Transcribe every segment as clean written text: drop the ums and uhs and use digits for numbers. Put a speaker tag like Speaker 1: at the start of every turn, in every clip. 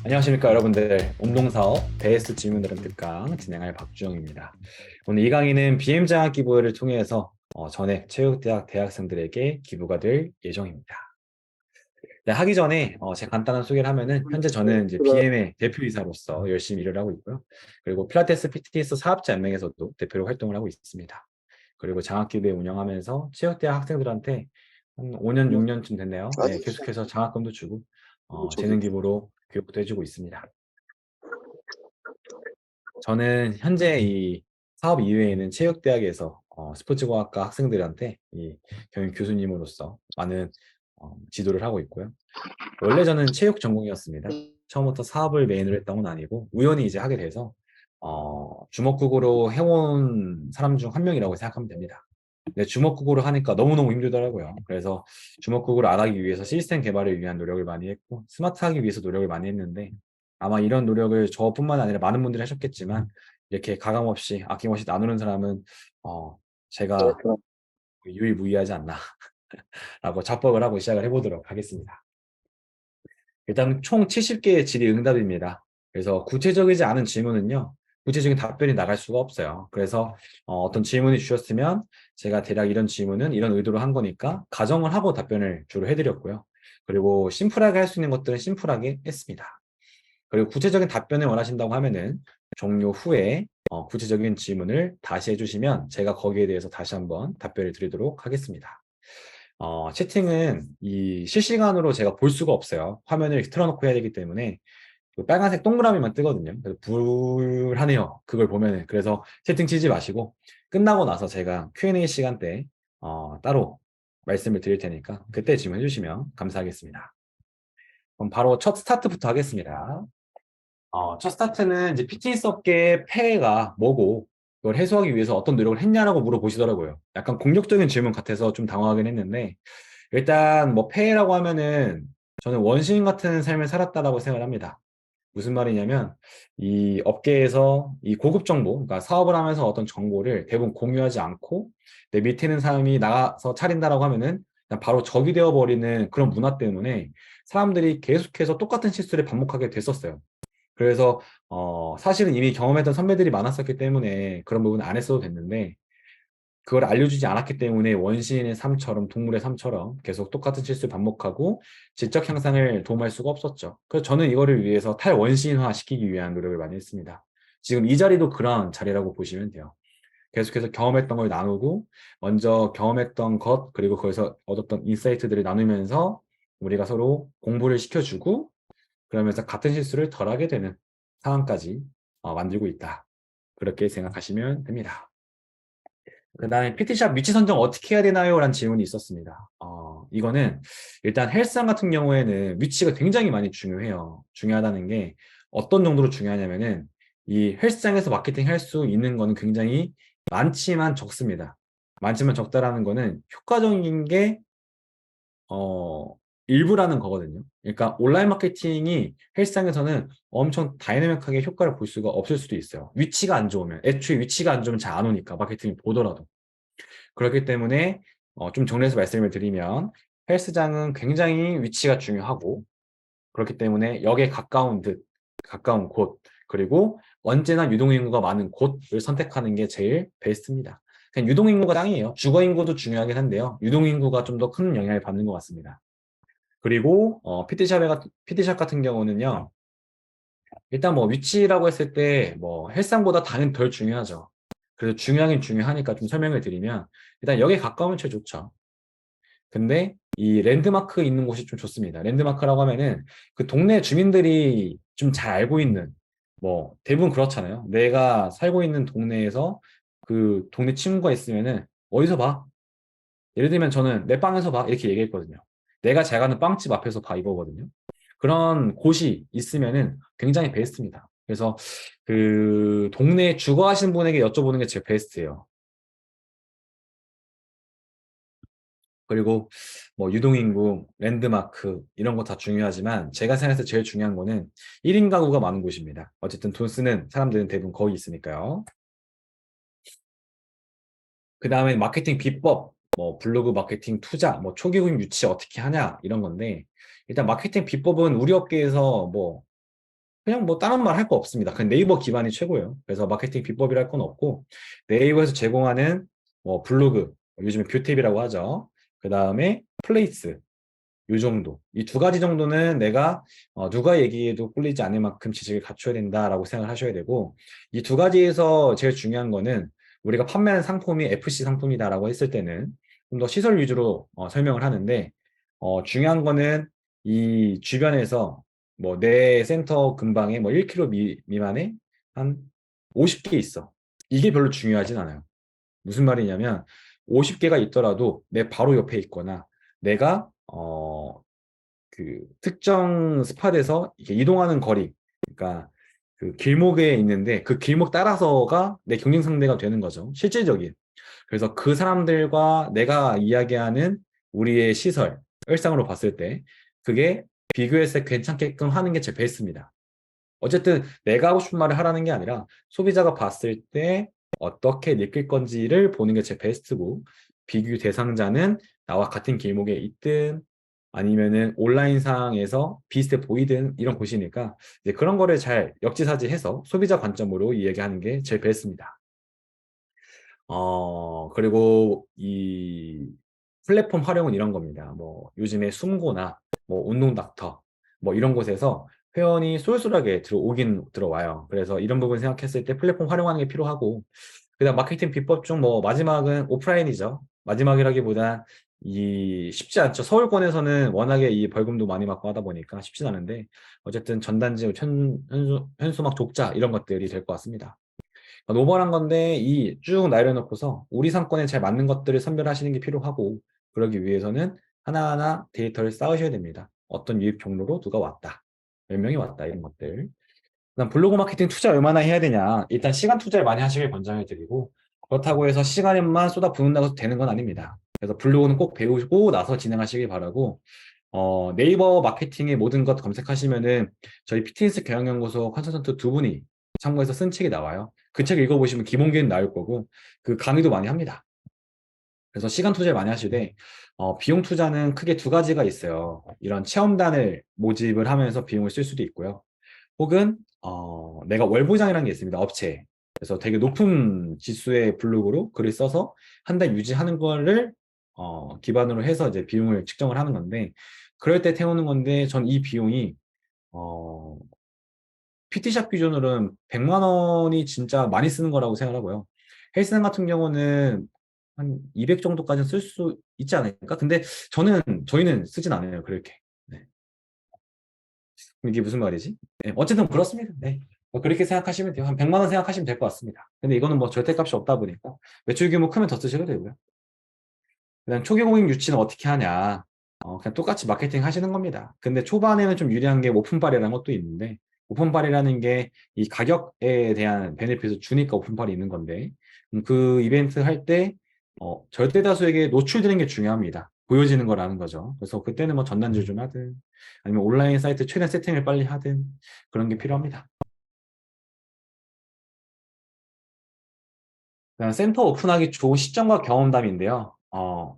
Speaker 1: 안녕하십니까 여러분들. 운동사업 베스트 질문들은 특강 진행할 박주영입니다. 오늘 이 강의는 BM장학 기부를 통해서 전액 체육대학 대학생들에게 기부가 될 예정입니다. 네, 하기 전에 제 간단한 소개를 하면은 현재 저는 이제 BM의 대표이사로서 열심히 일을 하고 있고요. 그리고 필라테스 피트니스 사업자 연맹에서도 대표로 활동을 하고 있습니다. 그리고 장학기부에 운영하면서 체육대학 학생들한테 한 5년, 6년쯤 됐네요. 네, 계속해서 장학금도 주고 재능 기부로 교육도 해주고 있습니다. 저는 현재 이 사업 이외에는 체육대학에서 스포츠공학과 학생들한테 이 경영 교수님으로서 많은 지도를 하고 있고요. 원래 저는 체육 전공이었습니다. 처음부터 사업을 메인으로 했던 건 아니고 우연히 이제 하게 돼서 주먹국으로 해온 사람 중 한 명이라고 생각하면 됩니다. 근데 주먹국으로 하니까 너무너무 힘들더라고요. 그래서 주먹국으로 안 하기 위해서 시스템 개발을 위한 노력을 많이 했고 스마트하기 위해서 노력을 많이 했는데 아마 이런 노력을 저뿐만 아니라 많은 분들이 하셨겠지만 이렇게 가감없이 아낌없이 나누는 사람은 제가 유일무이하지 않나 라고 자뻑을 하고 시작을 해보도록 하겠습니다. 일단 총 70개의 질의응답입니다. 그래서 구체적이지 않은 질문은요, 구체적인 답변이 나갈 수가 없어요. 그래서 떤 질문이 주셨으면 제가 대략 이런 질문은 이런 의도로 한 거니까 가정을 하고 답변을 주로 해드렸고요. 그리고 심플하게 할 수 있는 것들은 심플하게 했습니다. 그리고 구체적인 답변을 원하신다고 하면은 종료 후에 구체적인 질문을 다시 해주시면 제가 거기에 대해서 다시 한번 답변을 드리도록 하겠습니다. 채팅은 이 실시간으로 제가 볼 수가 없어요. 화면을 틀어놓고 해야 되기 때문에 그 빨간색 동그라미만 뜨거든요. 그래서 불하네요. 그걸 보면은. 그래서 채팅 치지 마시고 끝나고 나서 제가 Q&A 시간 때 따로 말씀을 드릴 테니까 그때 질문해 주시면 감사하겠습니다. 그럼 바로 첫 스타트부터 하겠습니다. 첫 스타트는 이제 피트니스 업계의 폐해가 뭐고 그걸 해소하기 위해서 어떤 노력을 했냐라고 물어보시더라고요. 약간 공격적인 질문 같아서 좀 당황하긴 했는데 일단 뭐 폐해라고 하면은 저는 원시인 같은 삶을 살았다라고 생각을 합니다. 무슨 말이냐면 이 업계에서 이 고급 정보, 그러니까 사업을 하면서 어떤 정보를 대부분 공유하지 않고 내 밑에 있는 사람이 나가서 차린다라고 하면은 그냥 바로 적이 되어 버리는 그런 문화 때문에 사람들이 계속해서 똑같은 실수를 반복하게 됐었어요. 그래서 사실은 이미 경험했던 선배들이 많았었기 때문에 그런 부분은 안 했어도 됐는데 그걸 알려주지 않았기 때문에 원시인의 삶처럼 동물의 삶처럼 계속 똑같은 실수를 반복하고 질적 향상을 도모할 수가 없었죠. 그래서 저는 이거를 위해서 탈원시인화 시키기 위한 노력을 많이 했습니다. 지금 이 자리도 그런 자리라고 보시면 돼요. 계속해서 경험했던 걸 나누고 먼저 경험했던 것 그리고 거기서 얻었던 인사이트들을 나누면서 우리가 서로 공부를 시켜주고 그러면서 같은 실수를 덜 하게 되는 상황까지 만들고 있다. 그렇게 생각하시면 됩니다. 그 다음에 PT샵 위치 선정 어떻게 해야 되나요? 라는 질문이 있었습니다. 이거는 일단 헬스장 같은 경우에는 위치가 굉장히 많이 중요해요. 중요하다는 게 어떤 정도로 중요하냐면은 이 헬스장에서 마케팅 할 수 있는 거는 굉장히 많지만 적습니다. 많지만 적다라는 거는 효과적인 게 일부라는 거거든요. 그러니까 온라인 마케팅이 헬스장에서는 엄청 다이내믹하게 효과를 볼 수가 없을 수도 있어요. 위치가 안 좋으면, 애초에 위치가 안 좋으면 잘 안 오니까 마케팅이 보더라도. 그렇기 때문에 좀 정리해서 말씀을 드리면 헬스장은 굉장히 위치가 중요하고 그렇기 때문에 역에 가까운 듯, 가까운 곳, 그리고 언제나 유동인구가 많은 곳을 선택하는 게 제일 베스트입니다. 그냥 유동인구가 땅이에요. 주거인구도 중요하긴 한데요. 유동인구가 좀 더 큰 영향을 받는 것 같습니다. 그리고 PT샵 같은 경우는요. 일단 뭐 위치라고 했을 때 뭐 헬스장보다 당연히 덜 중요하죠. 그래서 중요하긴 중요하니까 좀 설명을 드리면 일단 역에 가까우면 제일 좋죠. 근데 이 랜드마크 있는 곳이 좀 좋습니다. 랜드마크라고 하면은 그 동네 주민들이 좀 잘 알고 있는 뭐 대부분 그렇잖아요. 내가 살고 있는 동네에서 그 동네 친구가 있으면은 어디서 봐? 예를 들면 저는 내 빵에서 봐 이렇게 얘기했거든요. 내가 잘 가는 빵집 앞에서 봐 이거거든요. 그런 곳이 있으면은 굉장히 베스트입니다. 그래서 그 동네에 주거하시는 분에게 여쭤보는 게 제일 베스트예요. 그리고 뭐 유동인구, 랜드마크 이런 거 다 중요하지만 제가 생각해서 제일 중요한 거는 1인 가구가 많은 곳입니다. 어쨌든 돈 쓰는 사람들은 대부분 거기 있으니까요. 그 다음에 마케팅 비법, 뭐 블로그 마케팅 투자, 뭐 초기 후임 유치 어떻게 하냐 이런 건데 일단 마케팅 비법은 우리 업계에서 뭐 그냥 뭐 다른 말 할 거 없습니다. 그냥 네이버 기반이 최고예요. 그래서 마케팅 비법이랄 건 없고 네이버에서 제공하는 뭐 블로그, 요즘에 뷰팁이라고 하죠. 그 다음에 플레이스, 요 정도. 이 두 가지 정도는 내가 누가 얘기해도 꿀리지 않을 만큼 지식을 갖춰야 된다라고 생각을 하셔야 되고, 이 두 가지에서 제일 중요한 거는 우리가 판매하는 상품이 FC 상품이다라고 했을 때는 좀 더 시설 위주로 설명을 하는데, 중요한 거는 이 주변에서 뭐 내 센터 근방에 뭐 1km 미만에 한 50개 있어. 이게 별로 중요하진 않아요. 무슨 말이냐면 50개가 있더라도 내 바로 옆에 있거나 내가 그 특정 스팟에서 이렇게 이동하는 거리, 그러니까 그 길목에 있는데 그 길목 따라서가 내 경쟁 상대가 되는 거죠. 실질적인. 그래서 그 사람들과 내가 이야기하는 우리의 시설, 일상으로 봤을 때 그게 비교했을 때 괜찮게끔 하는 게 제일 베스트입니다. 어쨌든 내가 하고 싶은 말을 하라는 게 아니라 소비자가 봤을 때 어떻게 느낄 건지를 보는 게 제 베스트고, 비교 대상자는 나와 같은 길목에 있든 아니면은 온라인상에서 비슷해 보이든 이런 곳이니까 이제 그런 거를 잘 역지사지해서 소비자 관점으로 이야기하는 게 제일 베스트입니다. 그리고 이 플랫폼 활용은 이런 겁니다. 뭐 요즘에 숨고나 뭐 운동 닥터 뭐 이런 곳에서 회원이 쏠쏠하게 들어오긴 들어와요. 그래서 이런 부분 생각했을 때 플랫폼 활용하는 게 필요하고, 그다음 마케팅 비법 중 뭐 마지막은 오프라인이죠. 마지막이라기보다 이 쉽지 않죠. 서울권에서는 워낙에 이 벌금도 많이 받고 하다 보니까 쉽진 않은데, 어쨌든 전단지, 현수막 독자 이런 것들이 될 것 같습니다. 노멀한 건데 이 쭉 나열해놓고서 우리 상권에 잘 맞는 것들을 선별하시는 게 필요하고, 그러기 위해서는 하나하나 데이터를 쌓으셔야 됩니다. 어떤 유입 경로로 누가 왔다, 몇 명이 왔다, 이런 것들. 그다음 블로그 마케팅 투자 얼마나 해야 되냐. 일단 시간 투자를 많이 하시길 권장해 드리고, 그렇다고 해서 시간에만 쏟아 붓는다고 되는 건 아닙니다. 그래서 블로그는 꼭 배우고 나서 진행하시길 바라고, 네이버 마케팅의 모든 것 검색하시면은 저희 피트니스 경영연구소 컨설턴트 두 분이 참고해서 쓴 책이 나와요. 그 책 읽어보시면 기본기는 나올 거고, 그 강의도 많이 합니다. 그래서 시간 투자를 많이 하시되, 비용 투자는 크게 두 가지가 있어요. 이런 체험단을 모집을 하면서 비용을 쓸 수도 있고요. 혹은 내가 월보장이라는 게 있습니다. 업체. 그래서 되게 높은 지수의 블로그로 글을 써서 한 달 유지하는 거를 기반으로 해서 이제 비용을 측정을 하는 건데, 그럴 때 태우는 건데 전 이 비용이 어, PT샵 기준으로는 100만 원이 진짜 많이 쓰는 거라고 생각하고요. 헬스장 같은 경우는 한 200 정도까지는 쓸 수 있지 않을까? 근데 저희는 쓰진 않아요. 그렇게. 네. 이게 무슨 말이지? 네, 어쨌든 그렇습니다. 네. 뭐 그렇게 생각하시면 돼요. 한 100만 원 생각하시면 될 것 같습니다. 근데 이거는 뭐 절대값이 없다 보니까 매출 규모 크면 더 쓰셔도 되고요. 그다음 초기 고객 유치는 어떻게 하냐? 그냥 똑같이 마케팅 하시는 겁니다. 근데 초반에는 좀 유리한 게 오픈빨이라는 것도 있는데, 오픈빨이라는 게 이 가격에 대한 베네핏을 주니까 오픈빨이 있는 건데, 그 이벤트 할 때 절대 다수에게 노출되는 게 중요합니다. 보여지는 거라는 거죠. 그래서 그때는 뭐 전단지 좀 하든 아니면 온라인 사이트 최대 세팅을 빨리 하든 그런 게 필요합니다. 그냥 센터 오픈하기 좋은 시점과 경험담인데요.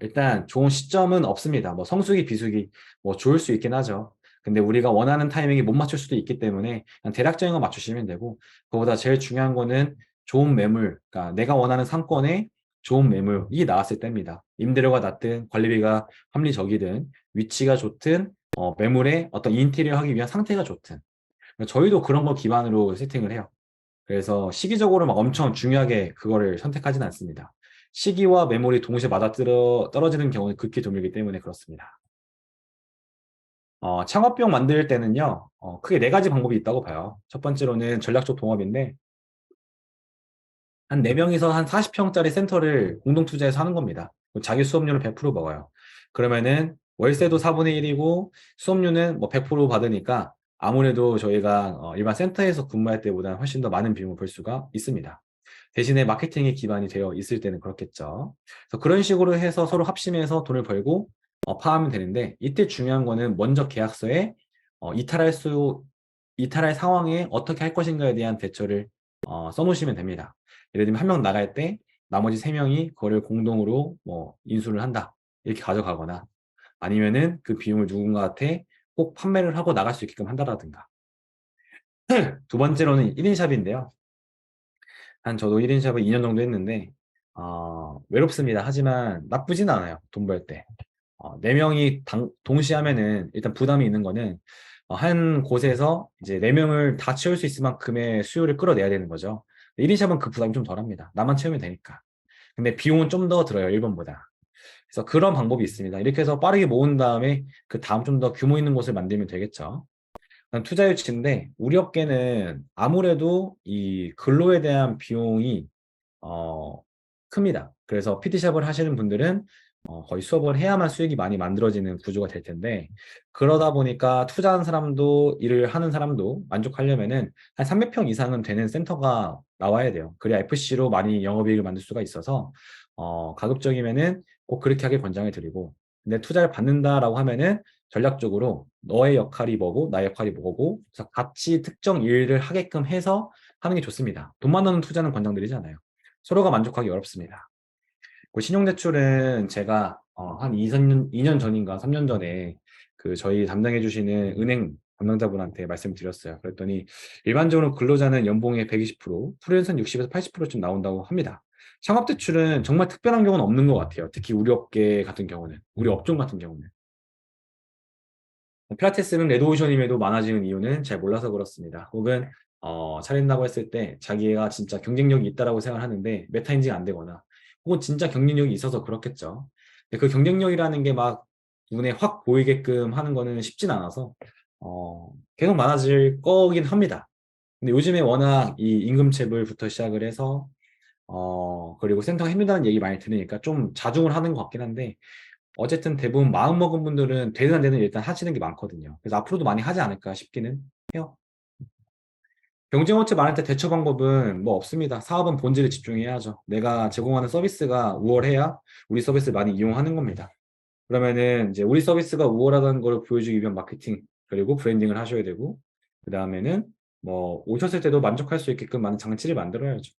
Speaker 1: 일단 좋은 시점은 없습니다. 뭐 성수기, 비수기, 뭐 좋을 수 있긴 하죠. 근데 우리가 원하는 타이밍에 못 맞출 수도 있기 때문에 그냥 대략적인 거 맞추시면 되고, 그거보다 제일 중요한 거는 좋은 매물, 그러니까 내가 원하는 상권에 좋은 매물이 나왔을 때입니다. 임대료가 낮든 관리비가 합리적이든 위치가 좋든 매물에 어떤 인테리어 하기 위한 상태가 좋든, 저희도 그런 걸 기반으로 세팅을 해요. 그래서 시기적으로 막 엄청 중요하게 그거를 선택하진 않습니다. 시기와 메모리 동시에 맞아떨어 떨어지는 경우는 극히 드물기 때문에 그렇습니다. 창업비용 만들 때는요, 크게 네 가지 방법이 있다고 봐요. 첫 번째로는 전략적 동업인데, 한 4명이서 한 40평짜리 센터를 공동 투자해서 하는 겁니다. 자기 수업료를 100% 먹어요. 그러면은 월세도 4분의 1이고 수업료는 뭐 100% 받으니까 아무래도 저희가 일반 센터에서 근무할 때보다 훨씬 더 많은 비용을 벌 수가 있습니다. 대신에 마케팅이 기반이 되어 있을 때는 그렇겠죠. 그래서 그런 식으로 해서 서로 합심해서 돈을 벌고 파하면 되는데, 이때 중요한 거는 먼저 계약서에 이탈할 상황에 어떻게 할 것인가에 대한 대처를 써놓으시면 됩니다. 예를 들면 한 명 나갈 때 나머지 3명이 그거를 공동으로 뭐 인수를 한다, 이렇게 가져가거나, 아니면은 그 비용을 누군가한테 꼭 판매를 하고 나갈 수 있게끔 한다라든가. 두 번째로는 1인 샵인데요. 저도 1인 샵을 2년 정도 했는데, 외롭습니다. 하지만 나쁘진 않아요. 돈 벌 때. 4명이 동시에 하면은 일단 부담이 있는 거는 한 곳에서 이제 4명을 다 채울 수 있을 만큼의 수요를 끌어내야 되는 거죠. 1인 샵은 그 부담이 좀 덜합니다. 나만 채우면 되니까. 근데 비용은 좀 더 들어요. 1번보다. 그래서 그런 방법이 있습니다. 이렇게 해서 빠르게 모은 다음에 그 다음 좀 더 규모 있는 곳을 만들면 되겠죠. 그다음 투자 유치인데 우리 업계는 아무래도 이 근로에 대한 비용이 어, 큽니다. 그래서 PT샵을 하시는 분들은 거의 수업을 해야만 수익이 많이 만들어지는 구조가 될 텐데 그러다 보니까 투자하는 사람도 일을 하는 사람도 만족하려면은 한 300평 이상은 되는 센터가 나와야 돼요. 그래야 FC로 많이 영업이익을 만들 수가 있어서 가급적이면은 꼭 그렇게 하길 권장을 드리고 근데 투자를 받는다라고 하면은 전략적으로 너의 역할이 뭐고 나의 역할이 뭐고 그래서 같이 특정 일을 하게끔 해서 하는 게 좋습니다. 돈만 넣는 투자는 권장드리지 않아요. 서로가 만족하기 어렵습니다. 그 신용대출은 제가 한 2, 3년 전인가 3년 전에 그 저희 담당해 주시는 은행 담당자분한테 말씀드렸어요. 그랬더니 일반적으로 근로자는 연봉의 120%, 프리랜서는 60에서 80%쯤 나온다고 합니다. 창업대출은 정말 특별한 경우는 없는 것 같아요. 특히 우리 업계 같은 경우는, 우리 업종 같은 경우는. 필라테스는 레드오션임에도 많아지는 이유는 잘 몰라서 그렇습니다. 혹은 차린다고 했을 때 자기가 진짜 경쟁력이 있다라고 생각하는데 메타 인지가 안 되거나 혹은 진짜 경쟁력이 있어서 그렇겠죠. 근데 그 경쟁력이라는 게 막 눈에 확 보이게끔 하는 거는 쉽진 않아서 계속 많아질 거긴 합니다. 근데 요즘에 워낙 이 임금체불부터 시작을 해서 그리고 센터가 힘들다는 얘기 많이 들으니까 좀 자중을 하는 것 같긴 한데 어쨌든 대부분 마음먹은 분들은 되든 안 되든 일단 하시는 게 많거든요. 그래서 앞으로도 많이 하지 않을까 싶기는 해요. 경쟁업체 많을 때 대처 방법은 뭐 없습니다. 사업은 본질에 집중해야죠. 내가 제공하는 서비스가 우월해야 우리 서비스를 많이 이용하는 겁니다. 그러면은 이제 우리 서비스가 우월하다는 걸 보여주기 위한 마케팅 그리고 브랜딩을 하셔야 되고 그 다음에는 뭐 오셨을 때도 만족할 수 있게끔 많은 장치를 만들어야죠.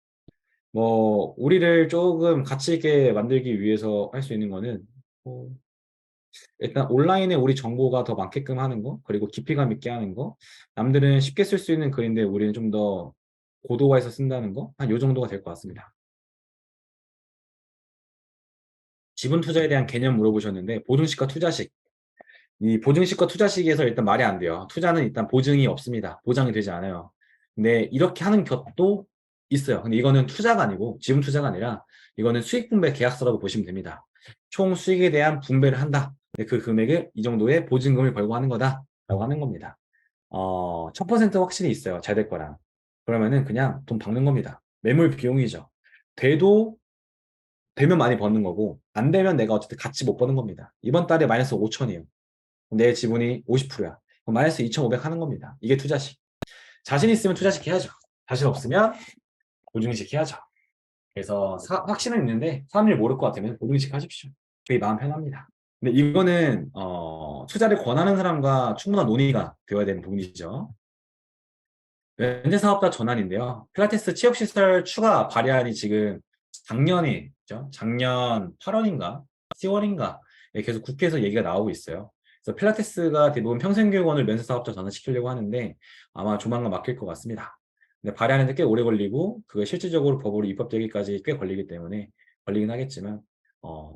Speaker 1: 뭐 우리를 조금 가치 있게 만들기 위해서 할 수 있는 거는 뭐 일단 온라인에 우리 정보가 더 많게끔 하는 거, 그리고 깊이감 있게 하는 거, 남들은 쉽게 쓸 수 있는 글인데 우리는 좀 더 고도화해서 쓴다는 거, 한 요 정도가 될 것 같습니다. 지분 투자에 대한 개념 물어보셨는데, 보증식과 투자식. 이 보증식과 투자식에서 일단 말이 안 돼요. 투자는 일단 보증이 없습니다. 보장이 되지 않아요. 근데 이렇게 하는 것도 있어요. 근데 이거는 투자가 아니고, 지분 투자가 아니라, 이거는 수익 분배 계약서라고 보시면 됩니다. 총 수익에 대한 분배를 한다. 근데 그 금액을 이 정도의 보증금을 걸고 하는 거다. 라고 하는 겁니다. 1000% 확실히 있어요. 잘 될 거랑. 그러면은 그냥 돈 박는 겁니다. 매물 비용이죠. 돼도, 되면 많이 버는 거고, 안 되면 내가 어쨌든 같이 못 버는 겁니다. 이번 달에 마이너스 5천이에요. 내 지분이 50%야. 그럼 마이너스 2,500 하는 겁니다. 이게 투자식. 자신 있으면 투자식 해야죠. 자신 없으면 보증식 해야죠. 그래서 확신은 있는데 사람들이 모를 것 같으면 보증식 하십시오. 그게 마음 편합니다. 근데 이거는 투자를 권하는 사람과 충분한 논의가 되어야 되는 부분이죠. 현재 사업자 전환인데요. 필라테스 취업시설 추가 발의안이 지금 작년에, 죠 작년 8월인가 10월인가 계속 국회에서 얘기가 나오고 있어요. 그래서 필라테스가 대부분 평생교육원을 면세사업자 전환시키려고 하는데 아마 조만간 막힐 것 같습니다. 근데 발의하는데 꽤 오래 걸리고 그게 실질적으로 법으로 입법되기까지 꽤 걸리기 때문에 걸리긴 하겠지만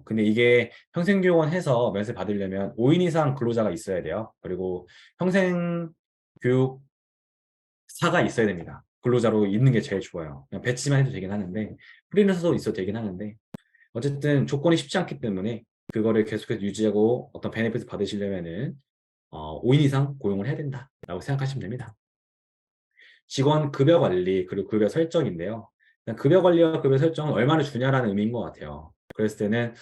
Speaker 1: 근데 이게 평생교육원 해서 면세 받으려면 5인 이상 근로자가 있어야 돼요. 그리고 평생교육 사가 있어야 됩니다. 근로자로 있는 게 제일 좋아요. 그냥 배치만 해도 되긴 하는데 프리랜서도 있어도 되긴 하는데 어쨌든 조건이 쉽지 않기 때문에 그거를 계속해서 유지하고 어떤 베네핏을 받으시려면은 5인 이상 고용을 해야 된다라고 생각하시면 됩니다. 직원 급여 관리 그리고 급여 설정인데요. 급여 관리와 급여 설정은 얼마나 주냐라는 의미인 것 같아요. 그랬을 때는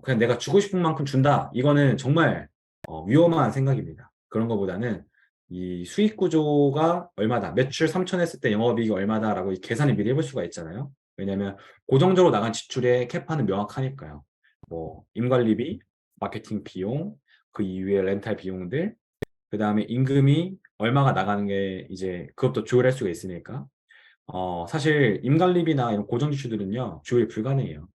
Speaker 1: 그냥 내가 주고 싶은 만큼 준다. 이거는 정말 위험한 생각입니다. 그런 것보다는 이 수익 구조가 얼마다, 매출 3천 했을 때 영업이익이 얼마다라고 이 계산을 미리 해볼 수가 있잖아요. 왜냐하면 고정적으로 나간 지출의 캐파는 명확하니까요. 뭐 임관리비, 마케팅 비용, 그 이후에 렌탈 비용들, 그 다음에 임금이 얼마가 나가는 게 이제 그것도 조율할 수가 있으니까 사실 임관리비나 이런 고정 지출들은요 조율 불가능해요.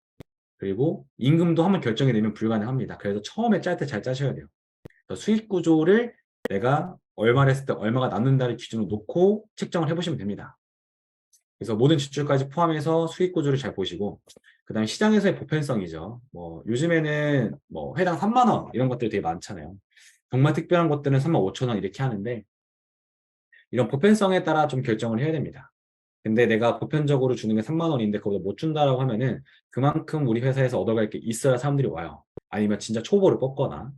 Speaker 1: 그리고 임금도 한번 결정이 되면 불가능합니다. 그래서 처음에 짤 때 잘 짜셔야 돼요. 수익 구조를 내가 얼마를 했을 때 얼마가 남는다를 기준으로 놓고 책정을 해보시면 됩니다. 그래서 모든 지출까지 포함해서 수익 구조를 잘 보시고, 그 다음에 시장에서의 보편성이죠. 뭐 요즘에는 뭐 회당 3만 원 이런 것들이 되게 많잖아요. 정말 특별한 것들은 3만 5천 원 이렇게 하는데, 이런 보편성에 따라 좀 결정을 해야 됩니다. 근데 내가 보편적으로 주는 게 3만 원인데 그거보다 못 준다라고 하면은 그만큼 우리 회사에서 얻어갈 게 있어야 사람들이 와요. 아니면 진짜 초보를 뽑거나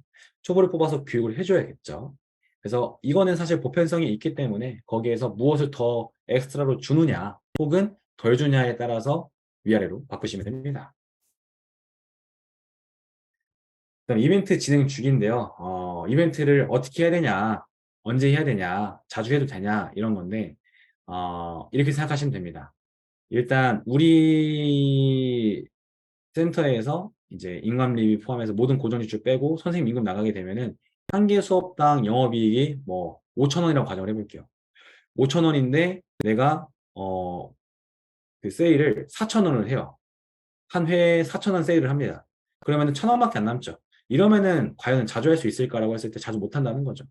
Speaker 1: 초보를 뽑아서 교육을 해줘야겠죠. 그래서 이거는 사실 보편성이 있기 때문에 거기에서 무엇을 더 엑스트라로 주느냐 혹은 덜 주냐에 따라서 위아래로 바꾸시면 됩니다. 그다음 이벤트 진행 중인데요. 이벤트를 어떻게 해야 되냐, 언제 해야 되냐, 자주 해도 되냐 이런 건데 이렇게 생각하시면 됩니다. 일단 우리 센터에서 이제 인건비 포함해서 모든 고정 지출 빼고 선생님 임금 나가게 되면은 한 개 수업당 영업이익이 뭐 5천 원이라고 가정을 해볼게요. 5천 원인데 내가 그 세일을 4천 원을 해요. 한 회에 4천 원 세일을 합니다. 그러면은 천 원밖에 안 남죠. 이러면은 과연 자주 할 수 있을까라고 했을 때 자주 못 한다는 거죠.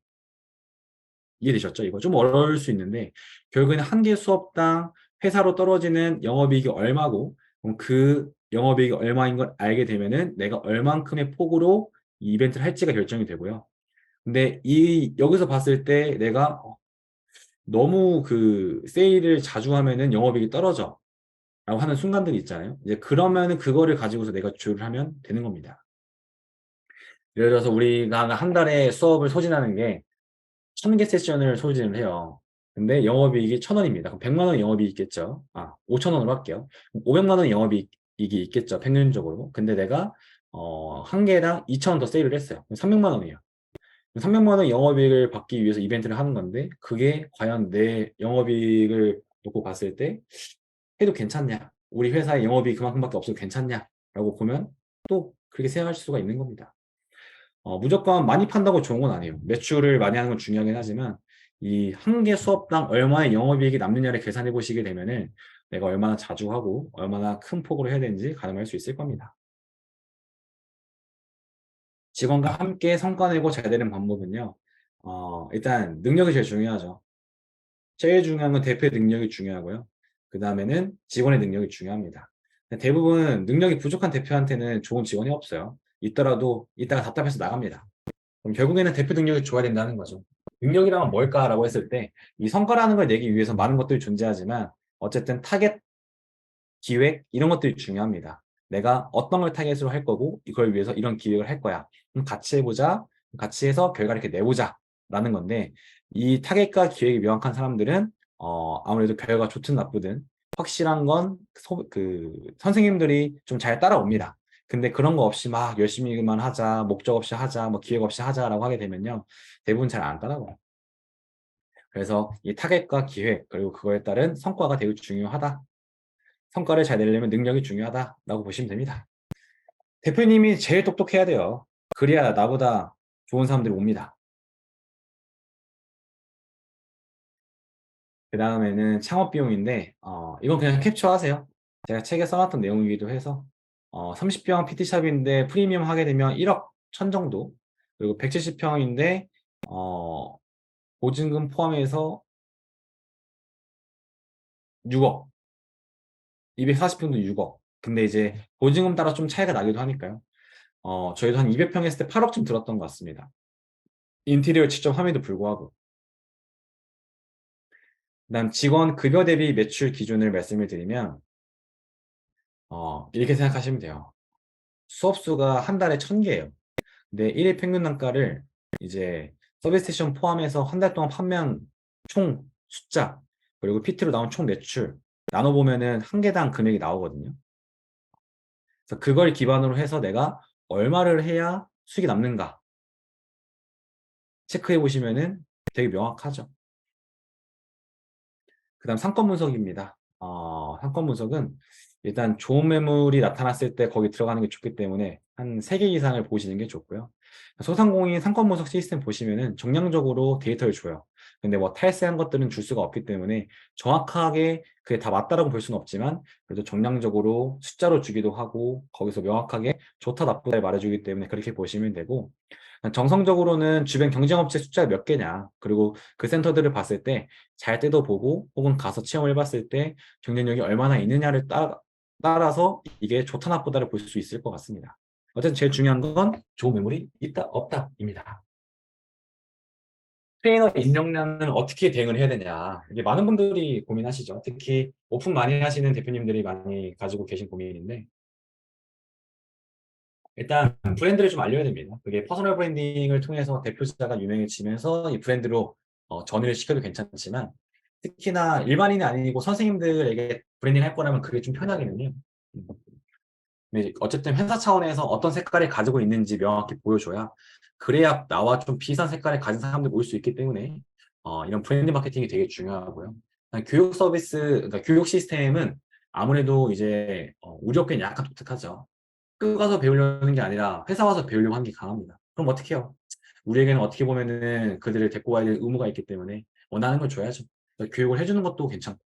Speaker 1: 이해되셨죠? 이거 좀 어려울 수 있는데 결국에는 한 개 수업당 회사로 떨어지는 영업이익이 얼마고 그럼 그 영업이익이 얼마인 걸 알게 되면은 내가 얼만큼의 폭으로 이 이벤트를 할지가 결정이 되고요. 근데 이 여기서 봤을 때 내가 너무 그 세일을 자주 하면은 영업이익이 떨어져 라고 하는 순간들이 있잖아요. 이제 그러면은 그거를 가지고서 내가 조율을 하면 되는 겁니다. 예를 들어서 우리가 한 달에 수업을 소진하는 게 1000개 세션을 소진을 해요. 근데 영업이익이 1000원입니다. 그럼 100만 원 영업이익이 있겠죠. 5,000원으로 할게요. 500만 원 영업이익이 있겠죠. 평균적으로. 근데 내가 한 개당 2,000원 더 세일을 했어요. 그럼 300만 원이에요. 300만 원 영업이익을 받기 위해서 이벤트를 하는 건데 그게 과연 내 영업이익을 놓고 봤을 때 해도 괜찮냐? 우리 회사의 영업이 그만큼밖에 없어도 괜찮냐? 라고 보면 또 그렇게 생각할 수가 있는 겁니다. 무조건 많이 판다고 좋은 건 아니에요. 매출을 많이 하는 건 중요하긴 하지만 이 한 개 수업당 얼마의 영업이익이 남느냐를 계산해 보시게 되면은 내가 얼마나 자주 하고 얼마나 큰 폭으로 해야 되는지 가늠할 수 있을 겁니다. 직원과 함께 성과 내고 잘 되는 방법은요. 일단 능력이 제일 중요하죠. 제일 중요한 건 대표의 능력이 중요하고요. 그 다음에는 직원의 능력이 중요합니다. 대부분 능력이 부족한 대표한테는 좋은 직원이 없어요. 있더라도 이따가 답답해서 나갑니다. 그럼 결국에는 대표 능력이 좋아야 된다는 거죠. 능력이란 뭘까라고 했을 때 이 성과라는 걸 내기 위해서 많은 것들이 존재하지만 어쨌든 타겟, 기획 이런 것들이 중요합니다. 내가 어떤 걸 타겟으로 할 거고 이걸 위해서 이런 기획을 할 거야. 그럼 같이 해보자. 같이 해서 결과를 이렇게 내보자. 라는 건데 이 타겟과 기획이 명확한 사람들은 아무래도 결과가 좋든 나쁘든 확실한 건 그 선생님들이 좀 잘 따라옵니다. 근데 그런 거 없이 막 열심히만 하자, 목적 없이 하자, 뭐 기획 없이 하자라고 하게 되면요. 대부분 잘 안 따라와요. 그래서 이 타겟과 기획, 그리고 그거에 따른 성과가 되게 중요하다. 성과를 잘 내려면 능력이 중요하다라고 보시면 됩니다. 대표님이 제일 똑똑해야 돼요. 그래야 나보다 좋은 사람들이 옵니다. 그 다음에는 창업 비용인데, 이건 그냥 캡처하세요. 제가 책에 써놨던 내용이기도 해서, 30평 PT샵인데 프리미엄 하게 되면 1억 1천 정도, 그리고 170평인데, 보증금 포함해서 6억, 240평도 6억. 근데 이제 보증금 따라 좀 차이가 나기도 하니까요. 저희도 한 200평 했을 때 8억쯤 들었던 것 같습니다. 인테리어 직접 함에도 불구하고. 그다음 직원 급여 대비 매출 기준을 말씀을 드리면, 이렇게 생각하시면 돼요. 수업 수가 한 달에 1000개예요. 근데 1일 평균 단가를 이제 서비스 스테이션 포함해서 한 달 동안 판매한 총 숫자, 그리고 PT로 나온 총 매출 나눠보면은 한 개당 금액이 나오거든요. 그래서 그걸 기반으로 해서 내가 얼마를 해야 수익이 남는가 체크해 보시면은 되게 명확하죠. 그다음 상권 분석입니다. 상권 분석은 일단 좋은 매물이 나타났을 때 거기 들어가는 게 좋기 때문에 한 3개 이상을 보시는 게 좋고요. 소상공인 상권 분석 시스템 보시면은 정량적으로 데이터를 줘요. 근데 뭐 탈세한 것들은 줄 수가 없기 때문에 정확하게 그게 다 맞다라고 볼 수는 없지만 그래도 정량적으로 숫자로 주기도 하고 거기서 명확하게 좋다 나쁘다를 말해주기 때문에 그렇게 보시면 되고, 정성적으로는 주변 경쟁업체 숫자가 몇 개냐, 그리고 그 센터들을 봤을 때 잘 때도 보고 혹은 가서 체험을 해봤을 때 경쟁력이 얼마나 있느냐를 따라서 이게 좋다 나쁘다를 볼 수 있을 것 같습니다. 어쨌든 제일 중요한 건 좋은 매물이 있다 없다입니다. 트레이너 인력량을 어떻게 대응을 해야 되냐. 이게 많은 분들이 고민하시죠. 특히 오픈 많이 하시는 대표님들이 많이 가지고 계신 고민인데, 일단 브랜드를 좀 알려야 됩니다. 그게 퍼스널 브랜딩을 통해서 대표자가 유명해지면서 이 브랜드로 전이를 시켜도 괜찮지만, 특히나 일반인이 아니고 선생님들에게 브랜딩 할 거라면 그게 좀 편하기는 해요. 근데 어쨌든 회사 차원에서 어떤 색깔을 가지고 있는지 명확히 보여줘야, 그래야 나와 좀 비슷한 색깔을 가진 사람들 모일 수 있기 때문에 이런 브랜드 마케팅이 되게 중요하고요. 교육 서비스, 그러니까 교육 시스템은 아무래도 이제 우리 업계는 약간 독특하죠. 학교 가서 배우려는 게 아니라 회사 와서 배우려고 하는 게 강합니다. 그럼 어떻게 해요? 우리에게는 어떻게 보면은 그들을 데리고 와야 될 의무가 있기 때문에 원하는 걸 줘야죠. 교육을 해주는 것도 괜찮고.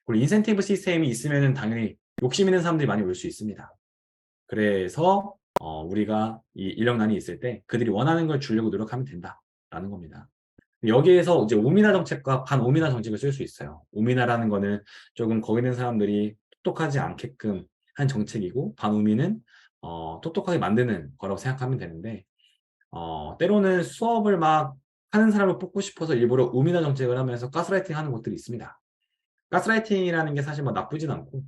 Speaker 1: 그리고 인센티브 시스템이 있으면은 당연히 욕심 있는 사람들이 많이 올 수 있습니다. 그래서 우리가 이 인력난이 있을 때 그들이 원하는 걸 주려고 노력하면 된다라는 겁니다. 여기에서 이제 우미나 정책과 반우미나 정책을 쓸 수 있어요. 우미나라는 거는 조금 거기 있는 사람들이 똑똑하지 않게끔 한 정책이고, 반우미는 똑똑하게 만드는 거라고 생각하면 되는데, 때로는 수업을 막 하는 사람을 뽑고 싶어서 일부러 우미나 정책을 하면서 가스라이팅 하는 것들이 있습니다. 가스라이팅이라는 게 사실 뭐 나쁘진 않고,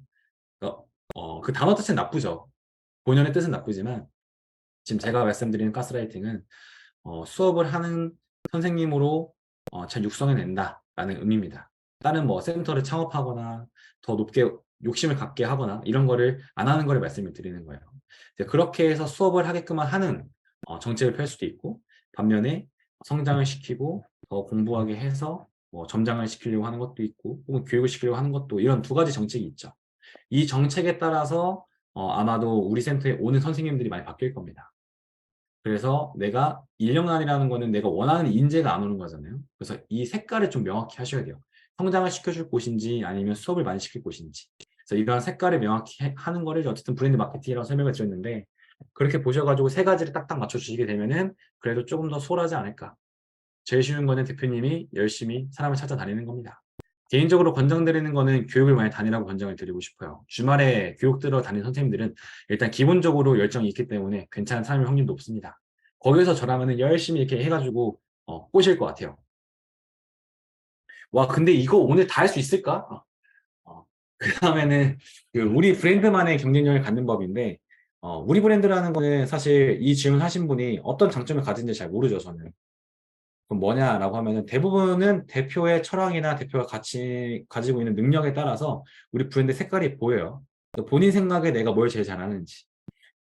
Speaker 1: 그 단어 자체는 나쁘죠. 본연의 뜻은 나쁘지만 지금 제가 말씀드리는 가스라이팅은 수업을 하는 선생님으로 잘 육성해낸다라는 의미입니다. 다른 뭐 센터를 창업하거나 더 높게 욕심을 갖게 하거나 이런 거를 안 하는 거를 말씀을 드리는 거예요. 이제 그렇게 해서 수업을 하게끔 하는 정책을 펼 수도 있고, 반면에 성장을 시키고 더 공부하게 해서 뭐 점장을 시키려고 하는 것도 있고, 혹은 교육을 시키려고 하는 것도, 이런 두 가지 정책이 있죠. 이 정책에 따라서 아마도 우리 센터에 오는 선생님들이 많이 바뀔 겁니다. 그래서 내가 인력난이라는 거는 내가 원하는 인재가 안 오는 거잖아요. 그래서 이 색깔을 좀 명확히 하셔야 돼요. 성장을 시켜줄 곳인지 아니면 수업을 많이 시킬 곳인지. 그래서 이러한 색깔을 명확히 하는 거를 어쨌든 브랜드 마케팅이라고 설명을 드렸는데, 그렇게 보셔가지고 세 가지를 딱딱 맞춰주시게 되면은 그래도 조금 더 수월하지 않을까. 제일 쉬운 거는 대표님이 열심히 사람을 찾아다니는 겁니다. 개인적으로 권장드리는 거는 교육을 많이 다니라고 권장을 드리고 싶어요. 주말에 교육 들어 다니는 선생님들은 일단 기본적으로 열정이 있기 때문에 괜찮은 삶일 확률이 높습니다. 거기서 저라면은 열심히 이렇게 해가지고 꼬실 것 같아요. 와, 근데 이거 오늘 다 할 수 있을까? 그 다음에는 그 우리 브랜드만의 경쟁력을 갖는 법인데, 우리 브랜드라는 거는 사실 이 질문 하신 분이 어떤 장점을 가진지 잘 모르죠, 저는. 그럼 뭐냐라고 하면은 대부분은 대표의 철학이나 대표가 같이 가지고 있는 능력에 따라서 우리 브랜드 색깔이 보여요. 본인 생각에 내가 뭘 제일 잘하는지,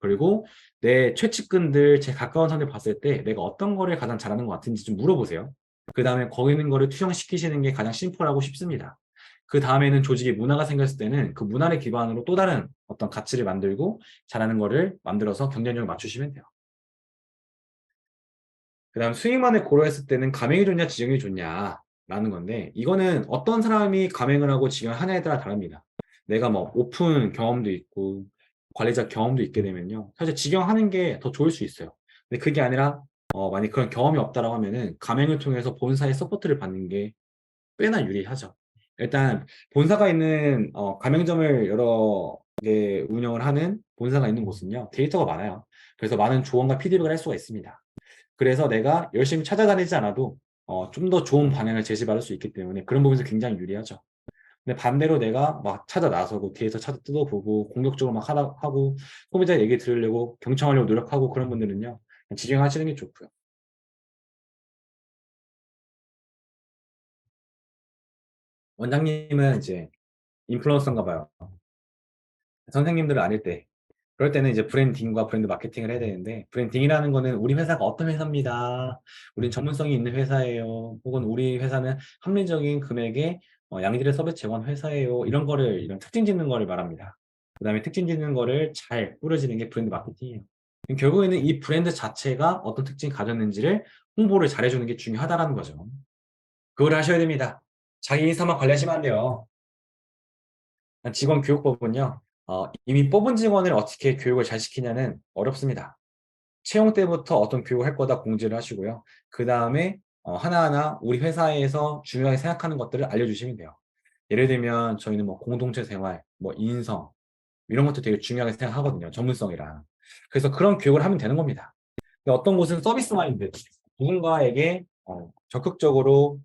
Speaker 1: 그리고 내 최측근들, 제 가까운 사람들 봤을 때 내가 어떤 거를 가장 잘하는 것 같은지 좀 물어보세요. 그 다음에 거기 있는 거를 투영시키시는 게 가장 심플하고 쉽습니다. 그 다음에는 조직에 문화가 생겼을 때는 그 문화를 기반으로 또 다른 어떤 가치를 만들고 잘하는 거를 만들어서 경쟁력을 맞추시면 돼요. 그다음 수익만을 고려했을 때는 가맹이 좋냐 지정이 좋냐라는 건데, 이거는 어떤 사람이 가맹을 하고 지정을 하냐에 따라 다릅니다. 내가 뭐 오픈 경험도 있고 관리자 경험도 있게 되면요, 사실 직영하는 게 더 좋을 수 있어요. 근데 그게 아니라 만약 그런 경험이 없다라고 하면은 가맹을 통해서 본사의 서포트를 받는 게 꽤나 유리하죠. 일단 본사가 있는 가맹점을 여러 개 운영을 하는 본사가 있는 곳은요, 데이터가 많아요. 그래서 많은 조언과 피드백을 할 수가 있습니다. 그래서 내가 열심히 찾아다니지 않아도 좀 더 좋은 방향을 제시받을 수 있기 때문에 그런 부분에서 굉장히 유리하죠. 근데 반대로 내가 막 찾아 나서고 뒤에서 찾아 뜯어보고 공격적으로 막 하고 소비자 얘기 들으려고 경청하려고 노력하고 그런 분들은요, 직영하시는 게 좋고요. 원장님은 이제 인플루언서인가 봐요. 선생님들을 아닐 때, 그럴 때는 이제 브랜딩과 브랜드 마케팅을 해야 되는데, 브랜딩이라는 거는 우리 회사가 어떤 회사입니다, 우린 전문성이 있는 회사예요, 혹은 우리 회사는 합리적인 금액에 양질의 서비스 제공 회사예요, 이런 거를, 이런 특징 짓는 거를 말합니다. 그 다음에 특징 짓는 거를 잘 뿌려지는 게 브랜드 마케팅이에요. 결국에는 이 브랜드 자체가 어떤 특징이 가졌는지를 홍보를 잘해주는 게 중요하다는 거죠. 그걸 하셔야 됩니다. 자기 인사만 관리하시면 안 돼요. 직원 교육법은요, 이미 뽑은 직원을 어떻게 교육을 잘 시키냐는 어렵습니다. 채용 때부터 어떤 교육을 할 거다 공지를 하시고요. 그 다음에 하나하나 우리 회사에서 중요하게 생각하는 것들을 알려주시면 돼요. 예를 들면 저희는 뭐 공동체 생활, 뭐 인성 이런 것도 되게 중요하게 생각하거든요. 전문성이랑. 그래서 그런 교육을 하면 되는 겁니다. 근데 어떤 곳은 서비스 마인드, 누군가에게 적극적으로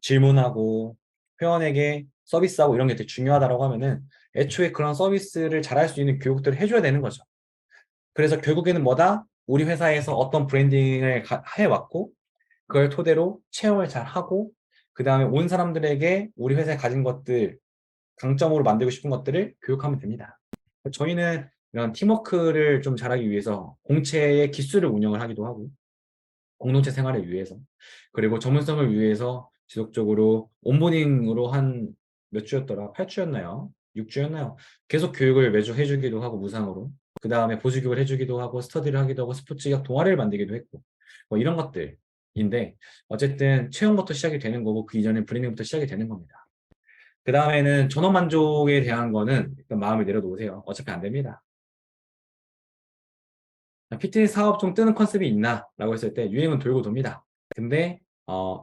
Speaker 1: 질문하고 회원에게 서비스하고 이런 게 되게 중요하다고 하면은 애초에 그런 서비스를 잘할 수 있는 교육들을 해줘야 되는 거죠. 그래서 결국에는 뭐다? 우리 회사에서 어떤 브랜딩을 해왔고 그걸 토대로 채용을 잘 하고 그 다음에 온 사람들에게 우리 회사에 가진 것들 강점으로 만들고 싶은 것들을 교육하면 됩니다. 저희는 이런 팀워크를 좀 잘하기 위해서 공채의 기술을 운영을 하기도 하고 공동체 생활을 위해서 그리고 전문성을 위해서 지속적으로 온보딩으로 한 몇 주였더라? 8주였나요? 6주였나요? 계속 교육을 매주 해주기도 하고 무상으로 그 다음에 보수 교육을 해주기도 하고 스터디를 하기도 하고 스포츠학 동아리를 만들기도 했고 뭐 이런 것들인데 어쨌든 채용부터 시작이 되는 거고 그 이전에 브랜딩부터 시작이 되는 겁니다. 그 다음에는 전업 만족에 대한 거는 일단 마음을 내려놓으세요. 어차피 안 됩니다. 피트니스 사업 중 뜨는 컨셉이 있나? 라고 했을 때 유행은 돌고 돕니다. 근데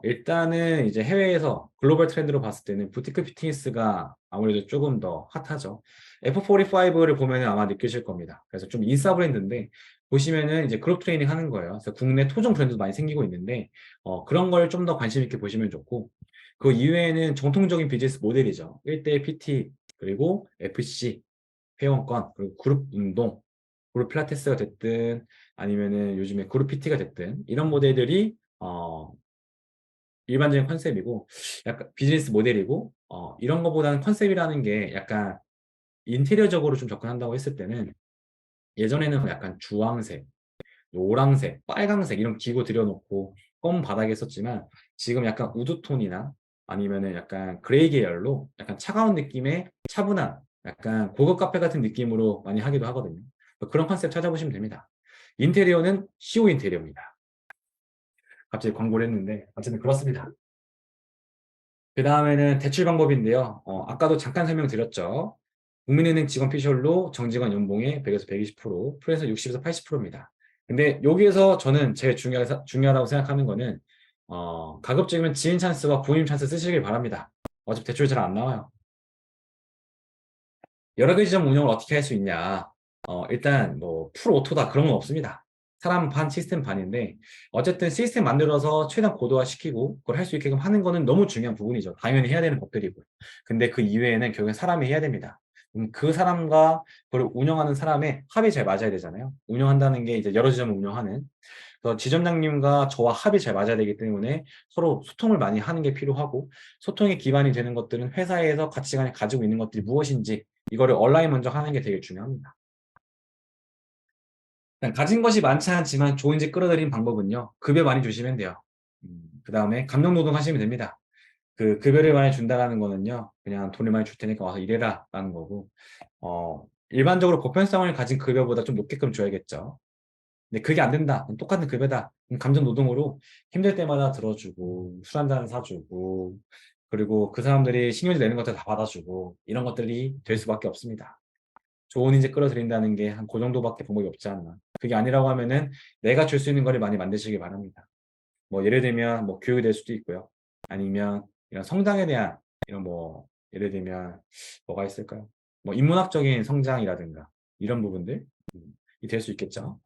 Speaker 1: 일단은 이제 해외에서 글로벌 트렌드로 봤을 때는 부티크 피트니스가 아무래도 조금 더 핫하죠. F45를 보면 아마 느끼실 겁니다. 그래서 좀 인싸 브랜드인데 보시면은 이제 그룹 트레이닝 하는 거예요. 그래서 국내 토종 브랜드도 많이 생기고 있는데 그런 걸 좀 더 관심 있게 보시면 좋고 그 이외에는 정통적인 비즈니스 모델이죠. 1대1 PT 그리고 FC 회원권 그리고 그룹 운동 그룹 필라테스가 됐든 아니면은 요즘에 그룹 PT가 됐든 이런 모델들이 일반적인 컨셉이고 약간 비즈니스 모델이고 이런 거보다는 컨셉이라는 게 약간 인테리어적으로 좀 접근한다고 했을 때는 예전에는 약간 주황색, 노란색, 빨강색 이런 기구 들여놓고 검은 바닥에 썼지만 지금 약간 우드톤이나 아니면은 약간 그레이 계열로 약간 차가운 느낌의 차분한 약간 고급 카페 같은 느낌으로 많이 하기도 하거든요. 그런 컨셉 찾아보시면 됩니다. 인테리어는 시오 인테리어입니다. 갑자기 광고를 했는데 어쨌든 그렇습니다. 그 다음에는 대출 방법인데요. 아까도 잠깐 설명드렸죠. 국민은행 직원 피셜로 정직원 연봉의 100에서 120%, 프로에서 60에서 80%입니다. 근데 여기에서 저는 제일 중요하다고 생각하는 거는 가급적이면 지인 찬스와 부임 찬스 쓰시길 바랍니다. 어차피 대출 잘 안 나와요. 여러 가지 점 운영을 어떻게 할 수 있냐. 일단 뭐 풀 오토다 그런 건 없습니다. 사람 반 시스템 반인데 어쨌든 시스템 만들어서 최대한 고도화 시키고 그걸 할 수 있게끔 하는 거는 너무 중요한 부분이죠. 당연히 해야 되는 법들이고. 근데 그 이외에는 결국엔 사람이 해야 됩니다. 그 사람과 그걸 운영하는 사람의 합이 잘 맞아야 되잖아요. 운영한다는 게 이제 여러 지점을 운영하는. 그래서 지점장님과 저와 합이 잘 맞아야 되기 때문에 서로 소통을 많이 하는 게 필요하고 소통의 기반이 되는 것들은 회사에서 가치관이 가지고 있는 것들이 무엇인지 이거를 온라인 먼저 하는 게 되게 중요합니다. 가진 것이 많지 않지만 좋은 집 끌어들이는 방법은요. 급여 많이 주시면 돼요. 그 다음에 감정노동 하시면 됩니다. 그 급여를 많이 준다라는 거는요. 그냥 돈을 많이 줄 테니까 와서 일해라 라는 거고 일반적으로 보편성을 가진 급여보다 좀 높게끔 줘야겠죠. 근데 그게 안 된다. 똑같은 급여다. 그럼 감정노동으로 힘들 때마다 들어주고 술 한잔 사주고 그리고 그 사람들이 신경질 내는 것들 다 받아주고 이런 것들이 될 수밖에 없습니다. 좋은 인재 끌어들인다는 게 한 그 정도밖에 방법이 없지 않나. 그게 아니라고 하면은 내가 줄 수 있는 거를 많이 만드시기 바랍니다. 뭐 예를 들면 뭐 교육이 될 수도 있고요. 아니면 이런 성장에 대한 이런 뭐 예를 들면 뭐가 있을까요? 뭐 인문학적인 성장이라든가 이런 부분들이 될 수 있겠죠.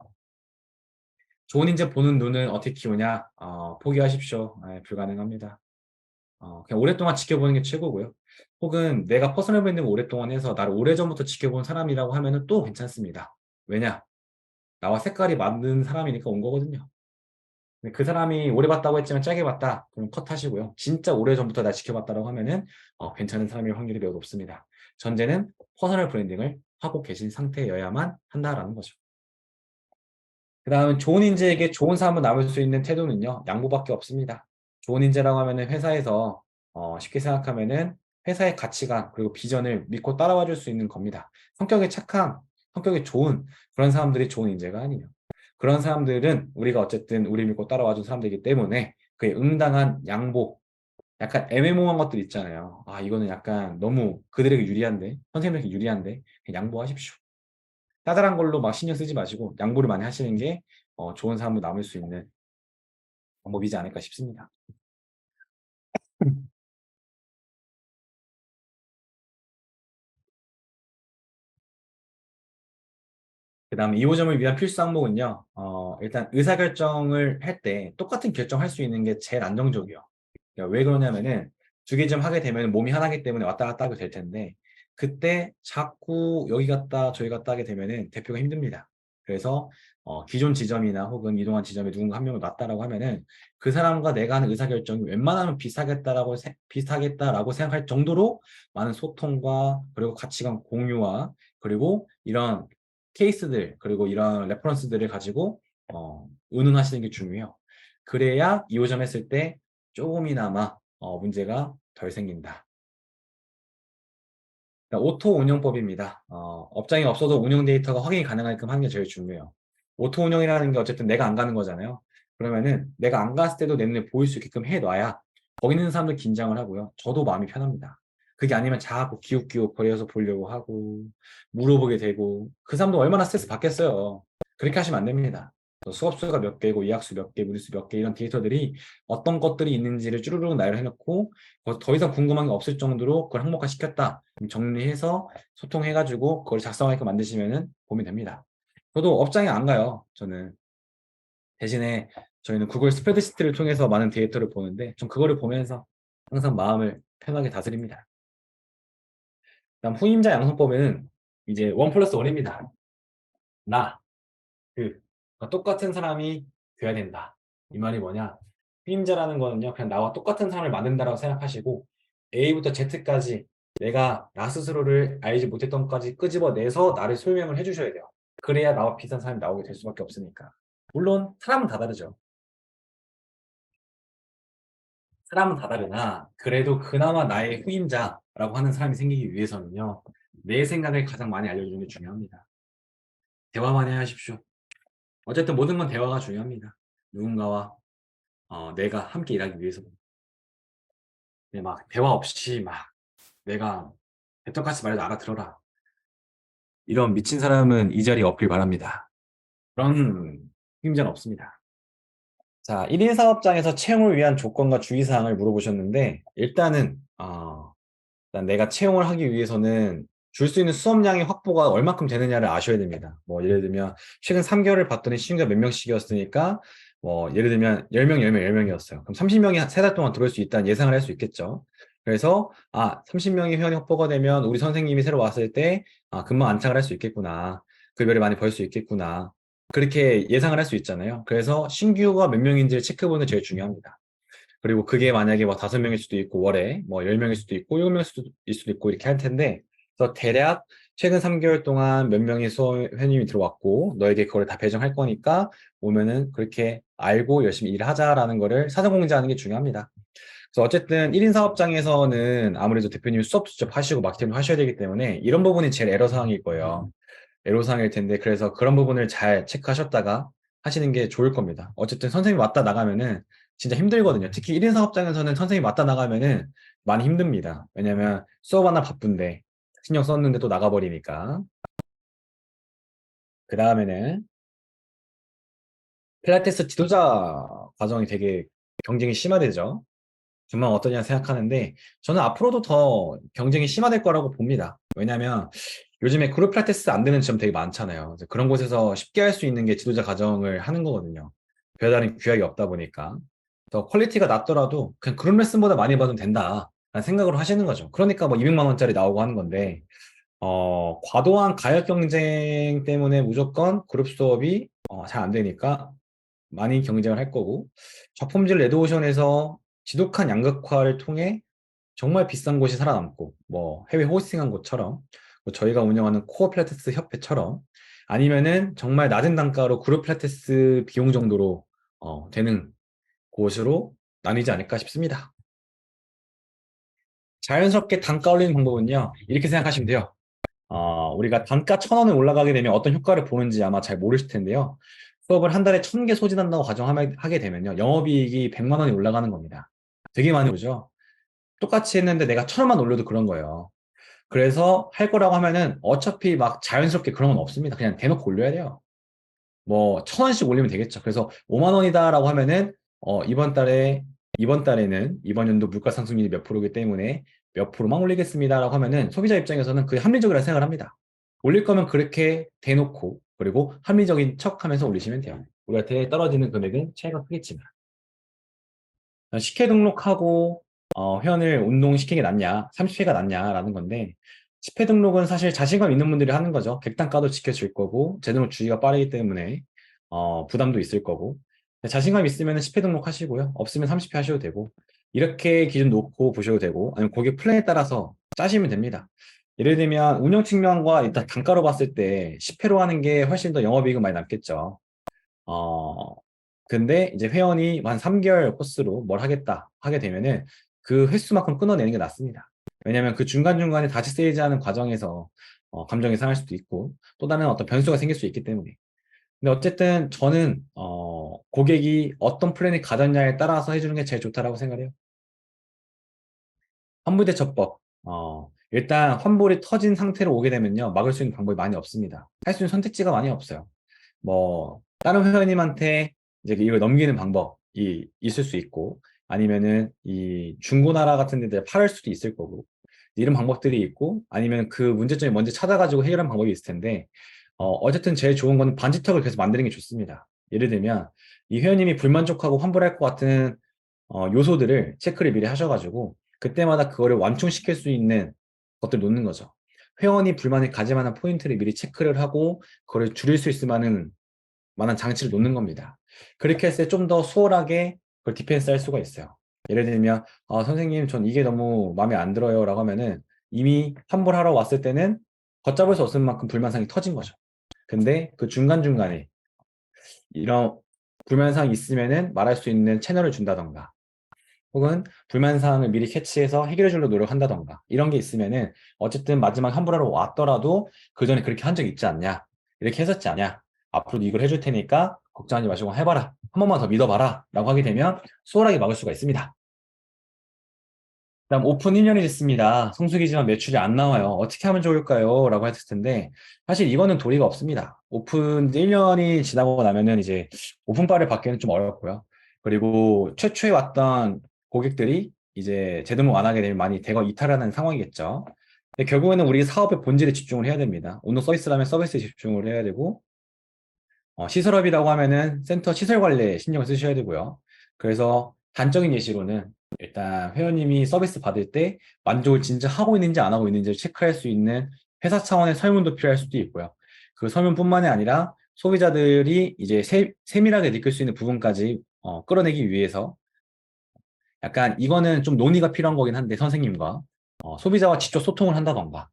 Speaker 1: 좋은 인재 보는 눈은 어떻게 키우냐? 포기하십시오. 불가능합니다. 그냥 오랫동안 지켜보는 게 최고고요. 혹은 내가 퍼스널 브랜딩을 오랫동안 해서 나를 오래전부터 지켜본 사람이라고 하면은 또 괜찮습니다. 왜냐? 나와 색깔이 맞는 사람이니까 온 거거든요. 근데 그 사람이 오래 봤다고 했지만 짧게 봤다. 그럼 컷하시고요. 진짜 오래전부터 나 지켜봤다고 하면은 괜찮은 사람일 확률이 매우 높습니다. 전제는 퍼스널 브랜딩을 하고 계신 상태여야만 한다라는 거죠. 그 다음 좋은 인재에게 좋은 사람을 남을 수 있는 태도는요. 양보밖에 없습니다. 좋은 인재라고 하면은 회사에서 쉽게 생각하면은 회사의 가치관 그리고 비전을 믿고 따라와 줄 수 있는 겁니다. 성격이 착한 성격이 좋은 그런 사람들이 좋은 인재가 아니에요. 그런 사람들은 우리가 어쨌든 우리 믿고 따라와준 사람들이기 때문에 그에 응당한 양보, 약간 애매모호한 것들 있잖아요. 아, 이거는 약간 너무 그들에게 유리한데, 선생님에게 유리한데, 그냥 양보하십시오. 따뜻한 걸로 막 신경 쓰지 마시고 양보를 많이 하시는 게 좋은 사람으로 남을 수 있는 방법이지 않을까 싶습니다. 그 다음에 2호점을 위한 필수 항목은요, 일단 의사결정을 할 때 똑같은 결정할 수 있는 게 제일 안정적이에요. 그러니까 왜 그러냐면은 두 개 좀 하게 되면 몸이 하나기 때문에 왔다 갔다 하게 될 텐데, 그때 자꾸 여기 갔다 저기 갔다 하게 되면은 대표가 힘듭니다. 그래서 기존 지점이나 혹은 이동한 지점에 누군가 한 명을 놨다라고 하면은 그 사람과 내가 하는 의사결정이 웬만하면 비슷하겠다라고 생각할 정도로 많은 소통과 그리고 가치관 공유와 그리고 이런 케이스들 그리고 이런 레퍼런스들을 가지고 운운하시는 게 중요해요. 그래야 2호점 했을 때 조금이나마 문제가 덜 생긴다. 그러니까 오토 운영법입니다. 업장이 없어도 운영 데이터가 확인이 가능하게끔 하는 게 제일 중요해요. 오토 운영이라는 게 어쨌든 내가 안 가는 거잖아요. 그러면은 내가 안 갔을 때도 내 눈에 보일 수 있게끔 해놔야 거기 있는 사람들 긴장을 하고요. 저도 마음이 편합니다. 그게 아니면 자꾸 기웃기웃 거려서 보려고 하고 물어보게 되고 그 사람도 얼마나 스트레스 받겠어요. 그렇게 하시면 안 됩니다. 수업수가 몇 개고 예약수 몇 개, 무리수 몇 개 이런 데이터들이 어떤 것들이 있는지를 쭈루룩 나열을 해놓고 더 이상 궁금한 게 없을 정도로 그걸 항목화 시켰다. 정리해서 소통해가지고 그걸 작성하게끔 만드시면은 보면 됩니다. 저도 업장에 안 가요. 저는 대신에 저희는 구글 스프레드시트를 통해서 많은 데이터를 보는데 전 그거를 보면서 항상 마음을 편하게 다스립니다. 다음 후임자 양성법에는 이제 원 플러스 원입니다. 나, 그 똑같은 사람이 돼야 된다. 이 말이 뭐냐? 후임자라는 거는요, 그냥 나와 똑같은 사람을 만든다라고 생각하시고 A부터 Z까지 내가 나 스스로를 알지 못했던 것까지 끄집어내서 나를 설명을 해주셔야 돼요. 그래야 나와 비슷한 사람이 나오게 될 수밖에 없으니까. 물론 사람은 다 다르죠. 사람은 다 다르나 그래도 그나마 나의 후임자라고 하는 사람이 생기기 위해서는요. 내 생각을 가장 많이 알려주는 게 중요합니다. 대화 많이 하십시오. 어쨌든 모든 건 대화가 중요합니다. 누군가와 내가 함께 일하기 위해서. 근데 막 대화 없이 막 내가 뱉떡같이 말해도 알아들어라. 이런 미친 사람은 이 자리에 없길 바랍니다. 그런 힘자는 없습니다. 자, 1인 사업장에서 채용을 위한 조건과 주의사항을 물어보셨는데 일단 내가 채용을 하기 위해서는 줄 수 있는 수업량의 확보가 얼마큼 되느냐를 아셔야 됩니다. 뭐 예를 들면 최근 3개월을 봤더니 시중자 몇 명씩이었으니까 뭐 예를 들면 10명, 10명, 10명이었어요. 그럼 30명이 3달 동안 들어올 수 있다는 예상을 할 수 있겠죠. 그래서 30명이 회원이 확보가 되면 우리 선생님이 새로 왔을 때 금방 안착을 할 수 있겠구나. 급여를 많이 벌 수 있겠구나. 그렇게 예상을 할 수 있잖아요. 그래서 신규가 몇 명인지를 체크해보는 게 제일 중요합니다. 그리고 그게 만약에 뭐 5명일 수도 있고 월에 뭐 10명일 수도 있고 7명일 수도 있고 이렇게 할 텐데 그래서 대략 최근 3개월 동안 몇 명의 회원님이 들어왔고 너에게 그걸 다 배정할 거니까 오면은 그렇게 알고 열심히 일하자라는 거를 사전 공지하는 게 중요합니다. 그래서 어쨌든 1인 사업장에서는 아무래도 대표님이 수업 직접 하시고 마케팅도 하셔야 되기 때문에 이런 부분이 제일 애로사항일 거예요. 애로사항일 텐데 그래서 그런 부분을 잘 체크하셨다가 하시는 게 좋을 겁니다. 어쨌든 선생님이 왔다 나가면은 진짜 힘들거든요. 특히 1인 사업장에서는 선생님이 왔다 나가면은 많이 힘듭니다. 왜냐면 수업 하나 바쁜데 신경 썼는데 또 나가버리니까. 그 다음에는 필라테스 지도자 과정이 되게 경쟁이 심화되죠. 정말 어떠냐 생각하는데 저는 앞으로도 더 경쟁이 심화될 거라고 봅니다. 왜냐하면 요즘에 그룹 필라테스 안 되는 지점 되게 많잖아요. 그래서 그런 곳에서 쉽게 할 수 있는 게 지도자 과정을 하는 거거든요. 별다른 규약이 없다 보니까. 더 퀄리티가 낮더라도 그냥 그룹 레슨보다 많이 받으면 된다. 라는 생각으로 하시는 거죠. 그러니까 뭐 200만 원짜리 나오고 하는 건데 과도한 가격 경쟁 때문에 무조건 그룹 수업이 잘 안 되니까 많이 경쟁을 할 거고 저품질 레드오션에서 지독한 양극화를 통해 정말 비싼 곳이 살아남고 뭐 해외 호스팅한 곳처럼 뭐 저희가 운영하는 코어 필라테스 협회처럼 아니면은 정말 낮은 단가로 그룹 필라테스 비용 정도로 되는 곳으로 나뉘지 않을까 싶습니다. 자연스럽게 단가 올리는 방법은요 이렇게 생각하시면 돼요. 우리가 단가 1,000원에 올라가게 되면 어떤 효과를 보는지 아마 잘 모르실 텐데요. 수업을 한 달에 1,000개 소진한다고 가정하게 되면요. 영업이익이 100만 원이 올라가는 겁니다. 되게 많이 오죠? 똑같이 했는데 내가 1,000원만 올려도 그런 거예요. 그래서 할 거라고 하면은 어차피 막 자연스럽게 그런 건 없습니다. 그냥 대놓고 올려야 돼요. 뭐 1,000원씩 올리면 되겠죠. 그래서 5만 원이다라고 하면은 이번 달에는 이번 연도 물가 상승률이 몇 프로이기 때문에 몇 프로만 올리겠습니다라고 하면은 소비자 입장에서는 그게 합리적이라 생각을 합니다. 올릴 거면 그렇게 대놓고 그리고 합리적인 척하면서 올리시면 돼요. 우리한테 떨어지는 금액은 차이가 크겠지만. 식회 등록하고 회원을 운동시키는 게 낫냐, 30회가 낫냐라는 건데 10회 등록은 사실 자신감 있는 분들이 하는 거죠. 객단가도 지켜줄 거고 재등록 주기가 빠르기 때문에 부담도 있을 거고 자신감 있으면 10회 등록하시고요. 없으면 30회 하셔도 되고 이렇게 기준 놓고 보셔도 되고 아니면 고객 플랜에 따라서 짜시면 됩니다. 예를 들면 운영 측면과 일단 단가로 봤을 때 10회로 하는 게 훨씬 더 영업이익은 많이 남겠죠. 어, 근데 이제 회원이 한 3개월 코스로 뭘 하겠다 하게 되면은 그 횟수만큼 끊어내는 게 낫습니다. 왜냐하면 그 중간중간에 다시 세일즈하는 과정에서 감정이 상할 수도 있고 또 다른 어떤 변수가 생길 수 있기 때문에. 근데 어쨌든 저는 고객이 어떤 플랜을 가졌냐에 따라서 해주는 게 제일 좋다라고 생각해요. 환불대처법. 일단 환불이 터진 상태로 오게 되면요 막을 수 있는 방법이 많이 없습니다. 할 수 있는 선택지가 많이 없어요. 뭐 다른 회원님한테 이제 이걸 넘기는 방법이 있을 수 있고 아니면은 이 중고나라 같은 데들 팔을 수도 있을 거고 이런 방법들이 있고 아니면 그 문제점이 뭔지 찾아가지고 해결하는 방법이 있을 텐데 어쨌든 제일 좋은 건 반지턱을 계속 만드는 게 좋습니다. 예를 들면 이 회원님이 불만족하고 환불할 것 같은 요소들을 체크를 미리 하셔가지고 그때마다 그거를 완충시킬 수 있는 것들 놓는 거죠. 회원이 불만을 가질 만한 포인트를 미리 체크를 하고 그거를 줄일 수 있을 만한 장치를 놓는 겁니다. 그렇게 했을 때 좀 더 수월하게 그걸 디펜스 할 수가 있어요. 예를 들면, 선생님, 전 이게 너무 마음에 안 들어요. 라고 하면은 이미 환불하러 왔을 때는 걷잡을 수 없을 만큼 불만사항이 터진 거죠. 근데 그 중간중간에 이런 불만사항이 있으면은 말할 수 있는 채널을 준다던가 혹은 불만사항을 미리 캐치해서 해결해 주려고 노력한다던가 이런 게 있으면은 어쨌든 마지막 환불하러 왔더라도 그 전에 그렇게 한 적 있지 않냐 이렇게 했었지 않냐 앞으로도 이걸 해줄 테니까 걱정하지 마시고 해봐라 한 번만 더 믿어봐라 라고 하게 되면 수월하게 막을 수가 있습니다. 그다음 오픈 1년이 됐습니다. 성수기지만 매출이 안 나와요. 어떻게 하면 좋을까요? 라고 했을 텐데 사실 이거는 도리가 없습니다. 오픈 1년이 지나고 나면은 이제 오픈바를 받기는 좀 어렵고요. 그리고 최초에 왔던 고객들이 이제 재등록 안 하게 되면 많이 대거 이탈하는 상황이겠죠. 근데 결국에는 우리 사업의 본질에 집중을 해야 됩니다. 운동 서비스라면 서비스에 집중을 해야 되고 시설업이라고 하면은 센터 시설 관리에 신경을 쓰셔야 되고요. 그래서 단적인 예시로는 일단 회원님이 서비스 받을 때 만족을 진짜 하고 있는지 안 하고 있는지를 체크할 수 있는 회사 차원의 설문도 필요할 수도 있고요. 그 설문뿐만이 아니라 소비자들이 이제 세밀하게 느낄 수 있는 부분까지 끌어내기 위해서 약간 이거는 좀 논의가 필요한 거긴 한데 선생님과 소비자와 직접 소통을 한다던가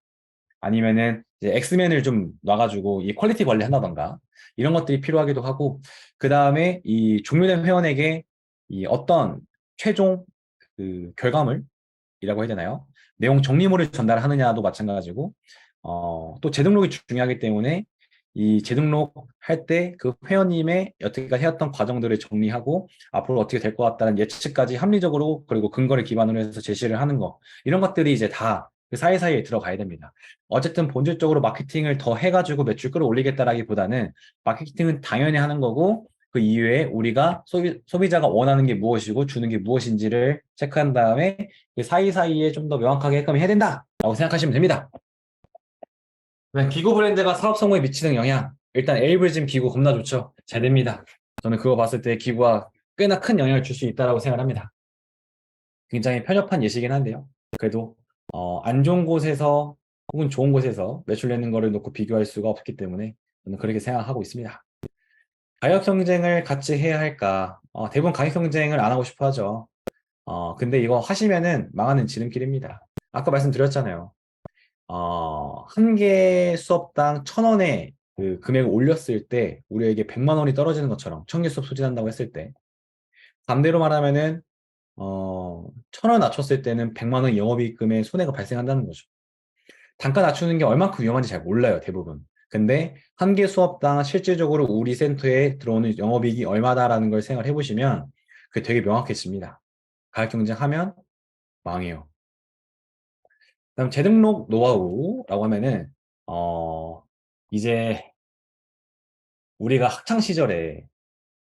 Speaker 1: 아니면은 이제 엑스맨을 좀 놔가지고 이 퀄리티 관리 한다던가 이런 것들이 필요하기도 하고 그 다음에 이 종료된 회원에게 이 어떤 최종 그 결과물이라고 해야 되나요? 내용 정리물을 전달하느냐도 마찬가지고 또 재등록이 중요하기 때문에 이 재등록할 때 그 회원님의 여태까지 해왔던 과정들을 정리하고 앞으로 어떻게 될 것 같다는 예측까지 합리적으로 그리고 근거를 기반으로 해서 제시를 하는 거 이런 것들이 이제 다 그 사이사이에 들어가야 됩니다. 어쨌든 본질적으로 마케팅을 더 해가지고 매출 끌어올리겠다라기보다는 마케팅은 당연히 하는 거고 그 이외에 우리가 소비자가 원하는 게 무엇이고 주는 게 무엇인지를 체크한 다음에 그 사이사이에 좀 더 명확하게 해야 된다라고 생각하시면 됩니다. 네, 기구 브랜드가 사업 성공에 미치는 영향. 일단 에이블짐 기구 겁나 좋죠. 잘 됩니다. 저는 그거 봤을 때 기구가 꽤나 큰 영향을 줄 수 있다고 생각합니다. 굉장히 편협한 예시긴 한데요. 그래도 안 좋은 곳에서 혹은 좋은 곳에서 매출 내는 거를 놓고 비교할 수가 없기 때문에 저는 그렇게 생각하고 있습니다. 가격 경쟁을 같이 해야 할까? 대부분 가격 경쟁을 안 하고 싶어 하죠. 근데 이거 하시면은 망하는 지름길입니다. 아까 말씀드렸잖아요. 한 개 수업당 1,000원에 그 금액을 올렸을 때 우리에게 100만 원이 떨어지는 것처럼 1,000개 수업 소진한다고 했을 때 반대로 말하면은 1,000원 낮췄을 때는 100만 원 영업이익금의 손해가 발생한다는 거죠. 단가 낮추는 게 얼마큼 위험한지 잘 몰라요, 대부분. 근데 한 개 수업당 실질적으로 우리 센터에 들어오는 영업이익이 얼마다라는 걸 생각을 해보시면 그게 되게 명확해집니다. 가격 경쟁하면 망해요. 그다음 재등록 노하우라고 하면은 어 이제 우리가 학창 시절에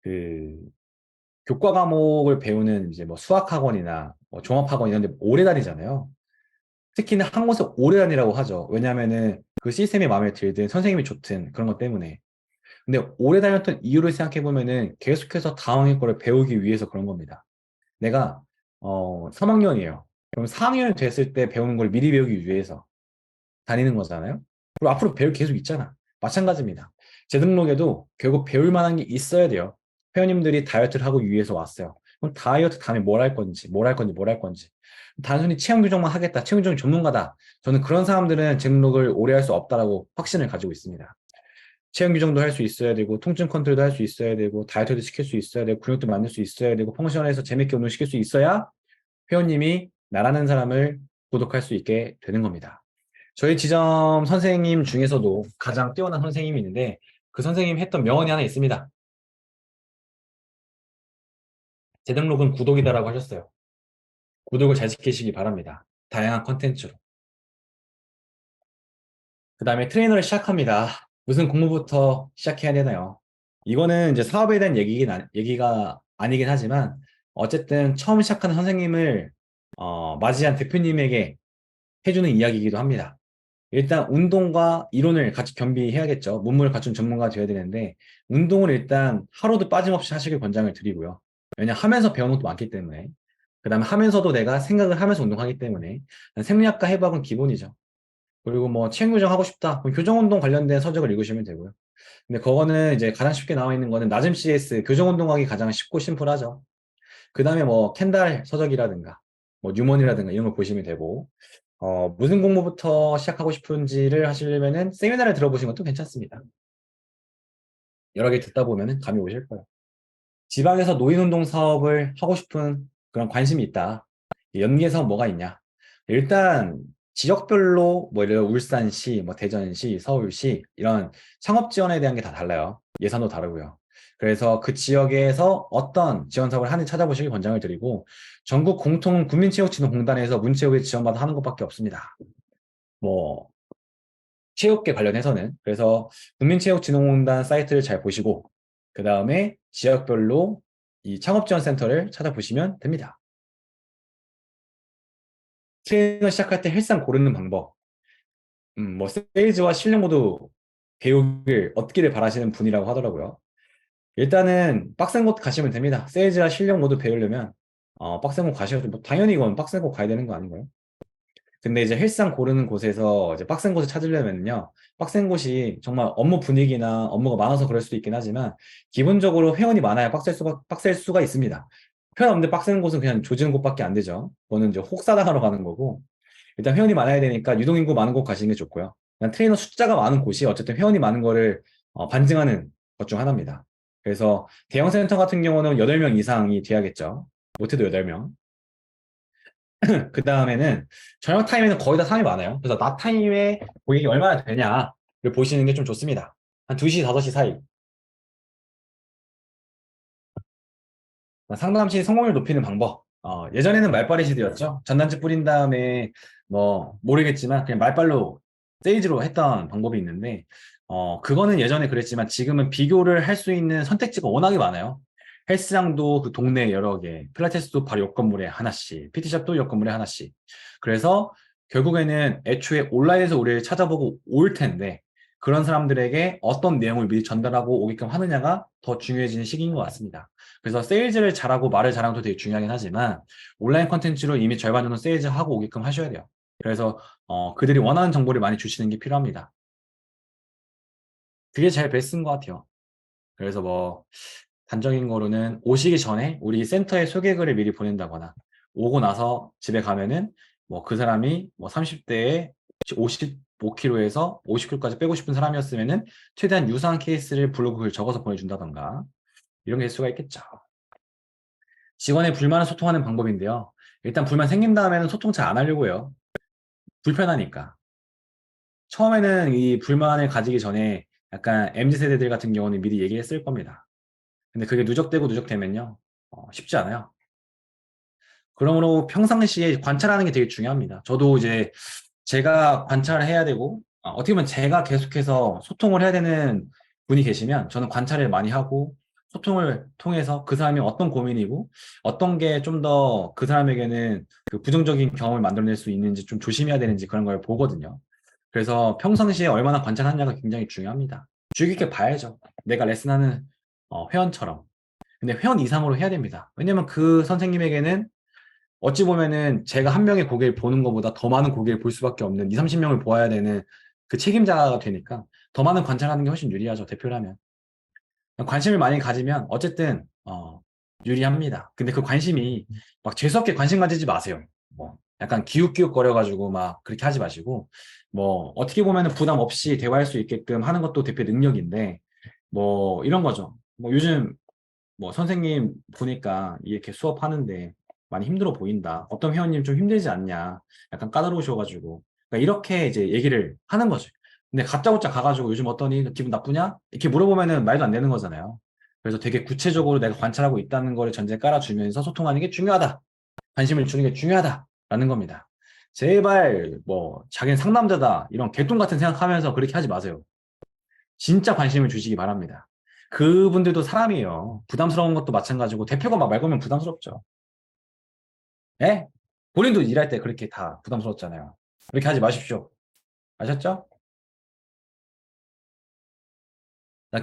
Speaker 1: 그 교과 과목을 배우는 이제 뭐 수학학원이나 뭐 종합학원 이런 데 오래 다니잖아요. 특히나 한 곳에 오래 다니라고 하죠. 왜냐하면은 그 시스템이 마음에 들든 선생님이 좋든 그런 것 때문에. 근데 오래 다녔던 이유를 생각해 보면은 계속해서 다음의 거를 배우기 위해서 그런 겁니다. 내가 3학년이에요. 그럼 4학년이 됐을 때 배우는 걸 미리 배우기 위해서 다니는 거잖아요. 그리고 앞으로 배울 게 계속 있잖아. 마찬가지입니다. 재등록에도 결국 배울 만한 게 있어야 돼요. 회원님들이 다이어트를 하고 위해서 왔어요. 그럼 다이어트 다음에 뭘 할 건지, 뭘 할 건지, 뭘 할 건지. 단순히 체형 교정만 하겠다, 체형 교정 전문가다. 저는 그런 사람들은 재등록을 오래 할 수 없다라고 확신을 가지고 있습니다. 체형 규정도 할 수 있어야 되고, 통증 컨트롤도 할 수 있어야 되고, 다이어트도 시킬 수 있어야 되고, 근육도 만들 수 있어야 되고, 펑션에서 재밌게 운동시킬 수 있어야 회원님이 나라는 사람을 구독할 수 있게 되는 겁니다. 저희 지점 선생님 중에서도 가장 뛰어난 선생님이 있는데 그 선생님 했던 명언이 하나 있습니다. 재등록은 구독이다라고 하셨어요. 구독을 잘 지키시기 바랍니다. 다양한 컨텐츠로. 그 다음에 트레이너를 시작합니다. 무슨 공부부터 시작해야 되나요? 이거는 이제 사업에 대한 얘기가 아니긴 하지만 어쨌든 처음 시작하는 선생님을 맞이한 대표님에게 해주는 이야기이기도 합니다. 일단 운동과 이론을 같이 겸비해야겠죠. 문물을 갖춘 전문가가 되어야 되는데 운동을 일단 하루도 빠짐없이 하시길 권장을 드리고요. 왜냐 하면서 배우는 것도 많기 때문에. 그 다음에 하면서도 내가 생각을 하면서 운동하기 때문에 생리학과 해박은 기본이죠. 그리고 뭐 체형 교정 하고 싶다. 그럼 교정 운동 관련된 서적을 읽으시면 되고요. 근데 그거는 이제 가장 쉽게 나와 있는 거는 낮음 CS 교정 운동하기 가장 쉽고 심플하죠. 그 다음에 뭐 켄달 서적이라든가 뭐 뉴먼이라든가 이런 걸 보시면 되고 무슨 공부부터 시작하고 싶은지를 하시려면은 세미나를 들어보시는 것도 괜찮습니다. 여러 개 듣다 보면은 감이 오실 거예요. 지방에서 노인운동 사업을 하고 싶은 그런 관심이 있다. 연계성 뭐가 있냐? 일단 지역별로 뭐 예를 들어 울산시, 뭐 대전시, 서울시 이런 창업 지원에 대한 게 다 달라요. 예산도 다르고요. 그래서 그 지역에서 어떤 지원 사업을 하는지 찾아보시길 권장을 드리고 전국 공통 국민체육진흥공단에서 문체육에 지원받아 하는 것밖에 없습니다. 뭐 체육계 관련해서는 그래서 국민체육진흥공단 사이트를 잘 보시고 그 다음에 지역별로 이 창업지원센터를 찾아보시면 됩니다. 트레이너 시작할 때 헬스장 고르는 방법, 뭐 세일즈와 실력 모두 배우길 얻기를 바라시는 분이라고 하더라고요. 일단은 빡센 곳 가시면 됩니다. 세일즈와 실력 모두 배우려면 빡센 곳 가셔도 뭐 당연히 이건 빡센 곳 가야 되는 거 아닌가요? 근데 이제 헬스장 고르는 곳에서 이제 빡센 곳을 찾으려면요. 빡센 곳이 정말 업무 분위기나 업무가 많아서 그럴 수도 있긴 하지만 기본적으로 회원이 많아야 빡셀 수가 있습니다. 회원 없는데 빡센 곳은 그냥 조지는 곳밖에 안 되죠. 그거는 이제 혹사당하러 가는 거고 일단 회원이 많아야 되니까 유동인구 많은 곳 가시는 게 좋고요. 그냥 트레이너 숫자가 많은 곳이 어쨌든 회원이 많은 거를 반증하는 것 중 하나입니다. 그래서 대형 센터 같은 경우는 8명 이상이 돼야겠죠. 못해도 8명. 그 다음에는 저녁 타임에는 거의 다 사람이 많아요. 그래서 낮 타임에 고객이 얼마나 되냐를 보시는 게 좀 좋습니다. 한 2시, 5시 사이. 상담 시 성공률 높이는 방법. 예전에는 말빨이 시대였죠. 전단지 뿌린 다음에 뭐 모르겠지만 그냥 말빨로 세이지로 했던 방법이 있는데 그거는 예전에 그랬지만 지금은 비교를 할 수 있는 선택지가 워낙에 많아요. 헬스장도 그 동네 여러 개, 필라테스도 바로 옆 건물에 하나씩, PT샵도 옆 건물에 하나씩. 그래서 결국에는 애초에 온라인에서 우리를 찾아보고 올 텐데 그런 사람들에게 어떤 내용을 미리 전달하고 오게끔 하느냐가 더 중요해지는 시기인 것 같습니다. 그래서 세일즈를 잘하고 말을 잘하는 것도 되게 중요하긴 하지만 온라인 컨텐츠로 이미 절반 정도 세일즈하고 오게끔 하셔야 돼요. 그래서 그들이 원하는 정보를 많이 주시는 게 필요합니다. 그게 제일 베스트인 것 같아요. 그래서 뭐 단적인 거로는 오시기 전에 우리 센터에 소개글을 미리 보낸다거나 오고 나서 집에 가면은 뭐 그 사람이 뭐 30대에 55kg에서 50kg까지 빼고 싶은 사람이었으면은 최대한 유사한 케이스를 블로그를 적어서 보내준다던가 이런 게 될 수가 있겠죠. 직원의 불만을 소통하는 방법인데요. 일단 불만 생긴 다음에는 소통 잘 안 하려고 해요. 불편하니까. 처음에는 이 불만을 가지기 전에 약간 MZ세대들 같은 경우는 미리 얘기했을 겁니다. 근데 그게 누적되고 누적되면요. 쉽지 않아요. 그러므로 평상시에 관찰하는 게 되게 중요합니다. 저도 이제 제가 관찰을 해야 되고, 어떻게 보면 제가 계속해서 소통을 해야 되는 분이 계시면 저는 관찰을 많이 하고 소통을 통해서 그 사람이 어떤 고민이고 어떤 게 좀 더 그 사람에게는 그 부정적인 경험을 만들어낼 수 있는지 좀 조심해야 되는지 그런 걸 보거든요. 그래서 평상시에 얼마나 관찰하느냐가 굉장히 중요합니다. 주의 깊게 봐야죠. 내가 레슨하는 회원처럼. 근데 회원 이상으로 해야 됩니다. 왜냐면 그 선생님에게는 어찌 보면은 제가 한 명의 고개를 보는 것보다 더 많은 고개를 볼 수밖에 없는 2, 30명을 보아야 되는 그 책임자가 되니까 더 많은 관찰하는 게 훨씬 유리하죠, 대표라면. 관심을 많이 가지면 어쨌든 유리합니다. 근데 그 관심이 막 재수없게 관심 가지지 마세요. 뭐 약간 기웃기웃 거려가지고 막 그렇게 하지 마시고 뭐 어떻게 보면은 부담 없이 대화할 수 있게끔 하는 것도 대표 능력인데 뭐 이런 거죠. 뭐 요즘 뭐 선생님 보니까 이렇게 수업하는데 많이 힘들어 보인다. 어떤 회원님 좀 힘들지 않냐. 약간 까다로우셔가지고. 그러니까 이렇게 이제 얘기를 하는 거죠. 근데 다짜고짜 가가지고 요즘 어떠니? 기분 나쁘냐? 이렇게 물어보면은 말도 안 되는 거잖아요. 그래서 되게 구체적으로 내가 관찰하고 있다는 거를 전제 깔아주면서 소통하는 게 중요하다. 관심을 주는 게 중요하다라는 겁니다. 제발 뭐 자기는 상남자다 이런 개똥 같은 생각하면서 그렇게 하지 마세요. 진짜 관심을 주시기 바랍니다. 그분들도 사람이에요. 부담스러운 것도 마찬가지고 대표가 막 말 걸면 부담스럽죠. 예? 본인도 일할 때 그렇게 다 부담스럽잖아요. 그렇게 하지 마십시오. 아셨죠?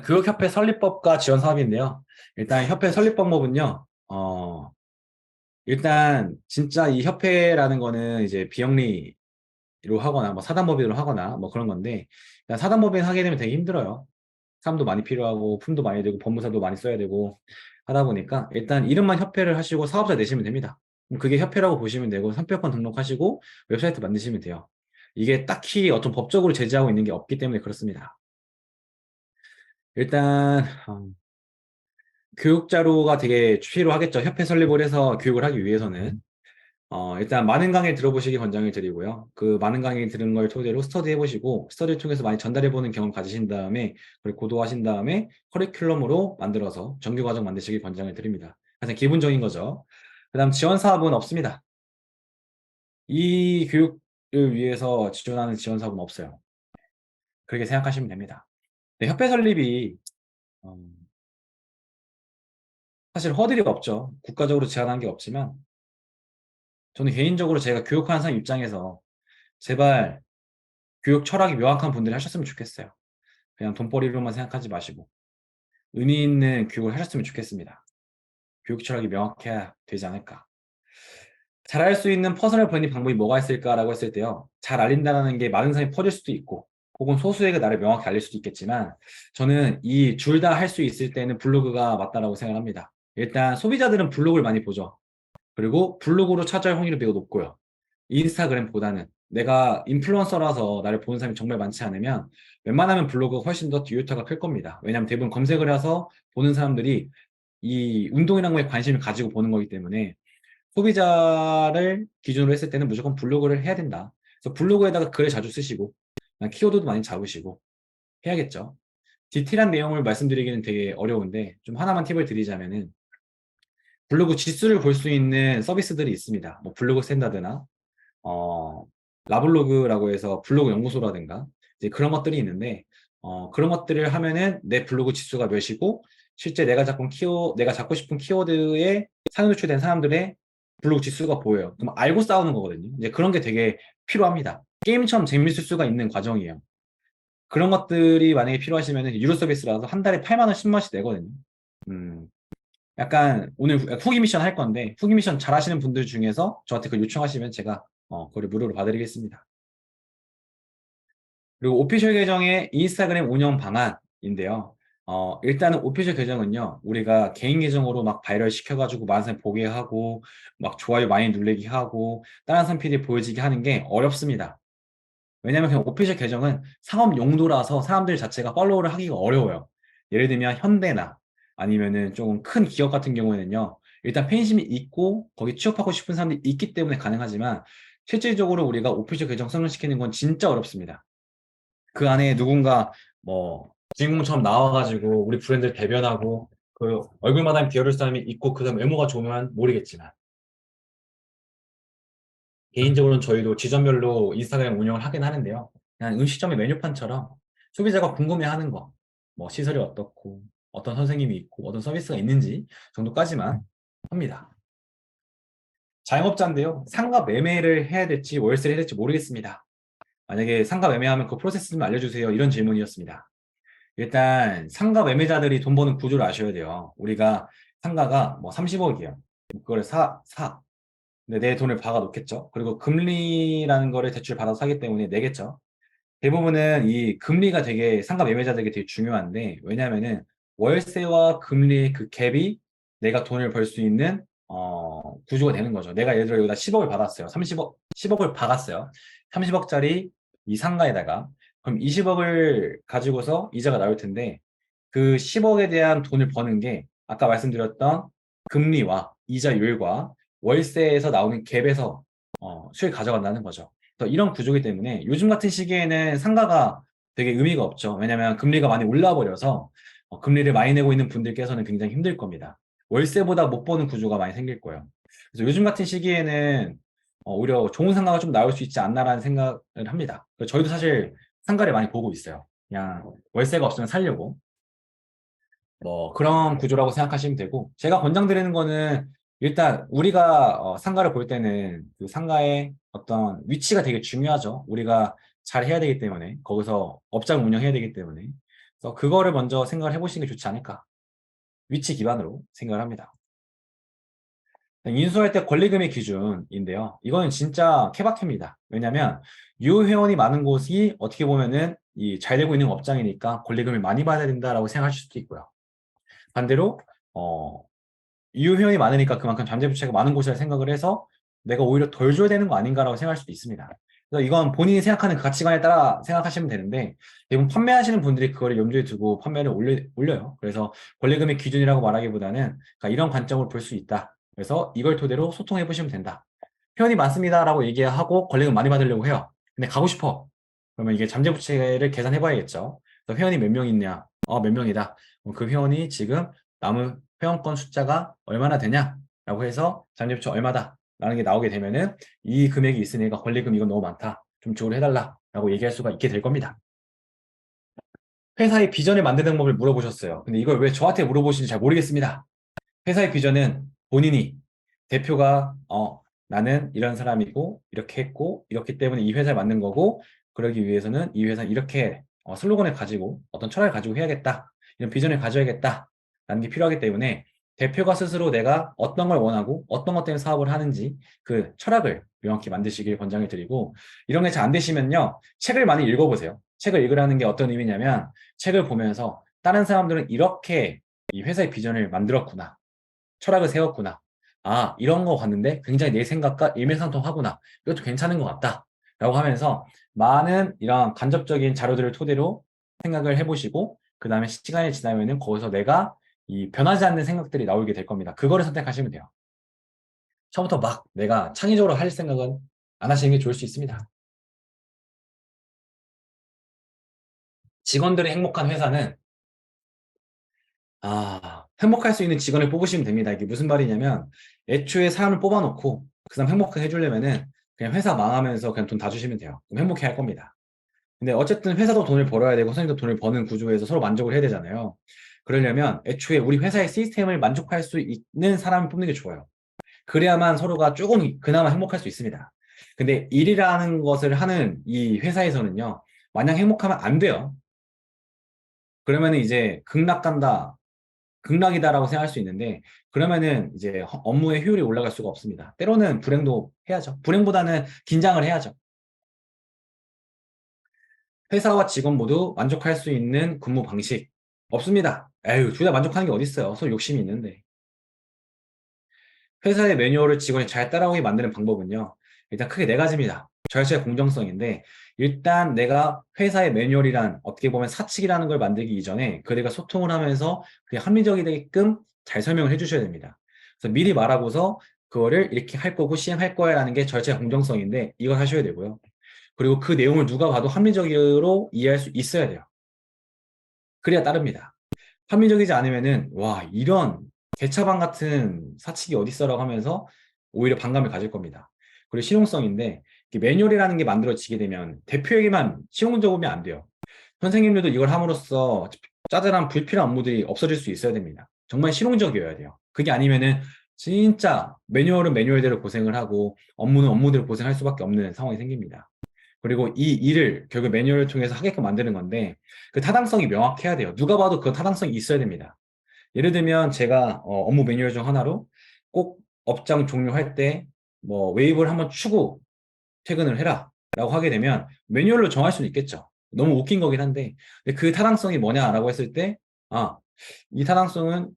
Speaker 1: 교육협회 설립법과 지원 사업인데요. 일단 협회 설립 방법은요. 일단 진짜 이 협회라는 거는 이제 비영리로 하거나 뭐 사단법인으로 하거나 뭐 그런 건데 일단 사단법인 하게 되면 되게 힘들어요. 사람도 많이 필요하고 품도 많이 들고 법무사도 많이 써야 되고 하다 보니까 일단 이름만 협회를 하시고 사업자 내시면 됩니다. 그럼 그게 협회라고 보시면 되고 상표권 등록하시고 웹사이트 만드시면 돼요. 이게 딱히 어떤 법적으로 제재하고 있는 게 없기 때문에 그렇습니다. 일단 교육 자료가 되게 필요하겠죠. 협회 설립을 해서 교육을 하기 위해서는. 일단 많은 강의 들어보시기 권장을 드리고요. 그 많은 강의 들은 걸 토대로 스터디 해보시고, 스터디를 통해서 많이 전달해보는 경험 가지신 다음에, 그걸 고도하신 다음에 커리큘럼으로 만들어서 정규 과정 만드시길 권장을 드립니다. 가장 기본적인 거죠. 그 다음 지원 사업은 없습니다. 이 교육을 위해서 지원하는 지원 사업은 없어요. 그렇게 생각하시면 됩니다. 네, 협회 설립이 어, 사실 허들이 없죠. 국가적으로 제한한 게 없지만, 저는 개인적으로 제가 교육하는 사람 입장에서 제발 교육 철학이 명확한 분들이 하셨으면 좋겠어요. 그냥 돈벌이로만 생각하지 마시고 의미 있는 교육을 하셨으면 좋겠습니다. 교육 철학이 명확해야 되지 않을까. 잘할 수 있는 퍼스널 브랜딩 방법이 뭐가 있을까라고 했을 때요. 잘 알린다는 게 많은 사람이 퍼질 수도 있고 혹은 소수에게 나를 명확히 알릴 수도 있겠지만 저는 이 둘 다 할 수 있을 때는 블로그가 맞다라고 생각합니다. 일단 소비자들은 블로그를 많이 보죠. 그리고 블로그로 찾아올 확률이 매우 높고요. 인스타그램보다는 내가 인플루언서라서 나를 보는 사람이 정말 많지 않으면 웬만하면 블로그가 훨씬 더 듀오타가 클 겁니다. 왜냐하면 대부분 검색을 해서 보는 사람들이 이 운동이라는 거에 관심을 가지고 보는 거기 때문에 소비자를 기준으로 했을 때는 무조건 블로그를 해야 된다. 그래서 블로그에다가 글을 자주 쓰시고 키워드도 많이 잡으시고 해야겠죠. 디테일한 내용을 말씀드리기는 되게 어려운데 좀 하나만 팁을 드리자면은 블로그 지수를 볼 수 있는 서비스들이 있습니다. 뭐 블로그 스탠다드나 어, 라블로그라고 해서 블로그 연구소라든가 이제 그런 것들이 있는데 그런 것들을 하면은 내 블로그 지수가 몇이고 실제 내가 잡고 싶은 키워드에 상위 노출된 사람들의 블로그 지수가 보여요. 그럼 알고 싸우는 거거든요. 이제 그런 게 되게 필요합니다. 게임처럼 재밌을 수가 있는 과정이에요. 그런 것들이 만약에 필요하시면은 유료 서비스라서 한 달에 8만 원, 10만 원씩 내거든요. 음, 약간 오늘 후기 미션 할 건데 후기 미션 잘 하시는 분들 중에서 저한테 그걸 요청하시면 제가 그걸 무료로 봐드리겠습니다. 그리고 오피셜 계정의 인스타그램 운영 방안인데요. 일단은 오피셜 계정은요, 우리가 개인 계정으로 막 바이럴 시켜가지고 많은 사람 보게 하고, 막 좋아요 많이 누르게 하고, 다른 사람 피드에 보여지게 하는 게 어렵습니다. 왜냐면 그냥 오피셜 계정은 상업 용도라서 사람들 자체가 팔로우를 하기가 어려워요. 예를 들면 현대나 아니면은 좀 큰 기업 같은 경우에는요, 일단 팬심이 있고 거기 취업하고 싶은 사람들이 있기 때문에 가능하지만 실질적으로 우리가 오피셜 계정 성립시키는 건 진짜 어렵습니다. 그 안에 누군가 뭐 주인공처럼 나와가지고 우리 브랜드를 대변하고 그 얼굴마다 비어를 사람이 있고 그다음 외모가 좋으면 모르겠지만 개인적으로는 저희도 지점별로 인스타그램 운영을 하긴 하는데요. 그냥 음식점의 메뉴판처럼 소비자가 궁금해하는 거, 뭐 시설이 어떻고 어떤 선생님이 있고 어떤 서비스가 있는지 정도까지만 합니다. 자영업자인데요. 상가 매매를 해야 될지 월세를 해야 될지 모르겠습니다. 만약에 상가 매매하면 그 프로세스 좀 알려주세요. 이런 질문이었습니다. 일단 상가 매매자들이 돈 버는 구조를 아셔야 돼요. 우리가 상가가 뭐 30억이요. 그걸 사. 근데 내 돈을 박아 놓겠죠. 그리고 금리라는 거를 대출 받아서 사기 때문에 내겠죠. 대부분은 이 금리가 되게 상가 매매자들에게 되게 중요한데 왜냐면은 월세와 금리의 그 갭이 내가 돈을 벌 수 있는 구조가 되는 거죠. 내가 예를 들어 여기다 10억을 받았어요. 30억, 10억을 박았어요. 30억짜리 이 상가에다가 그럼 20억을 가지고서 이자가 나올 텐데 그 10억에 대한 돈을 버는 게 아까 말씀드렸던 금리와 이자율과 월세에서 나오는 갭에서 수익 가져간다는 거죠. 그래서 이런 구조이기 때문에 요즘 같은 시기에는 상가가 되게 의미가 없죠. 왜냐하면 금리가 많이 올라 버려서 금리를 많이 내고 있는 분들께서는 굉장히 힘들 겁니다. 월세보다 못 버는 구조가 많이 생길 거예요. 그래서 요즘 같은 시기에는 오히려 좋은 상가가 좀 나올 수 있지 않나라는 생각을 합니다. 그래서 저희도 사실 상가를 많이 보고 있어요. 그냥 월세가 없으면 살려고. 뭐 그런 구조라고 생각하시면 되고 제가 권장드리는 거는 일단 우리가 상가를 볼 때는 그 상가의 어떤 위치가 되게 중요하죠. 우리가 잘 해야 되기 때문에 거기서 업장 운영해야 되기 때문에 그래서 그거를 먼저 생각을 해보시는 게 좋지 않을까. 위치 기반으로 생각을 합니다. 인수할 때 권리금의 기준인데요. 이거는 진짜 케바케입니다. 왜냐하면 유효회원이 많은 곳이 어떻게 보면은 이 잘 되고 있는 업장이니까 권리금을 많이 받아야 된다라고 생각하실 수도 있고요. 반대로 어, 이유 회원이 많으니까 그만큼 잠재부채가 많은 곳이라 생각을 해서 내가 오히려 덜 줘야 되는 거 아닌가라고 생각할 수도 있습니다. 그래서 이건 본인이 생각하는 그 가치관에 따라 생각하시면 되는데 대부분 판매하시는 분들이 그거를 염두에 두고 판매를 올려요. 그래서 권리금의 기준이라고 말하기보다는 그러니까 이런 관점으로 볼 수 있다. 그래서 이걸 토대로 소통해 보시면 된다. 회원이 많습니다라고 얘기하고 권리금 많이 받으려고 해요. 근데 가고 싶어. 그러면 이게 잠재부채를 계산해 봐야겠죠. 그래서 회원이 몇 명 있냐? 몇 명이다. 그럼 그 회원이 지금 남은 회원권 숫자가 얼마나 되냐라고 해서 잠재부채 얼마다 라는 게 나오게 되면은 이 금액이 있으니까 권리금 이건 너무 많다. 좀 조율 해달라라고 얘기할 수가 있게 될 겁니다. 회사의 비전을 만드는 법을 물어보셨어요. 근데 이걸 왜 저한테 물어보시는지 잘 모르겠습니다. 회사의 비전은 본인이 대표가 나는 이런 사람이고 이렇게 했고 이렇기 때문에 이 회사를 만든 거고 그러기 위해서는 이 회사 이렇게 슬로건을 가지고 어떤 철학을 가지고 해야겠다. 이런 비전을 가져야겠다. 라는 게 필요하기 때문에 대표가 스스로 내가 어떤 걸 원하고 어떤 것 때문에 사업을 하는지 그 철학을 명확히 만드시길 권장을 드리고 이런 게 잘 안 되시면요. 책을 많이 읽어보세요. 책을 읽으라는 게 어떤 의미냐면 책을 보면서 다른 사람들은 이렇게 이 회사의 비전을 만들었구나. 철학을 세웠구나. 아, 이런 거 봤는데 굉장히 내 생각과 일맥상통하구나. 이것도 괜찮은 것 같다. 라고 하면서 많은 이런 간접적인 자료들을 토대로 생각을 해보시고, 그 다음에 시간이 지나면은 거기서 내가 이 변하지 않는 생각들이 나오게 될 겁니다. 그거를 선택하시면 돼요. 처음부터 막 내가 창의적으로 할 생각은 안 하시는 게 좋을 수 있습니다. 직원들이 행복한 회사는 행복할 수 있는 직원을 뽑으시면 됩니다. 이게 무슨 말이냐면, 애초에 사람을 뽑아놓고, 그 사람 행복하게 해주려면은, 그냥 회사 망하면서 그냥 돈 다 주시면 돼요. 그럼 행복해 할 겁니다. 근데 어쨌든 회사도 돈을 벌어야 되고, 선생님도 돈을 버는 구조에서 서로 만족을 해야 되잖아요. 그러려면, 애초에 우리 회사의 시스템을 만족할 수 있는 사람을 뽑는 게 좋아요. 그래야만 서로가 조금 그나마 행복할 수 있습니다. 근데 일이라는 것을 하는 이 회사에서는요, 마냥 행복하면 안 돼요. 그러면 이제 극락 간다. 극락이다라고 생각할 수 있는데 그러면은 이제 업무의 효율이 올라갈 수가 없습니다. 때로는 불행도 해야죠. 불행보다는 긴장을 해야죠. 회사와 직원 모두 만족할 수 있는 근무 방식 없습니다. 에휴, 둘 다 만족하는 게 어딨어요. 서로 욕심이 있는데. 회사의 매뉴얼을 직원이 잘 따라오게 만드는 방법은요. 일단 크게 네 가지입니다. 절차의 공정성인데 일단 내가 회사의 매뉴얼이란 어떻게 보면 사칙이라는 걸 만들기 이전에 그들과 소통을 하면서 그게 합리적이게끔 잘 설명을 해주셔야 됩니다. 그래서 미리 말하고서 그거를 이렇게 할 거고 시행할 거야 라는 게 절차의 공정성인데 이걸 하셔야 되고요. 그리고 그 내용을 누가 봐도 합리적으로 이해할 수 있어야 돼요. 그래야 따릅니다. 합리적이지 않으면은 와 이런 개차반 같은 사칙이 어딨어라고 하면서 오히려 반감을 가질 겁니다. 그리고 실용성인데 매뉴얼이라는 게 만들어지게 되면 대표에게만 실용적이면 안 돼요. 선생님들도 이걸 함으로써 짜잘한 불필요한 업무들이 없어질 수 있어야 됩니다. 정말 실용적이어야 돼요. 그게 아니면은 진짜 매뉴얼은 매뉴얼대로 고생을 하고 업무는 업무대로 고생할 수밖에 없는 상황이 생깁니다. 그리고 이 일을 결국 매뉴얼을 통해서 하게끔 만드는 건데 그 타당성이 명확해야 돼요. 누가 봐도 그 타당성이 있어야 됩니다. 예를 들면 제가 업무 매뉴얼 중 하나로 꼭 업장 종료할 때 뭐 웨이브를 한번 추고 퇴근을 해라 라고 하게 되면 매뉴얼로 정할 수는 있겠죠. 너무 웃긴 거긴 한데 근데 그 타당성이 뭐냐라고 했을 때 아, 이 타당성은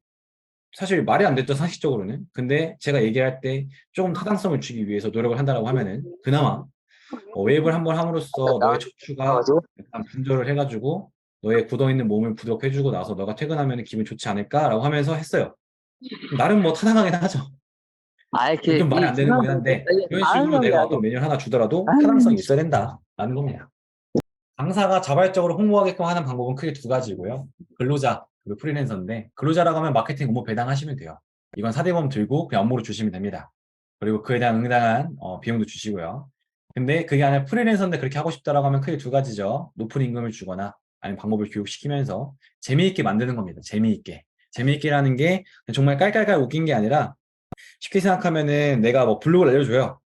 Speaker 1: 사실 말이 안 됐죠, 상식적으로는. 근데 제가 얘기할 때 조금 타당성을 주기 위해서 노력을 한다라고 하면은 그나마 웨이브를 한번 함으로써 너의 척추가 약간 분절을 해가지고 너의 굳어있는 몸을 부드럽게 해주고 나서 너가 퇴근하면 기분 좋지 않을까라고 하면서 했어요. 나름 뭐 타당하긴 하죠.
Speaker 2: 아, 이렇게
Speaker 1: 좀 말이
Speaker 2: 이
Speaker 1: 안 되는
Speaker 2: 중요한
Speaker 1: 거긴
Speaker 2: 건
Speaker 1: 한데 이런 식으로
Speaker 2: 아는 게
Speaker 1: 내가
Speaker 2: 아주
Speaker 1: 어떤 매뉴얼 하나 주더라도
Speaker 2: 아유,
Speaker 1: 타당성이 있어야 된다라는 겁니다. 강사가 자발적으로 홍보하게끔 하는 방법은 크게 두 가지고요. 근로자 그리고 프리랜서인데 근로자라고 하면 마케팅 업무 배당하시면 돼요. 이건 사대보험 들고 그냥 업무로 주시면 됩니다. 그리고 그에 대한 응당한 비용도 주시고요. 근데 그게 아니라 프리랜서인데 그렇게 하고 싶다라고 하면 크게 두 가지죠. 높은 임금을 주거나 아니면 방법을 교육시키면서 재미있게 만드는 겁니다. 재미있게. 재미있게라는 게 정말 깔깔깔 웃긴 게 아니라 쉽게 생각하면은 내가 뭐 블로그를 알려줘요.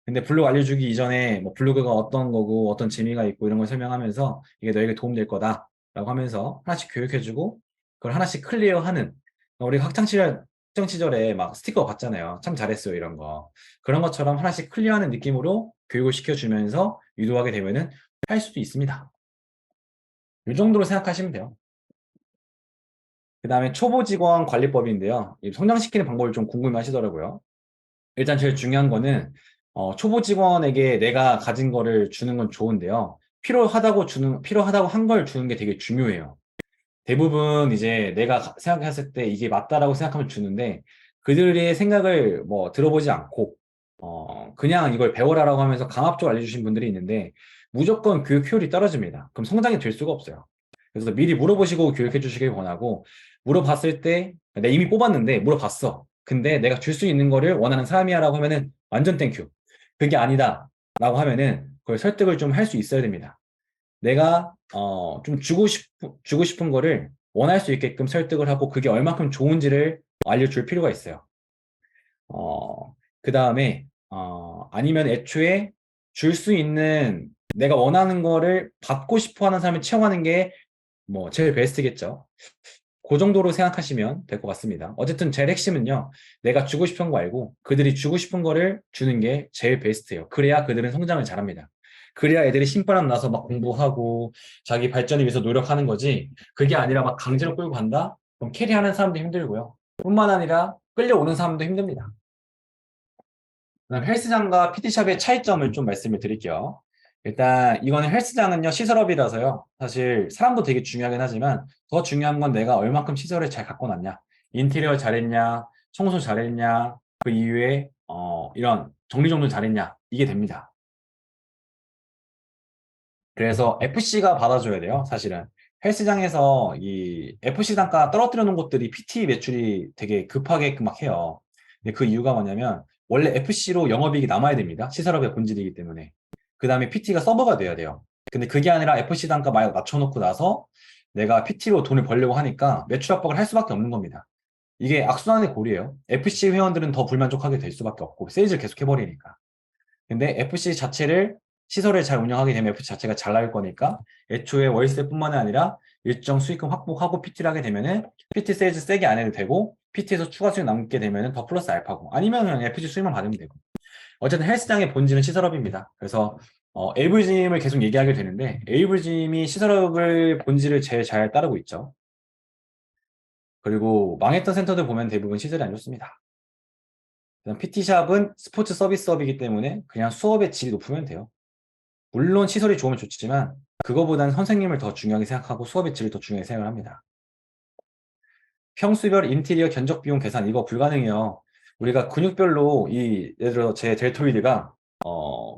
Speaker 1: 근데 블로그 알려주기 이전에 뭐 블로그가 어떤 거고 어떤 재미가 있고 이런 걸 설명하면서 이게 너에게 도움될 거다라고 하면서 하나씩 교육해주고 그걸 하나씩 클리어하는 우리 학창시절에 막 스티커 받잖아요. 참 잘했어요 이런 거. 그런 것처럼 하나씩 클리어하는 느낌으로 교육을 시켜주면서 유도하게 되면은 할 수도 있습니다. 이 정도로 생각하시면 돼요. 그 다음에 초보 직원 관리법인데요. 이 성장시키는 방법을 좀 궁금해 하시더라고요. 일단 제일 중요한 거는 초보 직원에게 내가 가진 거를 주는 건 좋은데요. 필요하다고 한 걸 주는 게 되게 중요해요. 대부분 이제 내가 생각했을 때 이게 맞다라고 생각하면 주는데 그들의 생각을 뭐 들어보지 않고 그냥 이걸 배워라라고 하면서 강압적으로 알려주신 분들이 있는데 무조건 교육 효율이 떨어집니다. 그럼 성장이 될 수가 없어요. 그래서 미리 물어보시고 교육해 주시길 원하고 물어봤을 때 내가 이미 뽑았는데 물어봤어. 근데 내가 줄 수 있는 거를 원하는 사람이야라고 하면은 완전 땡큐. 그게 아니다라고 하면은 그걸 설득을 좀 할 수 있어야 됩니다. 내가 좀 주고 싶은 거를 원할 수 있게끔 설득을 하고 그게 얼마큼 좋은지를 알려줄 필요가 있어요. 그 다음에 아니면 애초에 줄 수 있는 내가 원하는 거를 받고 싶어 하는 사람을 채용하는 게 뭐 제일 베스트겠죠. 그 정도로 생각하시면 될 것 같습니다. 어쨌든 제일 핵심은요. 내가 주고 싶은 거 알고 그들이 주고 싶은 거를 주는 게 제일 베스트예요. 그래야 그들은 성장을 잘합니다. 그래야 애들이 신바람 나서 막 공부하고 자기 발전을 위해서 노력하는 거지. 그게 아니라 막 강제로 끌고 간다? 그럼 캐리하는 사람도 힘들고요. 뿐만 아니라 끌려오는 사람도 힘듭니다. 그다음 헬스장과 PT샵의 차이점을 좀 말씀을 드릴게요. 일단 이거는 헬스장은요 시설업이라서요. 사실 사람도 되게 중요하긴 하지만 더 중요한 건 내가 얼만큼 시설을 잘 갖고 놨냐. 인테리어 잘했냐, 청소 잘했냐, 그 이후에 이런 정리정돈 잘했냐 이게 됩니다. 그래서 FC가 받아줘야 돼요. 사실은 헬스장에서 이 FC 단가 떨어뜨려 놓은 곳들이 PT 매출이 되게 급하게 막 해요. 근데 그 이유가 뭐냐면 원래 FC로 영업이익이 남아야 됩니다. 시설업의 본질이기 때문에. 그 다음에 PT가 서버가 돼야 돼요. 근데 그게 아니라 FC 단가 막 낮춰놓고 나서 내가 PT로 돈을 벌려고 하니까 매출 압박을 할 수밖에 없는 겁니다. 이게 악순환의 고리예요. FC 회원들은 더 불만족하게 될 수밖에 없고 세일즈를 계속 해버리니까. 근데 FC 자체를 시설을 잘 운영하게 되면 FC 자체가 잘 나올 거니까 애초에 월세뿐만 아니라 일정 수익금 확보하고 PT를 하게 되면은 PT 세일즈 세게 안 해도 되고 PT에서 추가 수익 남게 되면은 더 플러스 알파고 아니면 그냥 FC 수익만 받으면 되고 어쨌든 헬스장의 본질은 시설업입니다. 그래서 에이블짐을 계속 얘기하게 되는데 에이블짐이 시설업을 본질을 제일 잘 따르고 있죠. 그리고 망했던 센터들 보면 대부분 시설이 안 좋습니다. PT샵은 스포츠 서비스업이기 때문에 그냥 수업의 질이 높으면 돼요. 물론 시설이 좋으면 좋지만 그거보다는 선생님을 더 중요하게 생각하고 수업의 질을 더 중요하게 생각을 합니다. 평수별 인테리어 견적 비용 계산 이거 불가능해요. 우리가 근육별로 예를 들어 제 델토이드가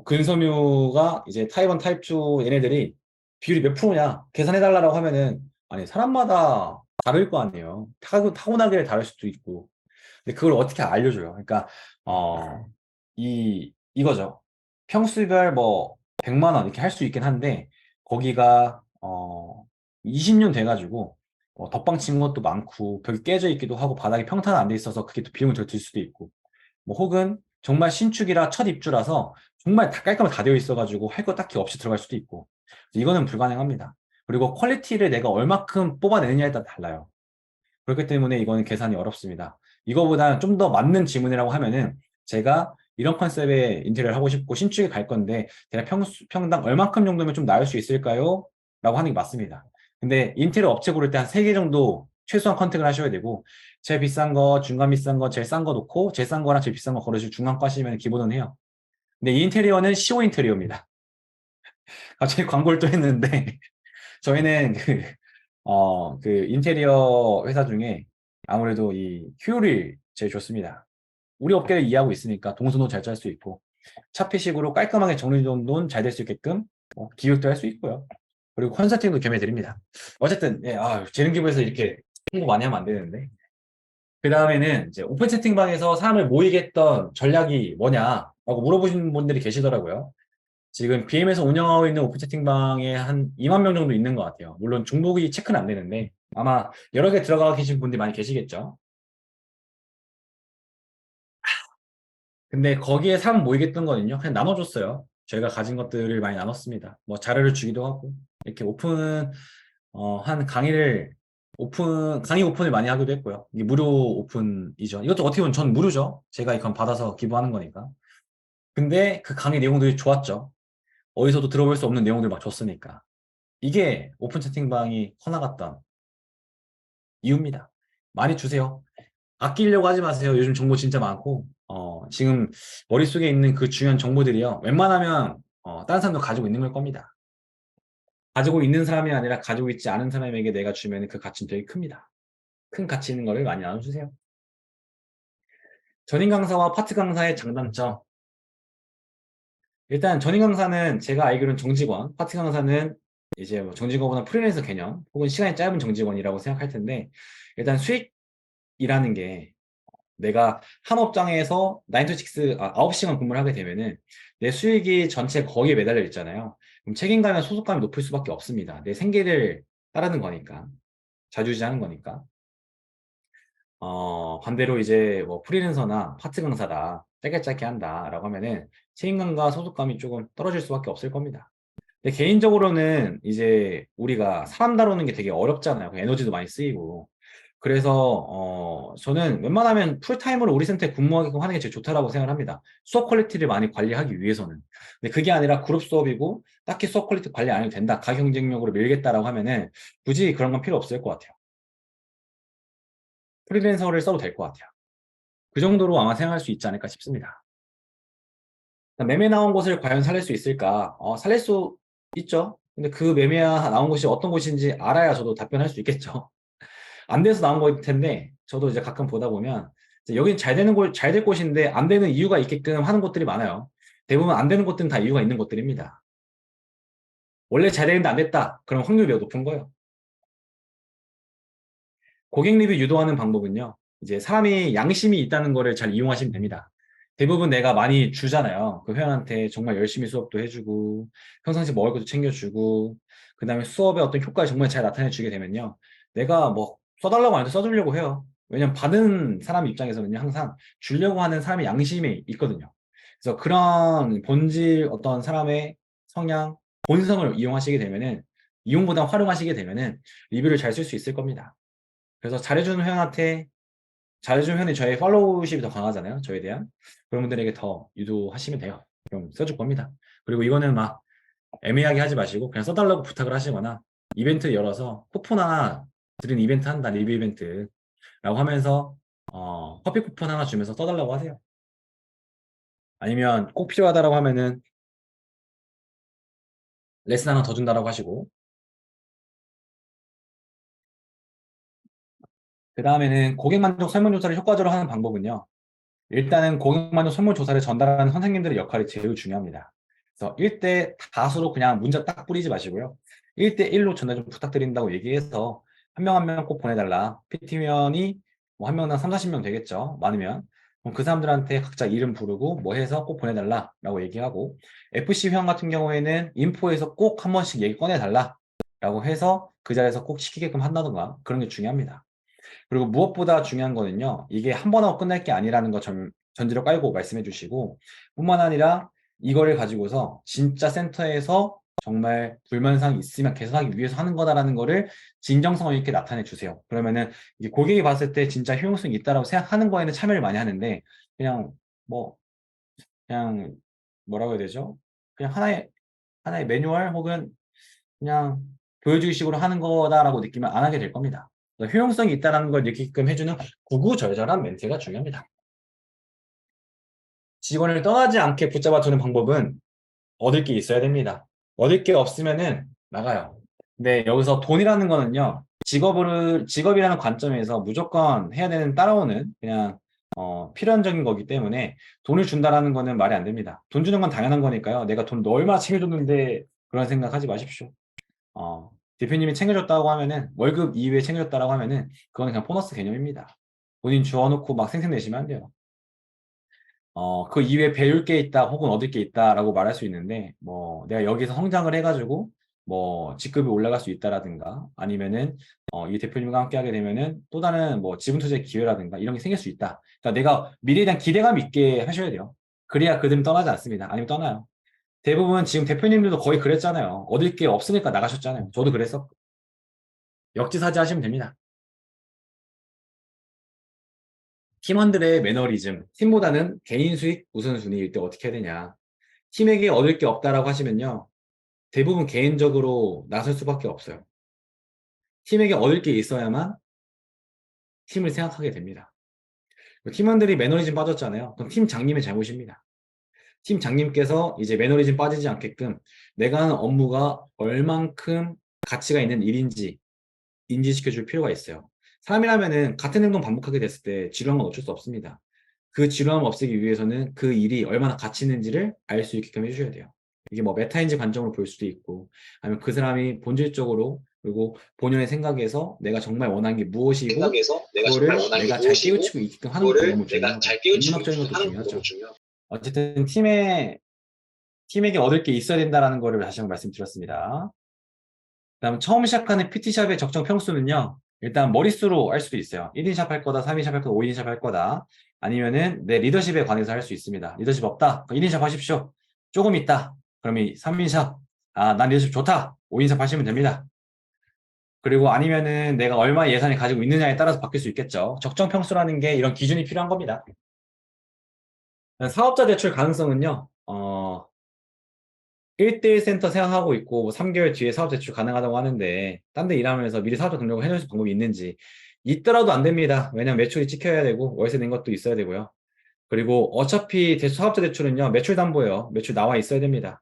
Speaker 1: 근섬유가 이제 타입 1, 타입 2 얘네들이 비율이 몇 프로냐 계산해달라고 하면은 아니 사람마다 다를 거 아니에요. 타고나게 다를 수도 있고. 근데 그걸 어떻게 알려줘요? 그러니까 이거죠. 평수별 뭐 100만 원 이렇게 할 수 있긴 한데 거기가 20년 돼가지고 덧방 친 것도 많고 벽이 깨져 있기도 하고 바닥이 평탄 안 돼 있어서 그게 또 비용이 더 들 수도 있고 뭐 혹은 정말 신축이라 첫 입주라서 정말 다 깔끔하게 다 되어 있어가지고 할 거 딱히 없이 들어갈 수도 있고 이거는 불가능합니다. 그리고 퀄리티를 내가 얼마큼 뽑아내느냐에 따라 달라요. 그렇기 때문에 이거는 계산이 어렵습니다. 이거보다 좀 더 맞는 질문이라고 하면은 제가 이런 컨셉의 인테리어를 하고 싶고 신축에 갈 건데 대략 평당 얼마큼 정도면 좀 나을 수 있을까요? 라고 하는 게 맞습니다. 근데 인테리어 업체 고를 때 한 3개 정도 최소한 컨택을 하셔야 되고 제일 비싼 거, 중간 비싼 거, 제일 싼 거 놓고 제일 싼 거랑 제일 비싼 거 걸으시고 중간 과시면 기본은 해요. 근데 이 인테리어는 시오 인테리어입니다. 갑자기 광고를 또 했는데 저희는 그 인테리어 회사 중에 아무래도 이 효율이 제일 좋습니다. 우리 업계를 이해하고 있으니까 동선도 잘 짤 수 있고 차피식으로 깔끔하게 정리정돈 잘 될 수 있게끔 기획도 할 수 있고요. 그리고 컨설팅도 겸해 드립니다. 어쨌든 예, 재능 기부에서 이렇게 홍보 많이 하면 안 되는데 그 다음에는 이제 오픈 채팅방에서 사람을 모이게 했던 전략이 뭐냐라고 물어보시는 분들이 계시더라고요. 지금 BM에서 운영하고 있는 오픈 채팅방에 한 2만 명 정도 있는 것 같아요. 물론 중복이 체크는 안 되는데 아마 여러 개 들어가 계신 분들이 많이 계시겠죠. 근데 거기에 사람 모이겠던 거는요. 그냥 나눠줬어요. 저희가 가진 것들을 많이 나눴습니다. 뭐 자료를 주기도 하고 이렇게 한 강의 오픈을 많이 하기도 했고요. 이게 무료 오픈이죠. 이것도 어떻게 보면 전 무료죠. 제가 이건 받아서 기부하는 거니까. 근데 그 강의 내용들이 좋았죠. 어디서도 들어볼 수 없는 내용들 막 줬으니까. 이게 오픈 채팅방이 커나갔던 이유입니다. 많이 주세요. 아끼려고 하지 마세요. 요즘 정보 진짜 많고, 지금 머릿속에 있는 그 중요한 정보들이요. 웬만하면, 다른 사람도 가지고 있는 걸 겁니다. 가지고 있는 사람이 아니라 가지고 있지 않은 사람에게 내가 주면 그 가치는 되게 큽니다. 큰 가치 있는 거를 많이 나눠주세요. 전인 강사와 파트 강사의 장단점. 일단 전인 강사는 제가 알기로는 정직원, 파트 강사는 이제 뭐 정직원보다 프리랜서 개념, 혹은 시간이 짧은 정직원이라고 생각할 텐데, 일단 수익이라는 게 내가 한 업장에서 9 to 6, 9시간 근무를 하게 되면은 내 수익이 전체 거기에 매달려 있잖아요. 그럼 책임감이나 소속감이 높을 수밖에 없습니다. 내 생계를 따르는 거니까. 자주지하는 거니까. 반대로 이제 뭐 프리랜서나 파트 강사다. 짧게 짧게 한다라고 하면은 책임감과 소속감이 조금 떨어질 수밖에 없을 겁니다. 근데 개인적으로는 이제 우리가 사람 다루는 게 되게 어렵잖아요. 그 에너지도 많이 쓰이고. 그래서 저는 웬만하면 풀타임으로 우리 센터에 근무하게끔 하는 게 제일 좋다라고 생각을 합니다. 수업 퀄리티를 많이 관리하기 위해서는. 근데 그게 아니라 그룹 수업이고 딱히 수업 퀄리티 관리 안 해도 된다. 가경쟁력으로 밀겠다라고 하면은 굳이 그런 건 필요 없을 것 같아요. 프리랜서를 써도 될 것 같아요. 그 정도로 아마 생각할 수 있지 않을까 싶습니다. 매매 나온 곳을 과연 살릴 수 있을까? 살릴 수 있죠. 근데 그 매매 나온 곳이 어떤 곳인지 알아야 저도 답변할 수 있겠죠. 안 돼서 나온 거일 텐데 저도 이제 가끔 보다 보면 이제 여긴 잘 되는 곳, 잘 될 곳인데 안 되는 이유가 있게끔 하는 곳들이 많아요. 대부분 안 되는 곳들은 다 이유가 있는 곳들입니다. 원래 잘 되는데 안 됐다. 그럼 확률이 매우 높은 거예요. 고객 리뷰 유도하는 방법은요. 이제 사람이 양심이 있다는 거를 잘 이용하시면 됩니다. 대부분 내가 많이 주잖아요. 그 회원한테 정말 열심히 수업도 해주고, 평상시 먹을 것도 챙겨주고, 그 다음에 수업의 어떤 효과를 정말 잘 나타내 주게 되면요. 내가 뭐 써달라고 안 해도 써주려고 해요. 왜냐면 받은 사람 입장에서는요. 항상 주려고 하는 사람의 양심이 있거든요. 그래서 그런 본질 어떤 사람의 성향, 본성을 이용하시게 되면은, 이용보다 활용하시게 되면은 리뷰를 잘 쓸 수 있을 겁니다. 그래서 잘해주는 회원이 저의 팔로우십이 더 강하잖아요. 저에 대한. 그런 분들에게 더 유도하시면 돼요. 그럼 써줄 겁니다. 그리고 이거는 막 애매하게 하지 마시고 그냥 써달라고 부탁을 하시거나 이벤트 열어서 쿠폰 하나 드린 이벤트 한다. 리뷰 이벤트라고 하면서 커피 쿠폰 하나 주면서 써달라고 하세요. 아니면 꼭 필요하다라고 하면은 레슨 하나 더 준다라고 하시고 그 다음에는 고객 만족 설문조사를 효과적으로 하는 방법은요. 일단은 고객만족 설문조사를 전달하는 선생님들의 역할이 제일 중요합니다. 그래서 1대 다수로 그냥 문자 딱 뿌리지 마시고요. 1대1로 전달 좀 부탁드린다고 얘기해서 한 명 한 명 꼭 보내달라. PT면이 뭐 한 명당 3, 40명 되겠죠. 많으면. 그럼 그 사람들한테 각자 이름 부르고 뭐 해서 꼭 보내달라라고 얘기하고, FC 회원 같은 경우에는 인포에서 꼭 한 번씩 얘기 꺼내달라라고 해서 그 자리에서 꼭 시키게끔 한다던가 그런 게 중요합니다. 그리고 무엇보다 중요한 거는요, 이게 한 번 하고 끝날 게 아니라는 거 전제로 깔고 말씀해 주시고, 뿐만 아니라 이거를 가지고서 진짜 센터에서 정말 불만사항이 있으면 개선하기 위해서 하는 거다라는 거를 진정성 있게 나타내 주세요. 그러면은 이게 고객이 봤을 때 진짜 효용성이 있다라고 생각하는 거에는 참여를 많이 하는데, 그냥 뭐 그냥 뭐라고 해야 되죠? 그냥 하나의 매뉴얼 혹은 그냥 보여주기 식으로 하는 거다라고 느끼면 안 하게 될 겁니다. 효용성이 있다는 걸 느끼게끔 해주는 구구절절한 멘트가 중요합니다. 직원을 떠나지 않게 붙잡아 두는 방법은 얻을 게 있어야 됩니다. 얻을 게 없으면은 나가요. 근데 여기서 돈이라는 거는요, 직업이라는 관점에서 무조건 해야 되는 따라오는 그냥 필연적인 거기 때문에 돈을 준다라는 거는 말이 안 됩니다. 돈 주는 건 당연한 거니까요. 내가 돈 얼마나 챙겨줬는데 그런 생각 하지 마십시오. 대표님이 챙겨줬다고 하면은, 월급 이후에 챙겨줬다고 하면은, 그거는 그냥 보너스 개념입니다. 본인 주워놓고 막 생색내시면 안 돼요. 그 이후에 배울 게 있다, 혹은 얻을 게 있다라고 말할 수 있는데, 뭐, 내가 여기서 성장을 해가지고, 뭐, 직급이 올라갈 수 있다라든가, 아니면은, 이 대표님과 함께 하게 되면은, 또 다른 뭐, 지분 투자의 기회라든가, 이런 게 생길 수 있다. 그러니까 내가 미래에 대한 기대감 있게 하셔야 돼요. 그래야 그들은 떠나지 않습니다. 아니면 떠나요. 대부분 지금 대표님들도 거의 그랬잖아요. 얻을 게 없으니까 나가셨잖아요. 저도 그랬어. 역지사지 하시면 됩니다. 팀원들의 매너리즘, 팀보다는 개인 수익 우선순위일 때 어떻게 해야 되냐. 팀에게 얻을 게 없다라고 하시면요, 대부분 개인적으로 나설 수밖에 없어요. 팀에게 얻을 게 있어야만 팀을 생각하게 됩니다. 팀원들이 매너리즘 빠졌잖아요. 그럼 팀장님의 잘못입니다. 팀장님께서 이제 매너리즘 빠지지 않게끔 내가 하는 업무가 얼만큼 가치가 있는 일인지 인지시켜 줄 필요가 있어요. 사람이라면은 같은 행동 반복하게 됐을 때 지루한 건 어쩔 수 없습니다. 그 지루함을 없애기 위해서는 그 일이 얼마나 가치 있는지를 알 수 있게끔 해주셔야 돼요. 이게 뭐 메타인지 관점으로 볼 수도 있고, 아니면 그 사람이 본질적으로, 그리고 본연의 생각에서 내가 정말 원하는 게 무엇이고, 그거를 내가 잘 깨우치고 있게끔 하는 것도 너무 중요하고, 인문학적인 것도 중요하죠. 어쨌든 팀에게 얻을 게 있어야 된다는 거를 다시 한번 말씀드렸습니다. 그다음 처음 시작하는 PT샵의 적정 평수는요. 일단 머릿수로 할 수도 있어요. 1인샵 할 거다, 3인샵 할 거다, 5인샵 할 거다. 아니면은 내 리더십에 관해서 할 수 있습니다. 리더십 없다? 1인샵 하십시오. 조금 있다. 그러면 3인샵. 아, 난 리더십 좋다. 5인샵 하시면 됩니다. 그리고 아니면은 내가 얼마 예산을 가지고 있느냐에 따라서 바뀔 수 있겠죠. 적정 평수라는 게 이런 기준이 필요한 겁니다. 사업자 대출 가능성은요. 1대1 센터 생각하고 있고 뭐 3개월 뒤에 사업 대출 가능하다고 하는데 딴 데 일하면서 미리 사업자 등록을 해놓을 방법이 있는지, 있더라도 안 됩니다. 왜냐면 매출이 찍혀야 되고 월세 낸 것도 있어야 되고요. 그리고 어차피 사업자 대출은요, 매출 담보예요. 매출 나와 있어야 됩니다.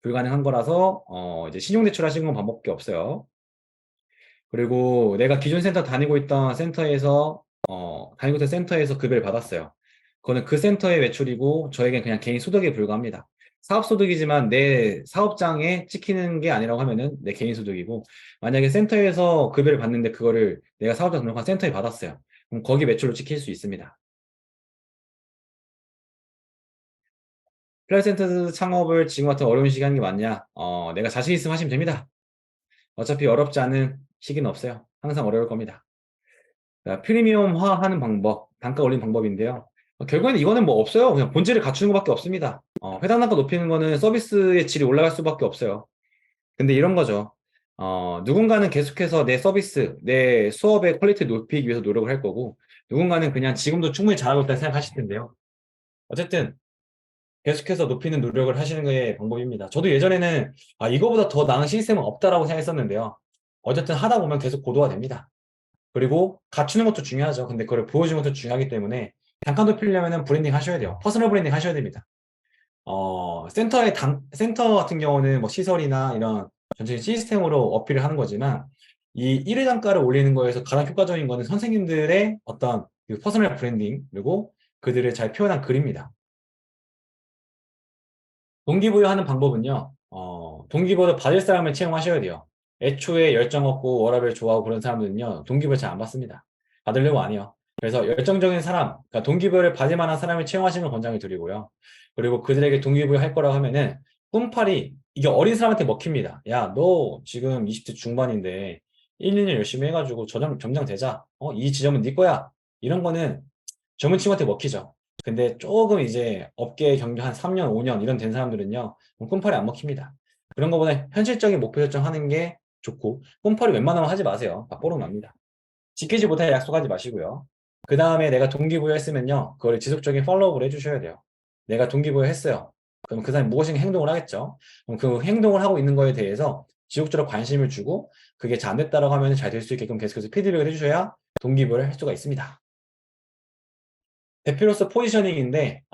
Speaker 1: 불가능한 거라서 이제 신용대출 하시는 건 방법밖에 없어요. 그리고 내가 기존 센터 다니고 있던 센터에서 급여를 받았어요. 그거는 그 센터의 매출이고 저에겐 그냥 개인 소득에 불과합니다. 사업소득이지만 내 사업장에 찍히는 게 아니라고 하면은 내 개인 소득이고, 만약에 센터에서 급여를 받는데 그거를 내가 사업장 등록한 센터에 받았어요. 그럼 거기 매출로 찍힐 수 있습니다. 플레이센터 창업을 지금 같은 어려운 시기 하는 게 맞냐? 내가 자신 있으면 하시면 됩니다. 어차피 어렵지 않은 시기는 없어요. 항상 어려울 겁니다. 자, 프리미엄화하는 방법, 단가 올리는 방법인데요. 결국에는 이거는 뭐 없어요. 그냥 본질을 갖추는 것밖에 없습니다. 회당 단가 높이는 거는 서비스의 질이 올라갈 수밖에 없어요. 근데 이런 거죠. 누군가는 계속해서 내 서비스, 내 수업의 퀄리티 높이기 위해서 노력을 할 거고, 누군가는 그냥 지금도 충분히 잘하고 있다고 생각하실 텐데요. 어쨌든 계속해서 높이는 노력을 하시는 게 방법입니다. 저도 예전에는 이거보다 더 나은 시스템은 없다라고 생각했었는데요. 어쨌든 하다 보면 계속 고도화 됩니다. 그리고 갖추는 것도 중요하죠. 근데 그걸 보여주는 것도 중요하기 때문에 단가 높이려면 브랜딩 하셔야 돼요. 퍼스널 브랜딩 하셔야 됩니다. 센터 같은 경우는 뭐 시설이나 이런 전체적인 시스템으로 어필을 하는 거지만, 이 1회 단가를 올리는 거에서 가장 효과적인 거는 선생님들의 어떤 그 퍼스널 브랜딩, 그리고 그들을 잘 표현한 글입니다. 동기부여하는 방법은요, 동기부여 받을 사람을 채용하셔야 돼요. 애초에 열정 없고 워라밸 좋아하고 그런 사람들은요, 동기부여 잘 안 받습니다. 받으려고 안 해요. 그래서 열정적인 사람, 그러니까 동기부여를 받을 만한 사람을 채용하시는 권장을 드리고요. 그리고 그들에게 동기부여 할 거라고 하면은, 꿈팔이, 이게 어린 사람한테 먹힙니다. 야, 너 지금 20대 중반인데, 1, 2년 열심히 해가지고 점장 되자. 이 지점은 네 거야. 이런 거는 젊은 친구한테 먹히죠. 근데 조금 이제 업계 경력 한 3년, 5년 이런 된 사람들은요, 꿈팔이 안 먹힙니다. 그런 거보다 현실적인 목표 설정하는 게 좋고, 꿈팔이 웬만하면 하지 마세요. 막 뽀록 납니다. 지키지 못할 약속하지 마시고요. 그 다음에 내가 동기부여 했으면요, 그걸 지속적인 팔로우업을 해주셔야 돼요. 내가 동기부여 했어요. 그럼 그 사람이 무엇인가 행동을 하겠죠. 그럼 그 행동을 하고 있는 거에 대해서 지속적으로 관심을 주고, 그게 잘 안 됐다라고 하면 잘 될 수 있게끔 계속해서 피드백을 해주셔야 동기부여를 할 수가 있습니다. 대표로서 포지셔닝인데,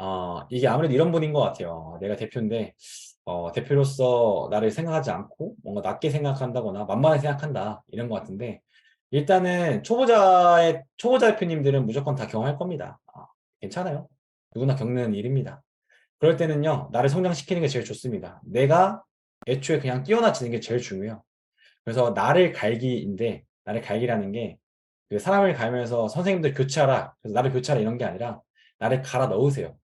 Speaker 1: 이게 아무래도 이런 분인 것 같아요. 내가 대표인데, 대표로서 나를 생각하지 않고, 뭔가 낮게 생각한다거나, 만만하게 생각한다. 이런 것 같은데, 일단은 초보자 대표님들은 무조건 다 경험할 겁니다. 괜찮아요. 누구나 겪는 일입니다. 그럴 때는요, 나를 성장시키는 게 제일 좋습니다. 내가 애초에 그냥 뛰어나지는 게 제일 중요해요. 그래서 나를 갈기라는 게, 그 사람을 갈면서 선생님들 교체하라, 그래서 나를 교체하라 이런 게 아니라, 나를 갈아 넣으세요.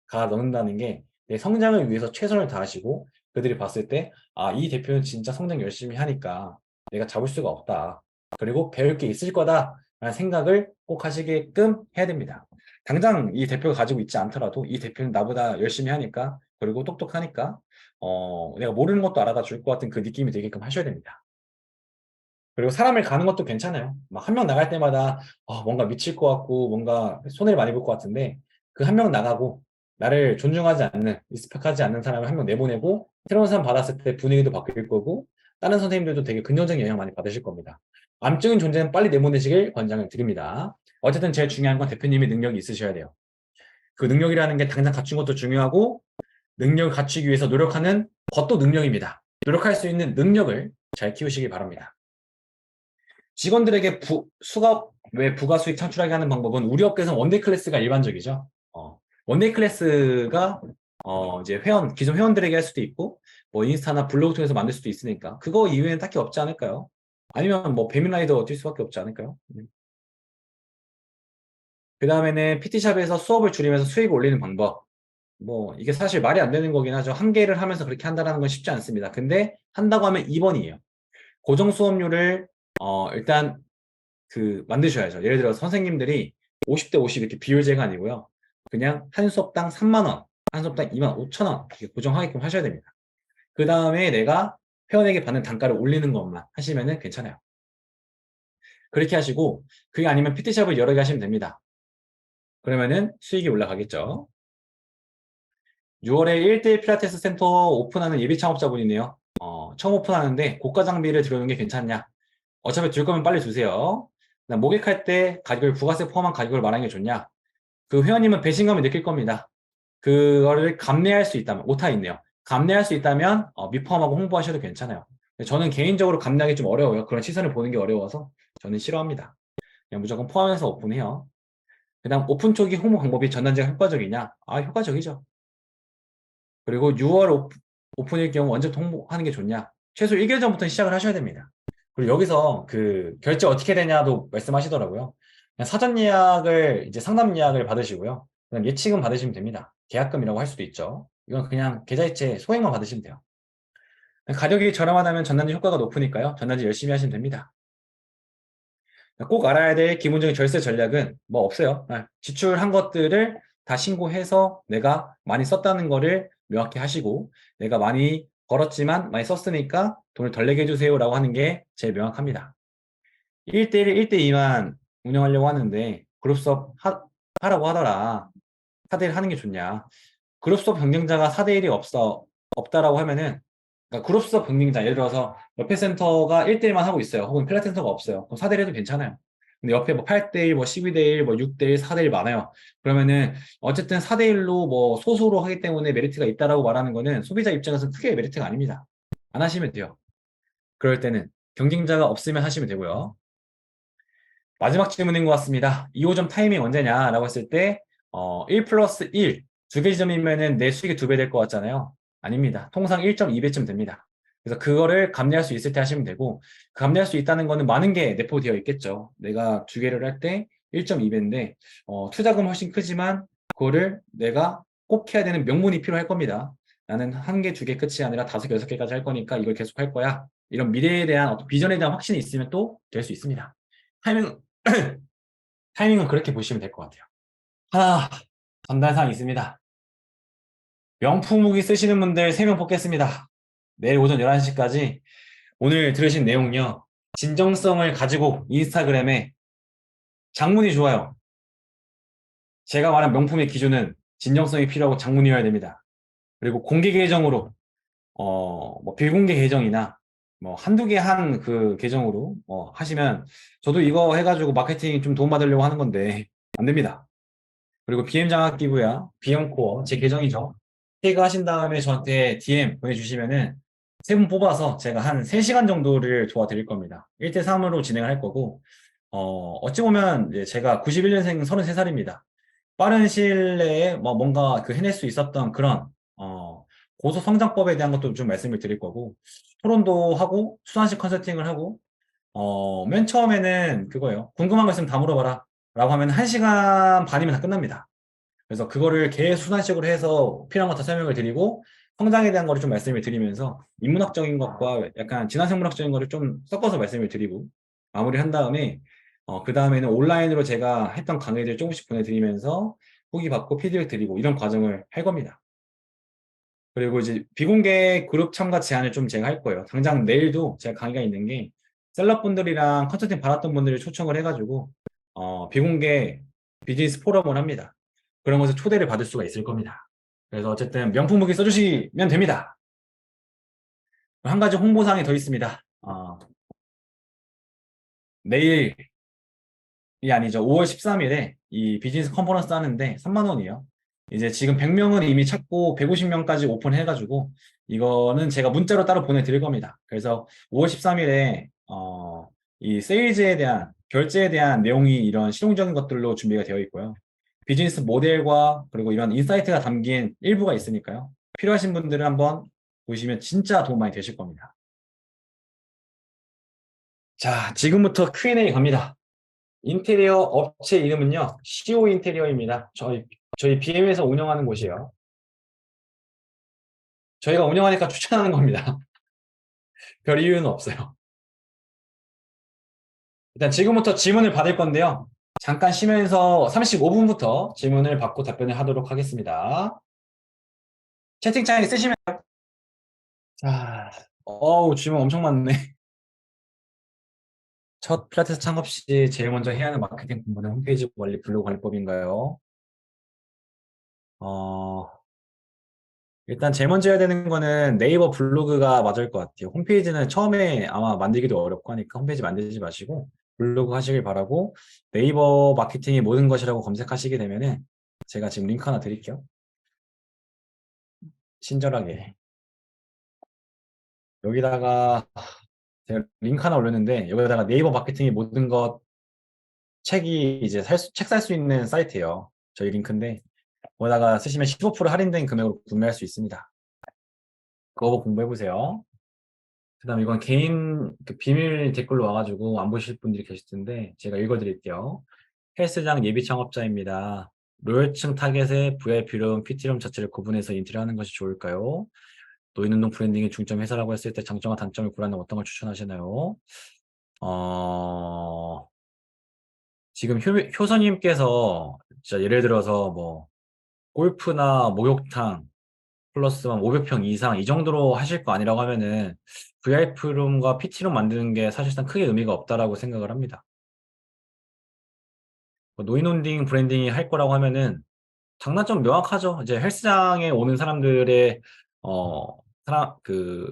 Speaker 1: 갈아 넣는다는 게 내 성장을 위해서 최선을 다하시고, 그들이 봤을 때, 이 대표는 진짜 성장 열심히 하니까 내가 잡을 수가 없다. 그리고 배울 게 있을 거다. 라는 생각을 꼭 하시게끔 해야 됩니다. 당장 이 대표가 가지고 있지 않더라도 이 대표는 나보다 열심히 하니까, 그리고 똑똑하니까, 내가 모르는 것도 알아다 줄 것 같은 그 느낌이 되게끔 하셔야 됩니다. 그리고 사람을 가는 것도 괜찮아요. 막 한 명 나갈 때마다 뭔가 미칠 것 같고 뭔가 손해를 많이 볼 것 같은데, 그 한 명 나가고 나를 존중하지 않는, 리스펙하지 않는 사람을 한 명 내보내고 새로운 사람 받았을 때 분위기도 바뀔 거고, 다른 선생님들도 되게 긍정적인 영향 많이 받으실 겁니다. 암적인 존재는 빨리 내보내시길 권장을 드립니다. 어쨌든 제일 중요한 건 대표님이 능력이 있으셔야 돼요. 그 능력이라는 게 당장 갖춘 것도 중요하고, 능력을 갖추기 위해서 노력하는 것도 능력입니다. 노력할 수 있는 능력을 잘 키우시기 바랍니다. 직원들에게 부가 수익 창출하게 하는 방법은, 우리 업계에서는 원데이 클래스가 일반적이죠. 원데이 클래스가 이제 기존 회원들에게 할 수도 있고, 뭐 인스타나 블로그 통해서 만들 수도 있으니까 그거 이외에는 딱히 없지 않을까요? 아니면 뭐 배민라이더 뛸 수밖에 없지 않을까요? 그 다음에는 PT샵에서 수업을 줄이면서 수익을 올리는 방법. 뭐 이게 사실 말이 안 되는 거긴 하죠. 한 개를 하면서 그렇게 한다는 건 쉽지 않습니다. 근데 한다고 하면 2번이에요. 고정 수업료를 일단 만드셔야죠. 예를 들어 선생님들이 50대 50 이렇게 비율제가 아니고요. 그냥 한 수업당 3만 원, 한 수업당 2만 5천 원 이렇게 고정하게끔 하셔야 됩니다. 그 다음에 내가 회원에게 받는 단가를 올리는 것만 하시면은 괜찮아요. 그렇게 하시고, 그게 아니면 PT샵을 여러 개 하시면 됩니다. 그러면은 수익이 올라가겠죠. 6월에 1대1 필라테스 센터 오픈하는 예비 창업자분이네요. 처음 오픈하는데 고가 장비를 들여놓는 게 괜찮냐? 어차피 줄 거면 빨리 주세요. 모객할 때 가격을 부가세 포함한 가격을 말하는 게 좋냐? 그 회원님은 배신감을 느낄 겁니다. 그거를 감내할 수 있다면, 오타 있네요. 감내할 수 있다면 미포함하고 홍보하셔도 괜찮아요. 저는 개인적으로 감내하기 좀 어려워요. 그런 시선을 보는 게 어려워서 저는 싫어합니다. 그냥 무조건 포함해서 오픈해요. 그 다음 오픈 초기 홍보 방법이 전단지가 효과적이냐? 효과적이죠. 그리고 6월 오픈일 경우 언제부터 홍보하는 게 좋냐? 최소 1개월 전부터 시작을 하셔야 됩니다. 그리고 여기서 그 결제 어떻게 되냐도 말씀하시더라고요. 그냥 사전 예약을, 이제 상담 예약을 받으시고요. 그냥 예치금 받으시면 됩니다. 계약금이라고 할 수도 있죠. 이건 그냥 계좌이체 소액만 받으시면 돼요. 가격이 저렴하다면 전단지 효과가 높으니까요. 전단지 열심히 하시면 됩니다. 꼭 알아야 될 기본적인 절세 전략은 뭐 없어요. 지출한 것들을 다 신고해서 내가 많이 썼다는 거를 명확히 하시고, 내가 많이 벌었지만 많이 썼으니까 돈을 덜 내게 해주세요 라고 하는 게 제일 명확합니다. 1대1, 1대2만 운영하려고 하는데 그룹 수업 하라고 하더라. 4대1 하는 게 좋냐? 그룹 수업 경쟁자가 4대1이 없다라고 하면은, 그러니까 그룹 수업 경쟁자, 예를 들어서 옆에 센터가 1대1만 하고 있어요. 혹은 필라테스 센터가 없어요. 그럼 4대1 해도 괜찮아요. 근데 옆에 뭐 8대1, 뭐 12대1, 뭐 6대1, 4대1 많아요. 그러면은 어쨌든 4대1로 뭐 소수로 하기 때문에 메리트가 있다라고 말하는 거는 소비자 입장에서 크게 메리트가 아닙니다. 안 하시면 돼요. 그럴 때는 경쟁자가 없으면 하시면 되고요. 마지막 질문인 것 같습니다. 2호점 타이밍 언제냐라고 했을 때, 1 플러스 1, 두 개 지점이면은 내 수익이 두 배 될 것 같잖아요. 아닙니다. 통상 1.2배쯤 됩니다. 그래서 그거를 감내할 수 있을 때 하시면 되고, 그 감내할 수 있다는 거는 많은 게 내포되어 있겠죠. 내가 두 개를 할 때 1.2배인데, 투자금 훨씬 크지만, 그거를 내가 꼭 해야 되는 명분이 필요할 겁니다. 나는 한 개, 두 개 끝이 아니라 다섯 개, 여섯 개까지 할 거니까 이걸 계속 할 거야. 이런 미래에 대한 어떤 비전에 대한 확신이 있으면 또 될 수 있습니다. 타이밍, 타이밍은 그렇게 보시면 될 것 같아요. 하나, 전달사항 있습니다. 명품 후기 쓰시는 분들 3명 뽑겠습니다. 내일 오전 11시까지 오늘 들으신 내용요. 진정성을 가지고 인스타그램에 장문이 좋아요. 제가 말한 명품의 기준은 진정성이 필요하고 장문이어야 됩니다. 그리고 공개 계정으로 뭐 비공개 계정이나 뭐 한두 개 한 그 계정으로 하시면 저도 이거 해가지고 마케팅 좀 도움받으려고 하는 건데 안 됩니다. 그리고 BM 장학 기부야, BM 코어 제 계정이죠. 태그 하신 다음에 저한테 DM 보내주시면은 세 분 뽑아서 제가 한 3시간 정도를 도와드릴 겁니다. 1대3으로 진행을 할 거고, 어찌 보면 이제 제가 91년생 33살입니다. 빠른 시일 내에 뭐 뭔가 그 해낼 수 있었던 그런, 고소 성장법에 대한 것도 좀 말씀을 드릴 거고, 토론도 하고, 수강식 컨설팅을 하고, 맨 처음에는 그거예요. 궁금한 거 있으면 다 물어봐라. 라고 하면 1시간 반이면 다 끝납니다. 그래서 그거를 계속 순환식으로 해서 필요한 거 다 설명을 드리고 성장에 대한 거를 좀 말씀을 드리면서 인문학적인 것과 약간 진화생물학적인 거를 좀 섞어서 말씀을 드리고 마무리한 다음에 그 다음에는 온라인으로 제가 했던 강의들 조금씩 보내드리면서 후기 받고 피드백 드리고 이런 과정을 할 겁니다. 그리고 이제 비공개 그룹 참가 제안을 좀 제가 할 거예요. 당장 내일도 제가 강의가 있는 게 셀럽분들이랑 컨설팅 받았던 분들을 초청을 해가지고 비공개 비즈니스 포럼을 합니다. 그런 곳에 초대를 받을 수가 있을 겁니다. 그래서 어쨌든 명품 무기 써주시면 됩니다. 한 가지 홍보사항이 더 있습니다. 내일이 아니죠. 5월 13일에 이 비즈니스 컨퍼런스 하는데 3만 원이에요. 이제 지금 100명은 이미 찾고 150명까지 오픈해가지고 이거는 제가 문자로 따로 보내드릴 겁니다. 그래서 5월 13일에 이 세일즈에 대한 결제에 대한 내용이 이런 실용적인 것들로 준비가 되어 있고요. 비즈니스 모델과 그리고 이런 인사이트가 담긴 일부가 있으니까요. 필요하신 분들은 한번 보시면 진짜 도움 많이 되실 겁니다. 자, 지금부터 Q&A 갑니다. 인테리어 업체 이름은요, CO 인테리어입니다. 저희 BM에서 운영하는 곳이에요. 저희가 운영하니까 추천하는 겁니다. 별 이유는 없어요. 일단 지금부터 질문을 받을 건데요. 잠깐 쉬면서 35분부터 질문을 받고 답변을 하도록 하겠습니다. 채팅창에 쓰시면, 자, 질문 엄청 많네. 첫 필라테스 창업 시 제일 먼저 해야 하는 마케팅 공부는 홈페이지 관리, 블로그 관리법인가요? 어, 일단 제일 먼저 해야 되는 거는 네이버 블로그가 맞을 것 같아요. 홈페이지는 처음에 아마 만들기도 어렵고 하니까 홈페이지 만들지 마시고 블로그 하시길 바라고 네이버 마케팅의 모든 것이라고 검색하시게 되면은 제가 지금 링크 하나 드릴게요. 친절하게. 여기다가 제가 링크 하나 올렸는데 여기다가 네이버 마케팅의 모든 것 책이 이제 책 살 수 있는 사이트예요. 저희 링크인데 거기다가 쓰시면 15% 할인된 금액으로 구매할 수 있습니다. 그거 공부해 보세요. 그다음 이건 개인 그 비밀 댓글로 와가지고 안 보실 분들이 계실 텐데 제가 읽어드릴게요. 헬스장 예비 창업자입니다. 로열층 타겟의 VIP룸, PT룸 자체를 구분해서 인테리어하는 것이 좋을까요? 노인운동 브랜딩의 중점 회사라고 했을 때 장점과 단점을 고려하는 어떤 걸 추천하시나요? 어... 지금 효선님께서 진짜 예를 들어서 뭐 골프나 목욕탕 플러스 500평 이상 이 정도로 하실 거 아니라고 하면은 VIP룸과 PT룸 만드는 게 사실상 크게 의미가 없다라고 생각을 합니다. 뭐 노인운동 브랜딩이 할 거라고 하면은 장단점 명확하죠. 이제 헬스장에 오는 사람들의 어 사람 그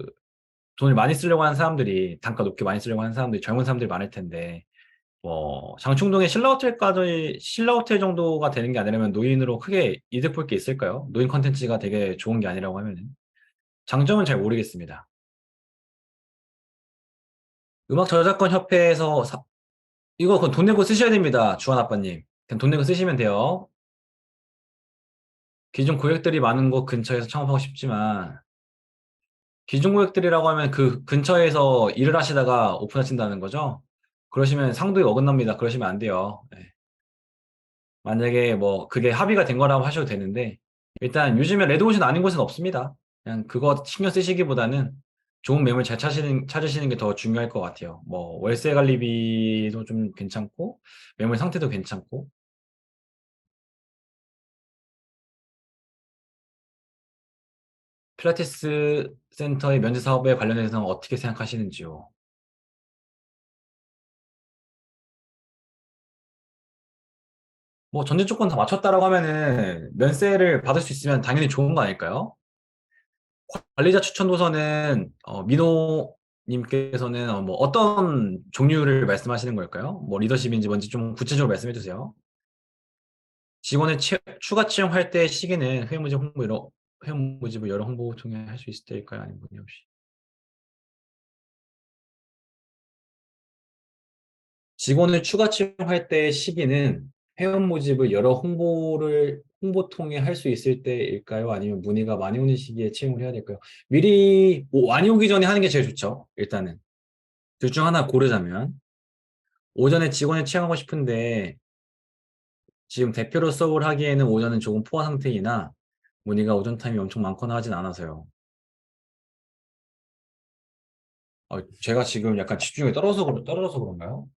Speaker 1: 돈을 많이 쓰려고 하는 사람들이 단가 높게 많이 쓰려고 하는 사람들이 젊은 사람들이 많을 텐데 뭐 장충동의 신라호텔 정도가 되는 게 아니라면 노인으로 크게 이득 볼 게 있을까요? 노인 컨텐츠가 되게 좋은 게 아니라고 하면은 장점은 잘 모르겠습니다. 음악 저작권 협회에서 이거 그돈 내고 쓰셔야 됩니다. 주한 아빠님. 그냥 돈 내고 쓰시면 돼요. 기존 고객들이 많은 곳 근처에서 창업하고 싶지만 기존 고객들이라고 하면 그 근처에서 일을 하시다가 오픈하신다는 거죠? 그러시면 상도에 어긋납니다. 그러시면 안 돼요. 네. 만약에 뭐 그게 합의가 된 거라고 하셔도 되는데 일단 요즘에 레드오션 아닌 곳은 없습니다. 그냥 그거 신경 쓰시기보다는 좋은 매물 잘 찾으시는 게 더 중요할 것 같아요. 뭐 월세 관리비도 좀 괜찮고 매물 상태도 괜찮고 필라테스 센터의 면제 사업에 관련해서는 어떻게 생각하시는지요? 뭐 전제 조건 다 맞췄다라고 하면은 면세를 받을 수 있으면 당연히 좋은 거 아닐까요? 관리자 추천 도서는 민호 님께서는 뭐 어떤 종류를 말씀하시는 걸까요? 뭐 리더십인지 뭔지 좀 구체적으로 말씀해 주세요. 직원을 추가 채용할 때 시기는 회원 모집을 여러 홍보 통해 할 수 있을 때일까요? 아니면 문의 없이? 직원을 추가 채용할 때 시기는 회원 모집을 여러 홍보 통해 할 수 있을 때일까요? 아니면 문의가 많이 오는 시기에 채용을 해야 될까요? 미리 많이 오기 전에 하는 게 제일 좋죠. 일단은 둘 중 하나 고르자면 오전에 직원을 채용하고 싶은데 지금 대표로 수업을 하기에는 오전은 조금 포화 상태이나 문의가 오전 타임이 엄청 많거나 하진 않아서요. 제가 지금 약간 집중력이 떨어져서 그런가요?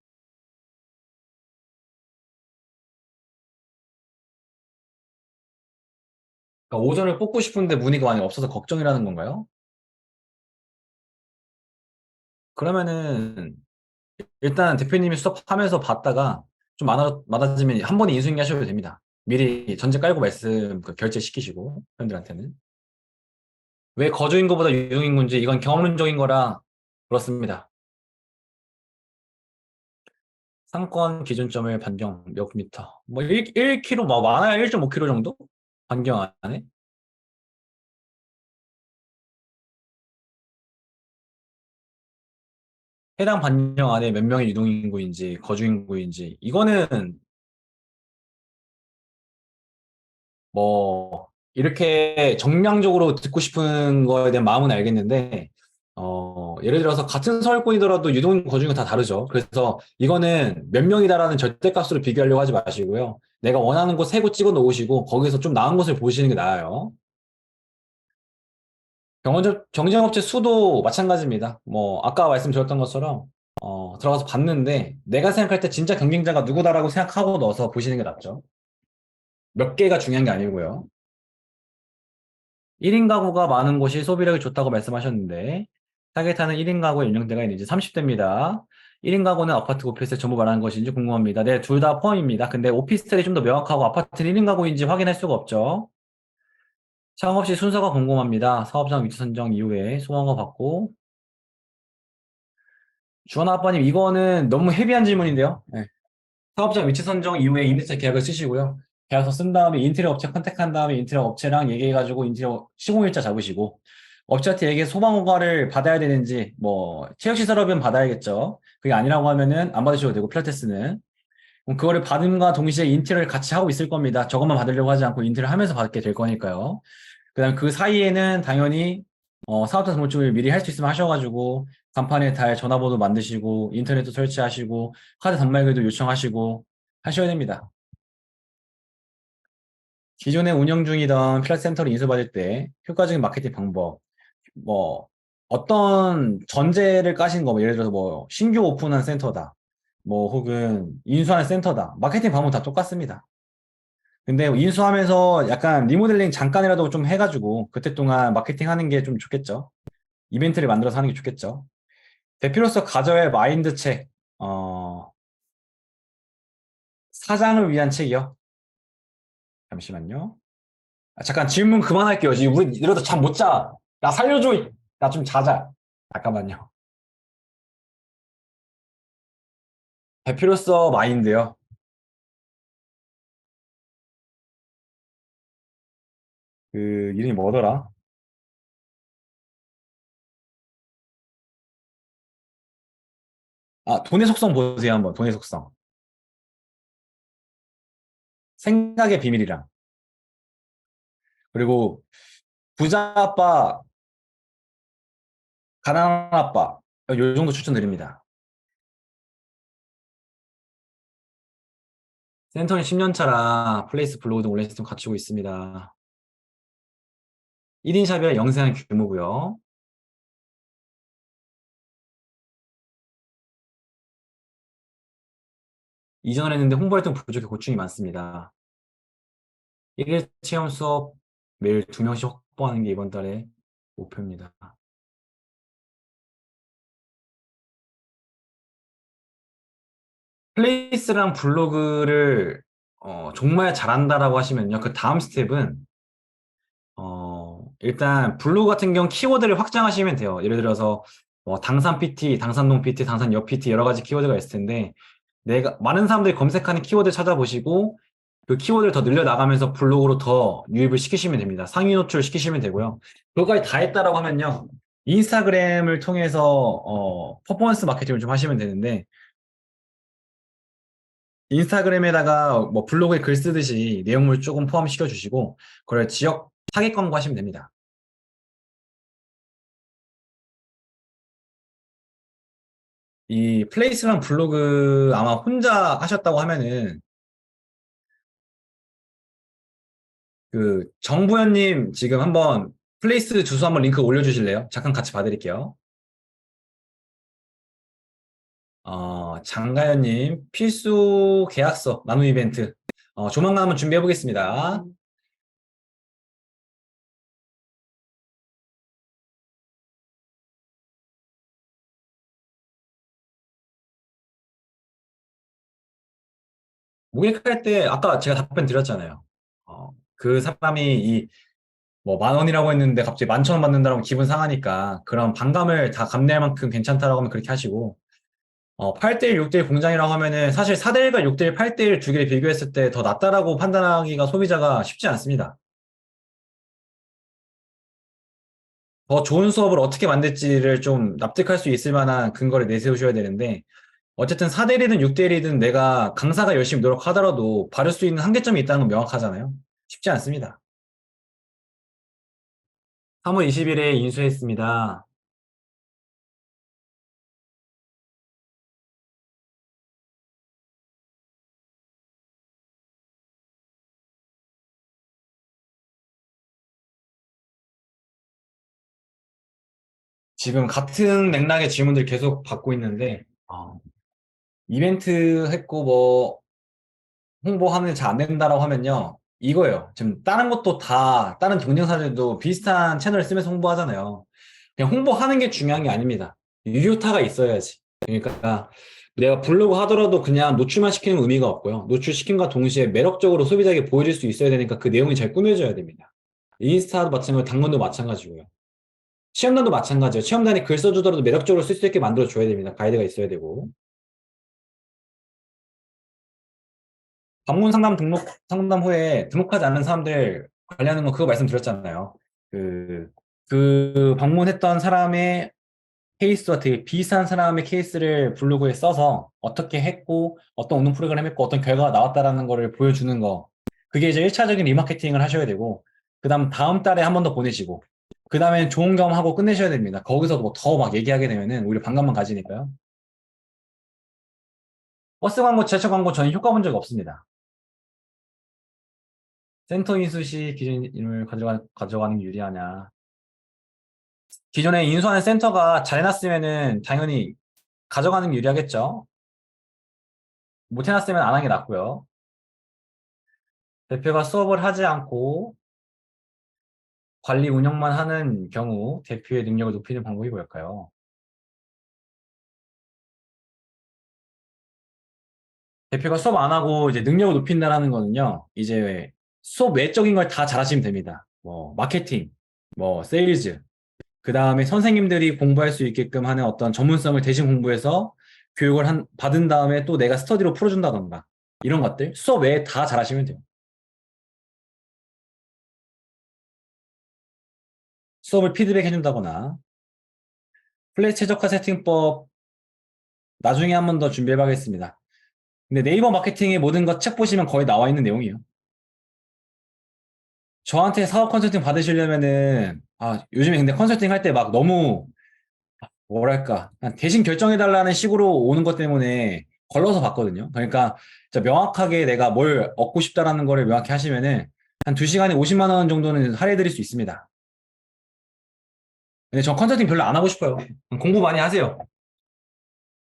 Speaker 1: 그러니까 오전을 뽑고 싶은데 문의가 많이 없어서 걱정이라는 건가요? 그러면은 일단 대표님이 수업하면서 봤다가 좀 많아지면 한 번에 인수인계 하셔도 됩니다. 미리 전제 깔고 결제시키시고 회원들한테는. 왜 거주인구보다 유동인구인지 이건 경험론적인 거라 그렇습니다. 상권 기준점을 반경 몇 미터? 뭐 1km, 뭐 많아야 1.5km 정도? 반경 안에? 해당 반경 안에 몇 명의 유동인구인지 거주인구인지 이거는 뭐 이렇게 정량적으로 듣고 싶은 거에 대한 마음은 알겠는데 예를 들어서 같은 서울권이더라도 유동 거주인구 다 다르죠. 그래서 이거는 몇 명이다라는 절대값으로 비교하려고 하지 마시고요. 내가 원하는 곳 세 곳 찍어 놓으시고 거기서 좀 나은 곳을 보시는 게 나아요. 경쟁업체 수도 마찬가지입니다. 뭐 아까 말씀드렸던 것처럼 들어가서 봤는데 내가 생각할 때 진짜 경쟁자가 누구다라고 생각하고 넣어서 보시는 게 낫죠. 몇 개가 중요한 게 아니고요. 1인 가구가 많은 곳이 소비력이 좋다고 말씀하셨는데 타겟하는 1인 가구의 연령대가 있는지 30대입니다. 1인 가구는 아파트, 오피스텔 전부 말하는 것인지 궁금합니다. 네, 둘 다 포함입니다. 근데 오피스텔이 좀 더 명확하고 아파트는 1인 가구인지 확인할 수가 없죠. 창업 시 순서가 궁금합니다. 사업장 위치 선정 이후에 소원거 받고 주원 아빠님 이거는 너무 헤비한 질문인데요. 네. 사업장 위치 선정 이후에 임대차 계약을 쓰시고요. 계약서 쓴 다음에 인테리어 업체 컨택한 다음에 인테리어 업체랑 얘기해가지고 인테리어 시공일자 잡으시고 업체한테 얘기해 소방 허가를 받아야 되는지 뭐 체육시설업은 받아야겠죠. 그게 아니라고 하면은 안 받으셔도 되고 필라테스는 그럼 그거를 받음과 동시에 인테리어를 같이 하고 있을 겁니다. 저것만 받으려고 하지 않고 인테리어 하면서 받게 될 거니까요. 그다음 그 사이에는 당연히 사업자 등록증을 미리 할 수 있으면 하셔가지고 간판에 달 전화번호 만드시고 인터넷도 설치하시고 카드 단말기도 요청하시고 하셔야 됩니다. 기존에 운영 중이던 필라테스 센터를 인수받을 때 효과적인 마케팅 방법 뭐 어떤 전제를 까시는 거, 뭐 예를 들어서 뭐 신규 오픈한 센터다, 뭐 혹은 인수하는 센터다, 마케팅 방법은 다 똑같습니다. 근데 인수하면서 약간 리모델링 잠깐이라도 좀 해가지고 그때 동안 마케팅 하는 게 좀 좋겠죠. 이벤트를 만들어서 하는 게 좋겠죠. 대표로서 가져야 할 마인드 책, 사장을 위한 책이요. 잠시만요. 잠깐 질문 그만할게요. 지금 우리 이러다 잠 못 자. 나 살려줘. 나 좀 자자. 잠깐만요. 대표로서 마인드요. 그 이름이 뭐더라? 돈의 속성 보세요 한번. 돈의 속성. 생각의 비밀이랑. 그리고 부자 아빠, 가난한 아빠, 요 정도 추천드립니다. 센터는 10년 차라 플레이스 블로그 등 온라인 시스템 갖추고 있습니다. 1인 샵이라 영세한 규모고요. 이전을 했는데 홍보 활동 부족해 고충이 많습니다. 1일 체험 수업 매일 2명씩 확보하는 게 이번 달에 목표입니다. 플레이스랑 블로그를 정말 잘한다라고 하시면요. 그 다음 스텝은 일단 블로그 같은 경우 키워드를 확장하시면 돼요. 예를 들어서 당산 PT, 당산동 PT, 당산 옆 PT 여러 가지 키워드가 있을 텐데 내가 많은 사람들이 검색하는 키워드 찾아보시고 그 키워드를 더 늘려나가면서 블로그로 더 유입을 시키시면 됩니다. 상위 노출 시키시면 되고요. 그거까지 다 했다라고 하면요. 인스타그램을 통해서 퍼포먼스 마케팅을 좀 하시면 되는데 인스타그램에다가 뭐 블로그에 글 쓰듯이 내용물 조금 포함시켜 주시고 그걸 지역 타겟 광고 하시면 됩니다. 이 플레이스랑 블로그 아마 혼자 하셨다고 하면은 그 정부현님 지금 한번 플레이스 주소 한번 링크 올려주실래요? 잠깐 같이 봐드릴게요. 장가연님 필수 계약서 나눔 이벤트 조만간 한번 준비해 보겠습니다. 모객할 때 아까 제가 답변 드렸잖아요. 그 사람이 이 뭐 만 원이라고 했는데 갑자기 11,000원 받는다고 하면 기분 상하니까 그런 반감을 다 감내할 만큼 괜찮다라고 하면 그렇게 하시고 8대1, 6대1 공장이라고 하면은 사실 4대1과 6대1, 8대1 두 개를 비교했을 때 더 낫다라고 판단하기가 소비자가 쉽지 않습니다. 더 좋은 수업을 어떻게 만들지를 좀 납득할 수 있을 만한 근거를 내세우셔야 되는데 어쨌든 4대1이든 6대1이든 내가 강사가 열심히 노력하더라도 바를 수 있는 한계점이 있다는 건 명확하잖아요. 쉽지 않습니다. 3월 20일에 인수했습니다. 지금 같은 맥락의 질문들 계속 받고 있는데 이벤트 했고 뭐 홍보하면 잘 안 된다라고 하면요. 이거예요. 지금 다른 것도 다, 다른 경쟁사들도 비슷한 채널을 쓰면서 홍보하잖아요. 그냥 홍보하는 게 중요한 게 아닙니다. 유효타가 있어야지. 그러니까 내가 블로그 하더라도 그냥 노출만 시키는 의미가 없고요. 노출시킴과 동시에 매력적으로 소비자에게 보여줄 수 있어야 되니까 그 내용이 잘 꾸며져야 됩니다. 인스타도 마찬가지고 당근도 마찬가지고요. 체험단도 마찬가지예요. 체험단이 글 써주더라도 매력적으로 쓸 수 있게 만들어줘야 됩니다. 가이드가 있어야 되고. 방문 상담 등록 상담 후에 등록하지 않는 사람들 관리하는 건 그거 말씀드렸잖아요. 그, 그 방문했던 사람의 케이스와 되게 비슷한 사람의 케이스를 블로그에 써서 어떻게 했고 어떤 운동 프로그램 했고 어떤 결과가 나왔다라는 거를 보여주는 거. 그게 이제 1차적인 리마케팅을 하셔야 되고 그다음 다음 달에 한 번 더 보내시고 그다음에 좋은 경험하고 끝내셔야 됩니다. 거기서 뭐 더 막 얘기하게 되면은 오히려 반감만 가지니까요. 버스 광고, 지하철 광고 저는 효과 본 적 없습니다. 센터 인수 시 기준을 가져가는 게 유리하냐. 기존에 인수하는 센터가 잘 해놨으면은 당연히 가져가는 게 유리하겠죠. 못 해놨으면 안 하는 게 낫고요. 대표가 수업을 하지 않고 관리 운영만 하는 경우 대표의 능력을 높이는 방법이 뭘까요? 대표가 수업 안 하고 이제 능력을 높인다라는 거는요. 이제 수업 외적인 걸 다 잘하시면 됩니다. 뭐 마케팅, 뭐 세일즈, 그 다음에 선생님들이 공부할 수 있게끔 하는 어떤 전문성을 대신 공부해서 교육을 받은 다음에 또 내가 스터디로 풀어준다던가 이런 것들 수업 외에 다 잘하시면 돼요. 수업을 피드백 해준다거나 플랫 최적화 세팅법 나중에 한 번 더 준비해 봐야겠습니다. 근데 네이버 마케팅의 모든 것 책 보시면 거의 나와 있는 내용이에요. 저한테 사업 컨설팅 받으시려면은, 요즘에 근데 컨설팅 할 때 막 너무, 뭐랄까, 그냥 대신 결정해달라는 식으로 오는 것 때문에 걸러서 받거든요. 그러니까, 진짜 명확하게 내가 뭘 얻고 싶다라는 거를 명확히 하시면은, 한 2시간에 50만 원 정도는 할애해드릴 수 있습니다. 근데 전 컨설팅 별로 안 하고 싶어요. 공부 많이 하세요.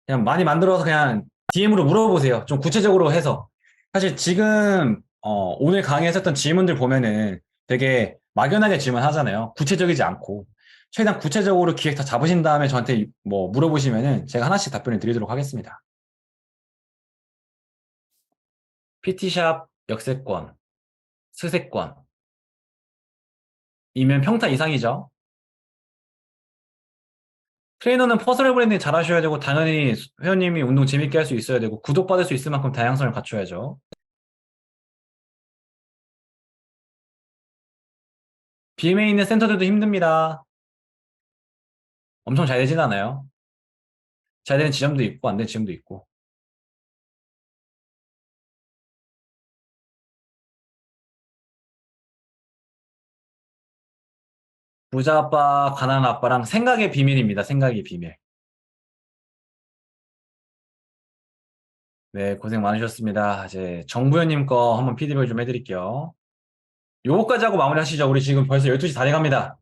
Speaker 1: 그냥 많이 만들어서 그냥 DM으로 물어보세요. 좀 구체적으로 해서. 사실 지금 오늘 강의에서 했던 질문들 보면은 되게 막연하게 질문하잖아요. 구체적이지 않고. 최대한 구체적으로 기획 다 잡으신 다음에 저한테 뭐 물어보시면은 제가 하나씩 답변을 드리도록 하겠습니다. PT샵 역세권, 스세권, 이면 평타 이상이죠. 트레이너는 퍼스널 브랜딩 잘 하셔야 되고 당연히 회원님이 운동 재밌게 할 수 있어야 되고 구독받을 수 있을 만큼 다양성을 갖춰야죠. BM에 있는 센터들도 힘듭니다. 엄청 잘 되진 않아요. 잘 되는 지점도 있고 안 되는 지점도 있고. 부자 아빠, 가난한 아빠랑 생각의 비밀입니다. 생각의 비밀. 네, 고생 많으셨습니다. 이제 정부현님 거 한번 피드백 좀 해드릴게요. 요거까지 하고 마무리하시죠. 우리 지금 벌써 12시 다 돼갑니다.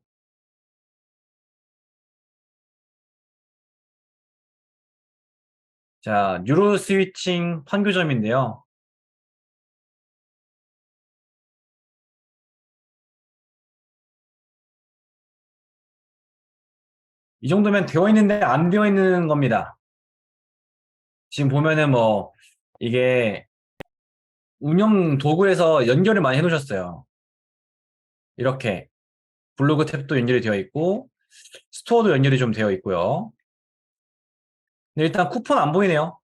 Speaker 1: 자, 뉴로 스위칭 판교점인데요. 이 정도면 되어 있는데 안 되어 있는 겁니다. 지금 보면은 뭐 이게 운영 도구에서 연결을 많이 해놓으셨어요. 이렇게 블로그 탭도 연결이 되어 있고 스토어도 연결이 좀 되어 있고요. 근데 일단 쿠폰 안 보이네요.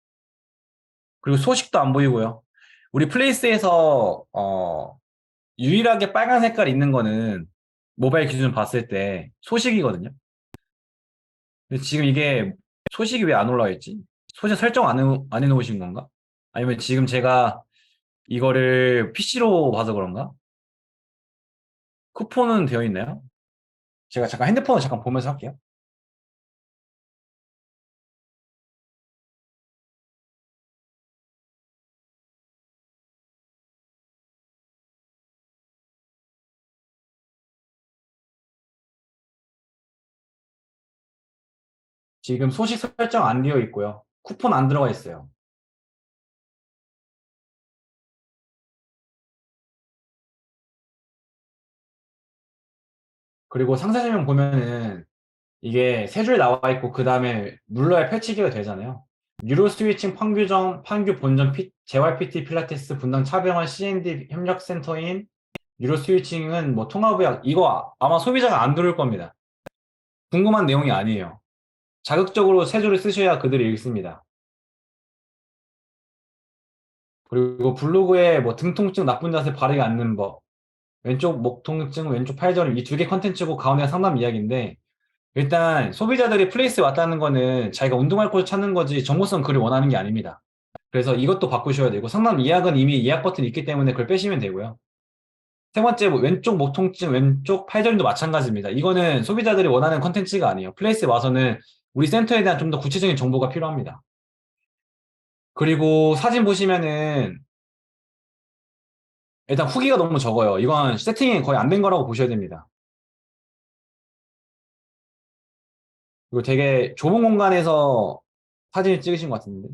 Speaker 1: 그리고 소식도 안 보이고요. 우리 플레이스에서 유일하게 빨간 색깔 있는 거는 모바일 기준 봤을 때 소식이거든요. 근데 지금 이게 소식이 왜 안 올라와 있지? 소식 설정 안 해놓으신 건가? 아니면 지금 제가 이거를 PC로 봐서 그런가? 쿠폰은 되어 있나요? 제가 잠깐 핸드폰을 잠깐 보면서 할게요. 지금 소식 설정 안 되어 있고요. 쿠폰 안 들어가 있어요. 그리고 상세 설명 보면은 이게 세 줄 나와 있고 그 다음에 눌러야 펼치기가 되잖아요. 유로 스위칭 판교점, 판교 본점 재활 PT 필라테스 분당 차병원 C&D 협력센터인 유로 스위칭은 뭐 통합의학 이거 아마 소비자가 안 들을 겁니다. 궁금한 내용이 아니에요. 자극적으로 세 줄을 쓰셔야 그들이 읽습니다. 그리고 블로그에 뭐 등 통증 나쁜 자세 바르게 앉는 법, 왼쪽 목 통증, 왼쪽 팔저림 이 두 개 컨텐츠고 가운데 상담 이야기인데 일단 소비자들이 플레이스에 왔다는 거는 자기가 운동할 곳을 찾는 거지 정보성 글을 원하는 게 아닙니다. 그래서 이것도 바꾸셔야 되고 상담 예약은 이미 예약 버튼이 있기 때문에 그걸 빼시면 되고요. 세 번째 뭐 왼쪽 목 통증, 왼쪽 팔저림도 마찬가지입니다. 이거는 소비자들이 원하는 컨텐츠가 아니에요. 플레이스에 와서는 우리 센터에 대한 좀 더 구체적인 정보가 필요합니다. 그리고 사진 보시면은 일단 후기가 너무 적어요. 이건 세팅이 거의 안 된 거라고 보셔야 됩니다. 그리고 되게 좁은 공간에서 사진을 찍으신 것 같은데.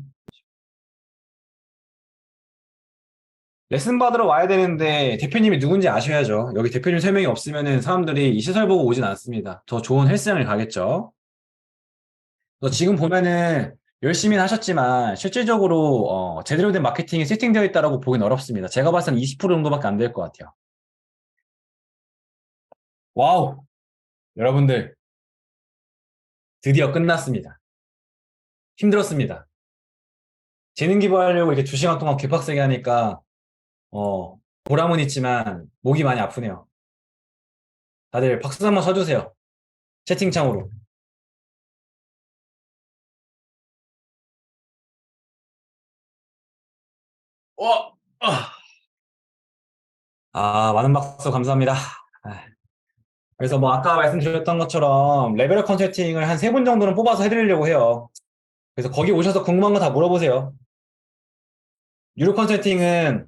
Speaker 1: 레슨 받으러 와야 되는데 대표님이 누군지 아셔야죠. 여기 대표님 3명이 없으면은 사람들이 이 시설 보고 오진 않습니다. 더 좋은 헬스장을 가겠죠. 그래서 지금 보면은 열심히 하셨지만 실질적으로 제대로 된 마케팅이 세팅되어 있다고 보기는 어렵습니다. 제가 봤을 때는 20% 정도밖에 안 될 것 같아요. 와우! 여러분들 드디어 끝났습니다. 힘들었습니다. 재능 기부하려고 이렇게 2시간 동안 개빡세게 하니까 보람은 있지만 목이 많이 아프네요. 다들 박수 한번 쳐주세요. 채팅창으로. 어! 아. 많은 박수 감사합니다. 아, 그래서 뭐 아까 말씀드렸던 것처럼 레벨업 컨설팅을 한 3분 정도는 뽑아서 해드리려고 해요. 그래서 거기 오셔서 궁금한 거 다 물어보세요. 유료 컨설팅은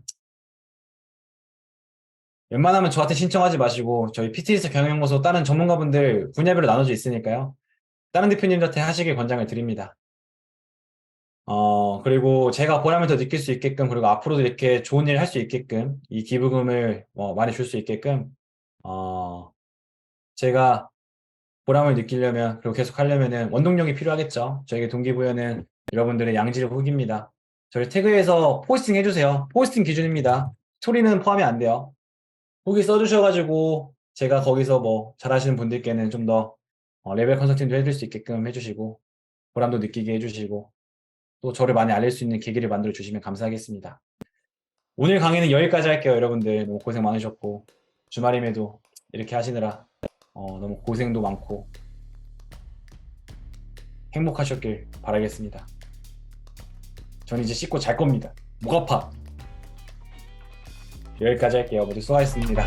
Speaker 1: 웬만하면 저한테 신청하지 마시고 저희 PTS 경영연구소 다른 전문가분들 분야별로 나눠져 있으니까요. 다른 대표님한테 하시길 권장을 드립니다. 그리고 제가 보람을 더 느낄 수 있게끔, 그리고 앞으로도 이렇게 좋은 일 할 수 있게끔, 이 기부금을 많이 줄 수 있게끔, 제가 보람을 느끼려면, 그리고 계속 하려면은 원동력이 필요하겠죠. 저에게 동기부여는 여러분들의 양질 후기입니다. 저를 태그해서 포스팅 해주세요. 포스팅 기준입니다. 스토리는 포함이 안 돼요. 후기 써주셔가지고, 제가 거기서 뭐 잘하시는 분들께는 좀 더 레벨 컨설팅도 해줄 수 있게끔 해주시고, 보람도 느끼게 해주시고, 또 저를 많이 알릴 수 있는 계기를 만들어 주시면 감사하겠습니다. 오늘 강의는 여기까지 할게요. 여러분들 너무 고생 많으셨고 주말임에도 이렇게 하시느라 너무 고생도 많고 행복하셨길 바라겠습니다. 전 이제 씻고 잘 겁니다. 목 아파. 여기까지 할게요. 모두 수고하셨습니다.